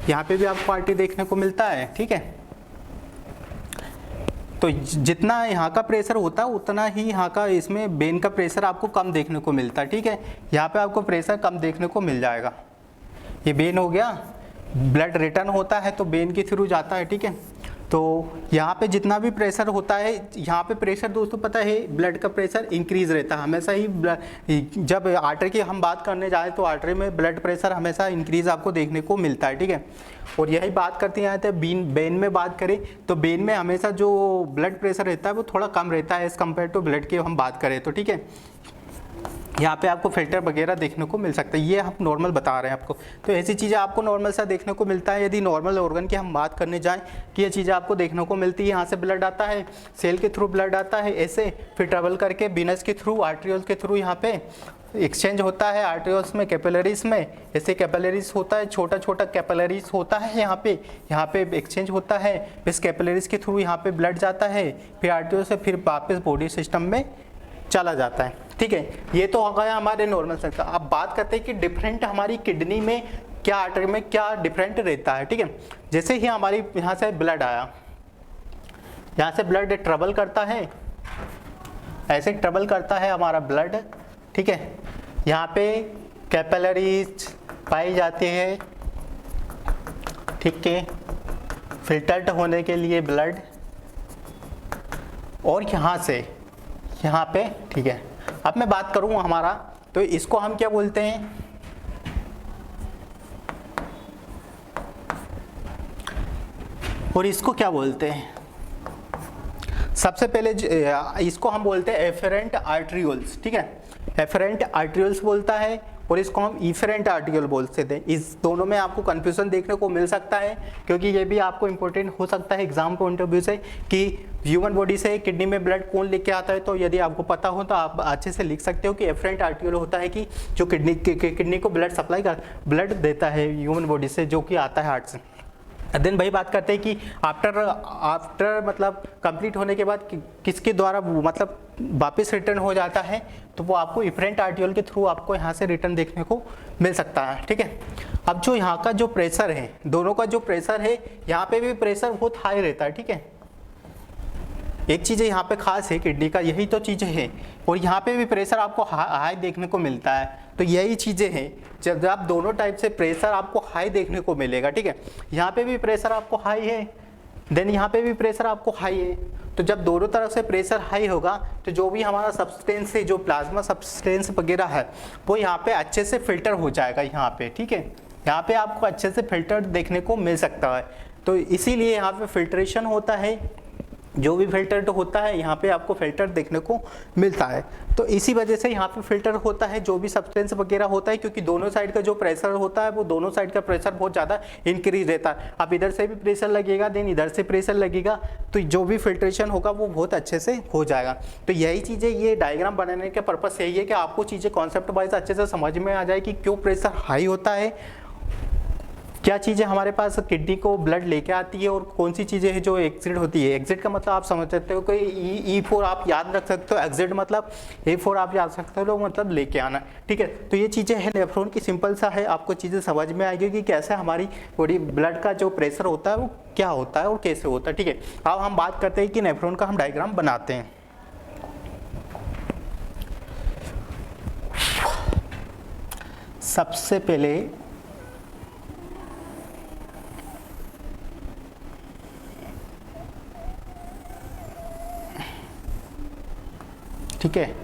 यहाँ पे भी आपको आर्टरी देखने को मिलता है। ठीक है, तो जितना यहाँ का प्रेशर होता है उतना ही यहाँ का इसमें वेन का प्रेशर आपको कम देखने को मिलता है। ठीक है, यहाँ पे आपको प्रेशर कम देखने को मिल जाएगा। ये वेन हो गया, ब्लड रिटर्न होता है तो वेन के थ्रू जाता है। ठीक है, तो यहाँ पे जितना भी प्रेशर होता है, यहाँ पे प्रेशर दोस्तों पता है ब्लड का प्रेशर इंक्रीज रहता है हमेशा ही। जब आर्टरी की हम बात करने जाए तो आर्टरी में ब्लड प्रेशर हमेशा इंक्रीज आपको देखने को मिलता है, ठीक है। और यही बात करते हैं तो बेन में बात करें तो बेन में हमेशा जो ब्लड प्रेशर रहता है वो थोड़ा कम रहता है एज़ कम्पेयर टू ब्लड की हम बात करें तो, ठीक है। यहाँ पे आपको फिल्टर वगैरह देखने को मिल सकता है, ये हम नॉर्मल बता रहे हैं आपको। तो ऐसी चीज़ें आपको नॉर्मल सा देखने को मिलता है। यदि नॉर्मल ऑर्गन की हम बात करने जाएं कि ये चीज़ें आपको देखने को मिलती है, यहाँ से ब्लड आता है, सेल के थ्रू ब्लड आता है ऐसे, फिर ट्रेवल करके वेनस के थ्रू, आर्टरियोल्स के थ्रू यहाँ पे एक्सचेंज होता है आर्टरियोल्स में, कैपिलरीज में, ऐसे कैपिलरीज होता है, छोटा छोटा कैपिलरीज होता है यहाँ पे एक्सचेंज होता है, इस कैपिलरीज के थ्रू यहाँ पे ब्लड जाता है, फिर आर्टरियोल से फिर वापस बॉडी सिस्टम में चला जाता है, ठीक है। ये तो हो गया हमारे नॉर्मल सेंस का। अब बात करते हैं कि डिफरेंट हमारी किडनी में क्या, आर्टरी में क्या डिफरेंट रहता है, ठीक है। जैसे ही हमारी यहाँ से ब्लड आया, यहाँ से ब्लड ट्रेवल करता है, ऐसे ट्रेवल करता है हमारा ब्लड, ठीक है। यहाँ पे कैपिलरीज पाई जाती है, ठीक है, फिल्टर्ड होने के लिए ब्लड, और यहाँ से यहाँ पे, ठीक है। अब मैं बात करूँ हमारा, तो इसको हम क्या बोलते हैं, और इसको क्या बोलते हैं। सबसे पहले इसको हम बोलते हैं एफरेंट आर्टरियोल्स, ठीक है, एफरेंट आर्टरियोल्स बोलता है, और इसको हम इफरेंट आर्टरियोल बोलते थे। इस दोनों में आपको कंफ्यूजन देखने को मिल सकता है, क्योंकि ये भी आपको इंपॉर्टेंट हो सकता है एग्जाम पॉइंट ऑफ व्यू से कि ह्यूमन बॉडी से किडनी में ब्लड कौन लेके आता है। तो यदि आपको पता हो तो आप अच्छे से लिख सकते हो कि एफरेंट आर्टरियोल होता है कि जो किडनी को ब्लड सप्लाई कर, ब्लड देता है ह्यूमन बॉडी से, जो कि आता है हार्ट से। देन भाई बात करते हैं कि आफ्टर मतलब कंप्लीट होने के बाद किसके द्वारा मतलब वापस रिटर्न हो जाता है, तो वो आपको इफरेंट आर्टरियोल के थ्रू आपको यहाँ से रिटर्न देखने को मिल सकता है, ठीक है। अब जो यहाँ का जो प्रेशर है, दोनों का जो प्रेशर है, यहाँ पे भी प्रेशर बहुत हाई रहता है, ठीक है। एक चीज़ यहाँ पे खास है किडनी का, यही तो चीज़ें हैं, और यहाँ पे भी प्रेशर आपको हाई देखने को मिलता है। तो यही चीज़ें हैं, जब आप दोनों टाइप से प्रेशर आपको हाई देखने को मिलेगा, ठीक है। यहाँ पे भी प्रेशर आपको हाई है, देन यहाँ पे भी प्रेशर आपको हाई है। तो जब दोनों तरफ से प्रेशर हाई होगा तो जो भी हमारा सब्सटेंस है, जो प्लाज्मा सब्सटेंस वगैरह है, वो यहाँ पे अच्छे से फिल्टर हो जाएगा यहाँ पे, ठीक है। यहाँ पे आपको अच्छे से फिल्टर देखने को मिल सकता है। तो इसीलिए यहाँ पे फिल्ट्रेशन होता है, जो भी फिल्टर्ड होता है यहाँ पे आपको फिल्टर देखने को मिलता है। तो इसी वजह से यहाँ पे फिल्टर होता है जो भी सब्सटेंस वगैरह होता है, क्योंकि दोनों साइड का जो प्रेशर होता है वो दोनों साइड का प्रेशर बहुत ज़्यादा इंक्रीज रहता है। अब इधर से भी प्रेशर लगेगा, देन इधर से प्रेशर लगेगा, तो जो भी फिल्ट्रेशन होगा वो बहुत अच्छे से हो जाएगा। तो यही चीज़ें, ये डायग्राम बनाने का पर्पस यही है कि आपको चीज़ें कॉन्सेप्ट वाइज अच्छे से समझ में आ जाए कि क्यों प्रेशर हाई होता है, क्या चीज़ें हमारे पास किडनी को ब्लड लेके आती है, और कौन सी चीज़ें हैं जो एग्जिट होती है। एग्जिट का मतलब आप समझ सकते हो कि E4 आप याद रख सकते हो, एग्जिट मतलब A4 आप याद सकते हो, मतलब लेके आना, ठीक है। तो ये चीज़ें हैं नेफ्रॉन की, सिंपल सा है, आपको चीज़ें समझ में आएगी कि कैसे हमारी बॉडी ब्लड का जो प्रेशर होता है वो क्या होता है और कैसे होता है, ठीक है। अब हम बात करते हैं कि नेफ्रॉन का हम डायग्राम बनाते हैं। सबसे पहले ठीक है,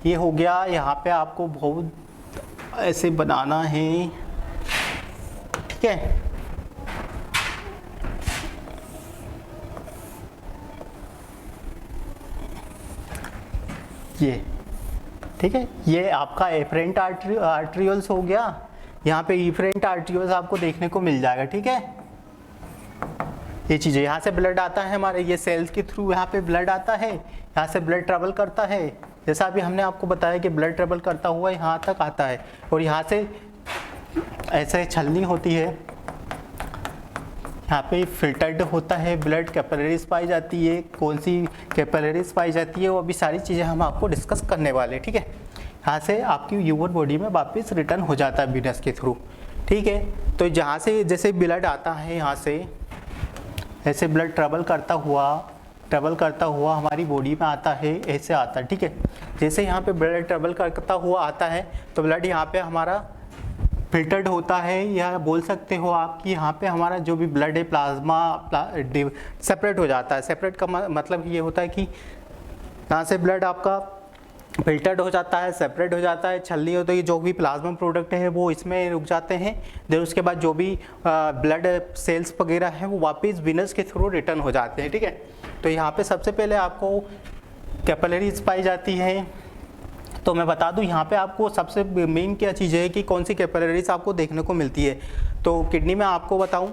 ये हो गया। यहाँ पे आपको बहुत ऐसे बनाना है, ठीक है। ये ठीक है, ये आपका एफरेंट आर्टरियोल्स हो गया। यहाँ पे इफरेंट आर्टरियोल्स आपको देखने को मिल जाएगा, ठीक है। ये चीज़ें, यहाँ से ब्लड आता है हमारे, ये सेल्स के थ्रू यहाँ पे ब्लड आता है, यहाँ से ब्लड ट्रेवल करता है, जैसा अभी हमने आपको बताया कि ब्लड ट्रेवल करता हुआ यहाँ तक आता है, और यहाँ से ऐसे छलनी होती है, यहाँ पे फिल्टर्ड होता है ब्लड, कैपिलरीज पाई जाती है, कौन सी कैपिलरीज पाई जाती है, वो अभी सारी चीज़ें हम आपको डिस्कस करने वाले हैं, ठीक है। यहाँ से आपकी ह्यूमन बॉडी में वापस रिटर्न हो जाता है वीनस के थ्रू, ठीक है। तो जहाँ से जैसे ब्लड आता है, यहाँ से ऐसे ब्लड ट्रेवल करता हुआ हमारी बॉडी में आता है, ऐसे आता है, ठीक है। जैसे यहाँ पे ब्लड ट्रेवल करता हुआ आता है तो ब्लड यहाँ पे हमारा फिल्टर्ड होता है, या बोल सकते हो आप कि यहाँ पे हमारा जो भी ब्लड है प्लाज्मा सेपरेट हो जाता है। सेपरेट का मतलब ये होता है कि यहाँ से ब्लड आपका फिल्टर्ड हो जाता है, सेपरेट हो जाता है, छलनी हो तो ये जो भी प्लाज्मा प्रोडक्ट है वो इसमें रुक जाते हैं। देन उसके बाद जो भी ब्लड सेल्स वगैरह है वो वापस विनस के थ्रू रिटर्न हो जाते हैं, ठीक है। तो यहाँ पे सबसे पहले आपको कैपिलरीज पाई जाती है। तो मैं बता दूं यहाँ पे आपको सबसे मेन क्या चीज़ है कि कौन सी कैपिलरीज आपको देखने को मिलती है। तो किडनी में आपको बताऊं,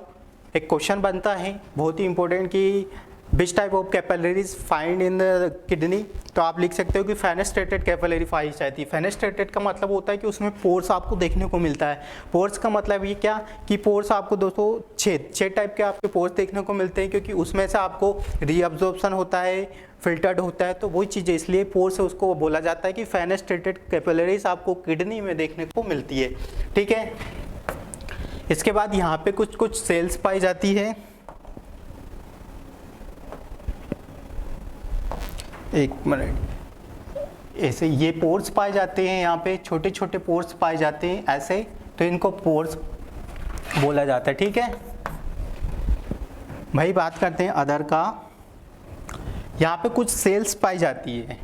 एक क्वेश्चन बनता है बहुत ही इंपॉर्टेंट कि which type of capillaries find in the kidney. तो आप लिख सकते हो कि फेनेस्ट्रेटेड कैपिलरी पाई जाती है। फेनेस्ट्रेटेड का मतलब होता है कि उसमें पोर्स आपको देखने को मिलता है। पोर्स का मतलब ये क्या कि पोर्स आपको दोस्तों छः टाइप के आपके पोर्स देखने को मिलते हैं, क्योंकि उसमें से आपको रीअब्जॉर्प्शन होता है, फिल्टर्ड होता है, तो वही चीज़ें इसलिए पोर्स से उसको बोला जाता है कि फेनेस्ट्रेटेड कैपिलरीज आपको किडनी में देखने को मिलती है, ठीक है। इसके बाद यहाँ पे कुछ सेल्स पाई जाती है। एक मिनट, ऐसे ये पोर्स पाए जाते हैं, यहाँ पे छोटे छोटे पोर्स पाए जाते हैं ऐसे, तो इनको पोर्स बोला जाता है, ठीक है भाई। बात करते हैं अदर का। यहाँ पे कुछ सेल्स पाई जाती है,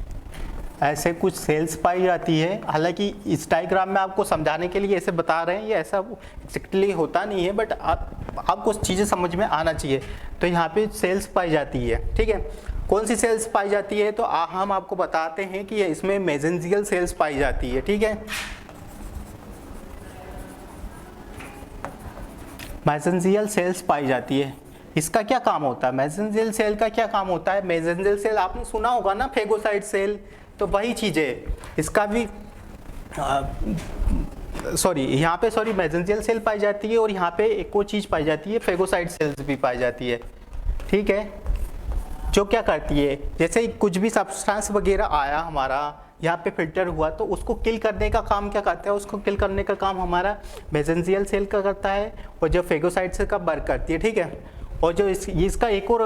ऐसे कुछ सेल्स पाई जाती है। हालांकि इस डायग्राम में आपको समझाने के लिए ऐसे बता रहे हैं, ये ऐसा एक्जेक्टली होता नहीं है, बट आपको चीज़ें समझ में आना चाहिए। तो यहाँ पे सेल्स पाई जाती है, ठीक है। कौन सी सेल्स पाई जाती है, तो हम आपको बताते हैं कि इसमें मेसेंजियल सेल्स पाई जाती है, ठीक है। मेसेंजियल सेल्स पाई जाती है। इसका क्या काम होता है, मेसेंजियल सेल का क्या काम होता है। मेसेंजियल सेल आपने सुना होगा ना, फेगोसाइट सेल, तो वही चीज़ है इसका भी। मेसेंजियल सेल पाई जाती है, और यहाँ पे एक और चीज़ पाई जाती है, फेगोसाइट सेल्स भी पाई जाती है, ठीक है। जो क्या करती है, जैसे कुछ भी सब्सटेंस वगैरह आया हमारा यहाँ पे फिल्टर हुआ, तो उसको किल करने का काम क्या करता है, उसको किल करने का काम हमारा मेसेंजियल सेल का करता है, और जो फेगोसाइट सेल का वर्क करती है, ठीक है। और जो इसका एक और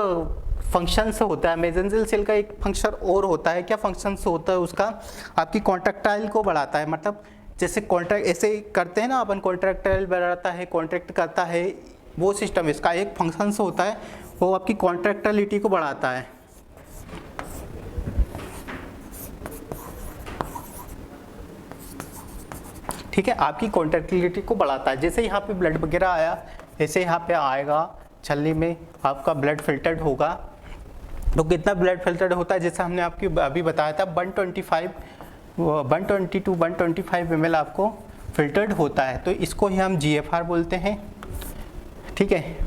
फंक्शन होता है, मेसेंजियल सेल का एक फंक्शन और होता है। क्या फंक्शन होता है उसका, आपकी कॉन्ट्रैक्टाइल को बढ़ाता है। मतलब जैसे कॉन्ट्रैक्ट ऐसे करते हैं ना अपन, कॉन्ट्रैक्टाइल बढ़ाता है, कॉन्ट्रैक्ट करता है, वो सिस्टम इसका एक फंक्शन होता है, वो आपकी कॉन्ट्रैक्टिलिटी को बढ़ाता है, ठीक है। आपकी कॉन्ट्रैक्टिलिटी को बढ़ाता है। जैसे यहाँ पे ब्लड वगैरह आया, ऐसे यहाँ पे आएगा छलनी में, आपका ब्लड फिल्टर्ड होगा। तो कितना ब्लड फिल्टर्ड होता है, जैसे हमने आपकी अभी बताया था 120 to 125 ml आपको फिल्टर्ड होता है। तो इसको ही हम GFR बोलते हैं, ठीक है,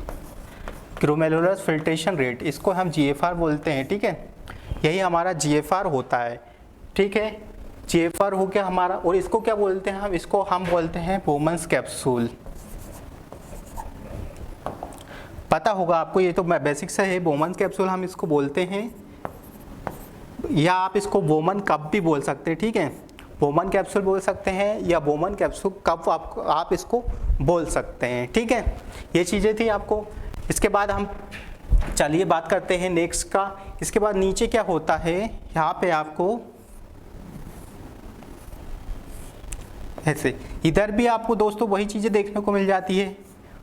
ग्लोमेरुलर फिल्ट्रेशन रेट, इसको हम GFR बोलते हैं, ठीक है। यही हमारा GFR होता है, ठीक है। GFR हो गया हमारा। और इसको क्या बोलते हैं हम, इसको हम बोलते हैं बोमन्स कैप्सूल। पता होगा आपको, ये तो बेसिक से है, बोमन्स कैप्सूल हम इसको बोलते हैं, या आप इसको बोमन कप भी बोल सकते हैं, ठीक है। बोमन कैप्सूल बोल सकते हैं, या बोमन कैप्सूल कप आप इसको बोल सकते हैं, ठीक है। ये चीज़ें थी आपको। इसके बाद हम चलिए बात करते हैं नेक्स्ट का। इसके बाद नीचे क्या होता है, यहाँ पे आपको ऐसे, इधर भी आपको दोस्तों वही चीज़ें देखने को मिल जाती है।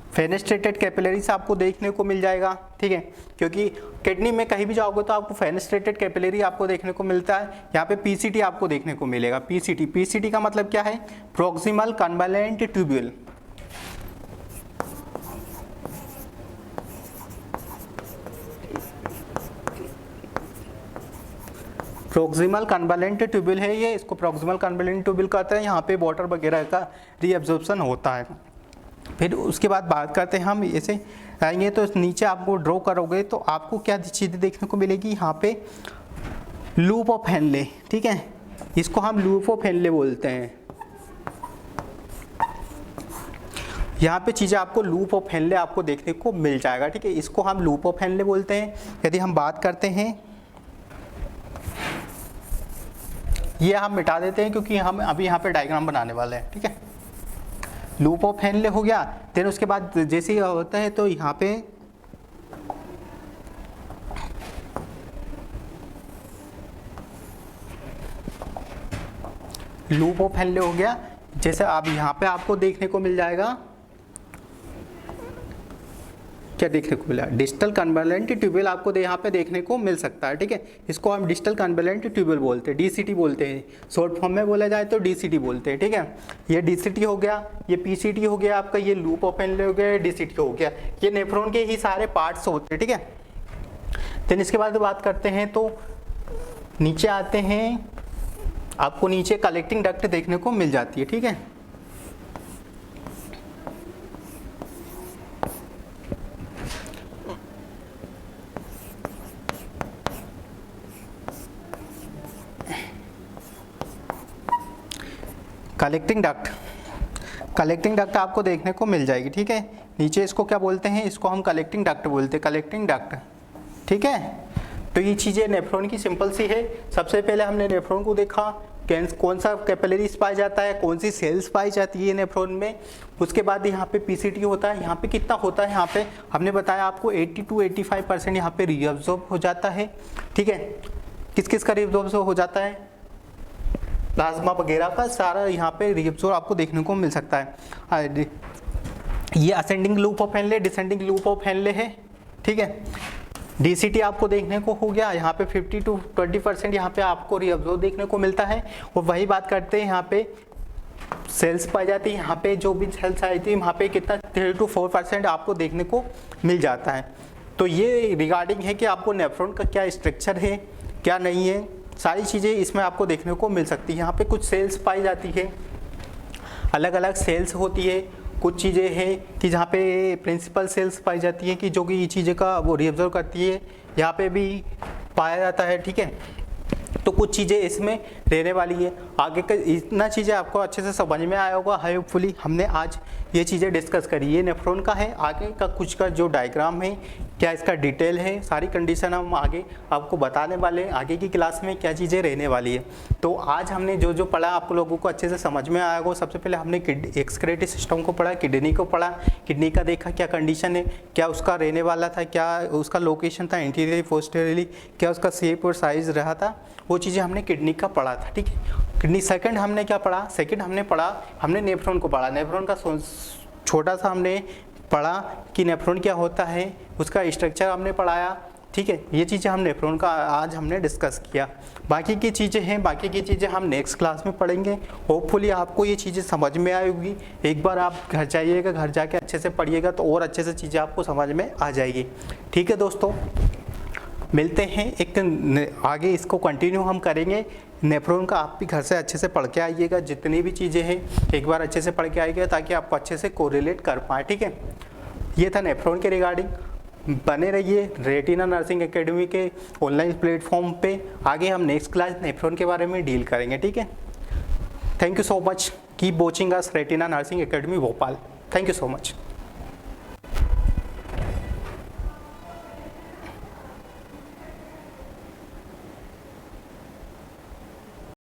फेनेस्ट्रेटेड कैपिलरीज आपको देखने को मिल जाएगा, ठीक है, क्योंकि किडनी में कहीं भी जाओगे तो आपको फेनेस्ट्रेटेड कैपिलरी आपको देखने को मिलता है। यहाँ पे PCT आपको देखने को मिलेगा। PCT का मतलब क्या है, प्रॉक्सिमल कन्वॉल्वेंट ट्यूब्यूल। प्रॉक्सिमल कन्वॉल्वेंट ट्यूब्यूल है ये, इसको प्रॉक्सिमल कन्वॉल्वेंट ट्यूब्यूल कहते हैं। यहाँ पे वाटर वगैरह का रीअब्जॉर्प्शन होता है। फिर उसके बाद बात करते हैं हम, ऐसे आएंगे तो नीचे आपको ड्रॉ करोगे तो आपको क्या चीज़ें देखने को मिलेगी, यहाँ पे लूप ऑफ हेनले, ठीक है, इसको हम लूप ऑफ हेनले बोलते हैं। यहाँ पे चीज़ें आपको लूप ऑफ हेनले आपको देखने को मिल जाएगा, ठीक है, इसको हम लूप ऑफ हेनले बोलते हैं। यदि हम बात करते हैं, ये हम मिटा देते हैं क्योंकि हम अभी यहाँ पे डायग्राम बनाने वाले हैं, ठीक है। लूप ऑफ हेनले हो गया। फिर उसके बाद जैसे ही होता है तो यहाँ पे लूप ऑफ हेनले हो गया। जैसे आप यहाँ पे आपको देखने को मिल जाएगा, क्या देखने को मिला, डिजिटल कन्वर्जेंट ट्यूबवेल आपको यहाँ पे देखने को मिल सकता है। ठीक है, इसको हम डिजिटल कन्वर्जेंट ट्यूबवेल बोलते हैं, डीसीटी बोलते हैं, शॉर्ट फॉर्म में बोला जाए तो डीसीटी बोलते हैं। ठीक है, ये डीसीटी हो गया, ये पीसीटी हो गया आपका, ये लूप ओपन हो गया, डीसीटी हो गया, ये नेफ्रॉन के ही सारे पार्ट्स होते हैं। ठीक है, देन इसके बाद बात करते हैं तो नीचे आते हैं, आपको नीचे कलेक्टिंग डक्ट देखने को मिल जाती है। ठीक है, कलेक्टिंग डक्ट आपको देखने को मिल जाएगी। ठीक है, नीचे इसको क्या बोलते हैं, इसको हम कलेक्टिंग डक्ट बोलते हैं, कलेक्टिंग डक्ट। ठीक है, तो ये चीज़ें नेफ्रॉन की सिंपल सी है। सबसे पहले हमने नेफ्रॉन को देखा, कौन सा कैपिलरीज पाया जाता है, कौन सी सेल्स पाई जाती है नेफ्रॉन में। उसके बाद यहाँ पे पीसीटी होता है, यहाँ पे कितना होता है, यहाँ पे हमने बताया आपको 80 to 85% यहाँ पे रीअब्जॉर्ब हो जाता है। ठीक है, किस किस का रीअब्जॉर्ब हो जाता है, प्लाज्मा वगैरह का सारा यहाँ पे रीअब्जॉर्ब आपको देखने को मिल सकता है। ये ascending loop of Henle, descending loop of Henle है। ठीक है, डीसीटी आपको देखने को हो गया, यहाँ पे 50 to 20% यहाँ पे आपको रीअब्जॉर्ब देखने को मिलता है। और वही बात करते हैं, यहाँ पे सेल्स पाई जाती है, यहाँ पे जो भी सेल्स आई थी वहाँ पे कितना 3 to 4% आपको देखने को मिल जाता है। तो ये रिगार्डिंग है कि आपको नेफ्रॉन का क्या स्ट्रक्चर है, क्या नहीं है, सारी चीज़ें इसमें आपको देखने को मिल सकती है। यहाँ पे कुछ सेल्स पाई जाती है, अलग अलग सेल्स होती है। कुछ चीज़ें हैं कि जहाँ पे प्रिंसिपल सेल्स पाई जाती हैं कि जो कि ये चीज़ें का वो रीअब्जॉर्ब करती है, यहाँ पे भी पाया जाता है। ठीक है, तो कुछ चीज़ें इसमें रहने वाली है। आगे का इतना चीज़ें आपको अच्छे से समझ में आया होगा। होपफुली हमने आज ये चीज़ें डिस्कस करी, ये नेफ्रॉन का है। आगे का कुछ का जो डायग्राम है, क्या इसका डिटेल है, सारी कंडीशन हम आगे आपको बताने वाले हैं, आगे की क्लास में क्या चीज़ें रहने वाली है। तो आज हमने जो जो पढ़ा आप लोगों को अच्छे से समझ में आया होगा। सबसे पहले हमने एक्सक्रीटरी सिस्टम को पढ़ा, किडनी को पढ़ा, किडनी का देखा क्या कंडीशन है, क्या उसका रहने वाला था, क्या उसका लोकेशन था एंटीरियरली पोस्टीरियरली, क्या उसका शेप और साइज रहा था, वो चीज़ें हमने किडनी का पढ़ा था। ठीक है, किडनी सेकंड हमने क्या पढ़ा, सेकंड हमने पढ़ा, हमने नेफ्रॉन को पढ़ा। नेफ्रॉन का छोटा सा हमने पढ़ा कि नेफ्रॉन क्या होता है, उसका स्ट्रक्चर हमने पढ़ाया। ठीक है, ये चीज़ें हम नेफ्रॉन का आज हमने डिस्कस किया। बाकी की चीज़ें हैं, बाकी की चीज़ें हम नेक्स्ट क्लास में पढ़ेंगे। होपफुली आपको ये चीज़ें समझ में आएगी। एक बार आप घर जाइएगा, घर जाके अच्छे से पढ़िएगा तो और अच्छे से चीज़ें आपको समझ में आ जाएगी। ठीक है दोस्तों, मिलते हैं एक आगे, इसको कंटिन्यू हम करेंगे। नेफ्रॉन का आप भी घर से अच्छे से पढ़ के आइएगा, जितनी भी चीज़ें हैं एक बार अच्छे से पढ़ के आइएगा ताकि आपको अच्छे से कोरिलेट कर पाए। ठीक है, ये था नेफ्रॉन के रिगार्डिंग। बने रहिए रेटिना नर्सिंग एकेडमी के ऑनलाइन प्लेटफॉर्म पे। आगे हम नेक्स्ट क्लास नेफ्रॉन के बारे में डील करेंगे। ठीक है, thank you so much, keep watching us retina Nursing academy Bhopal. Thank you so much.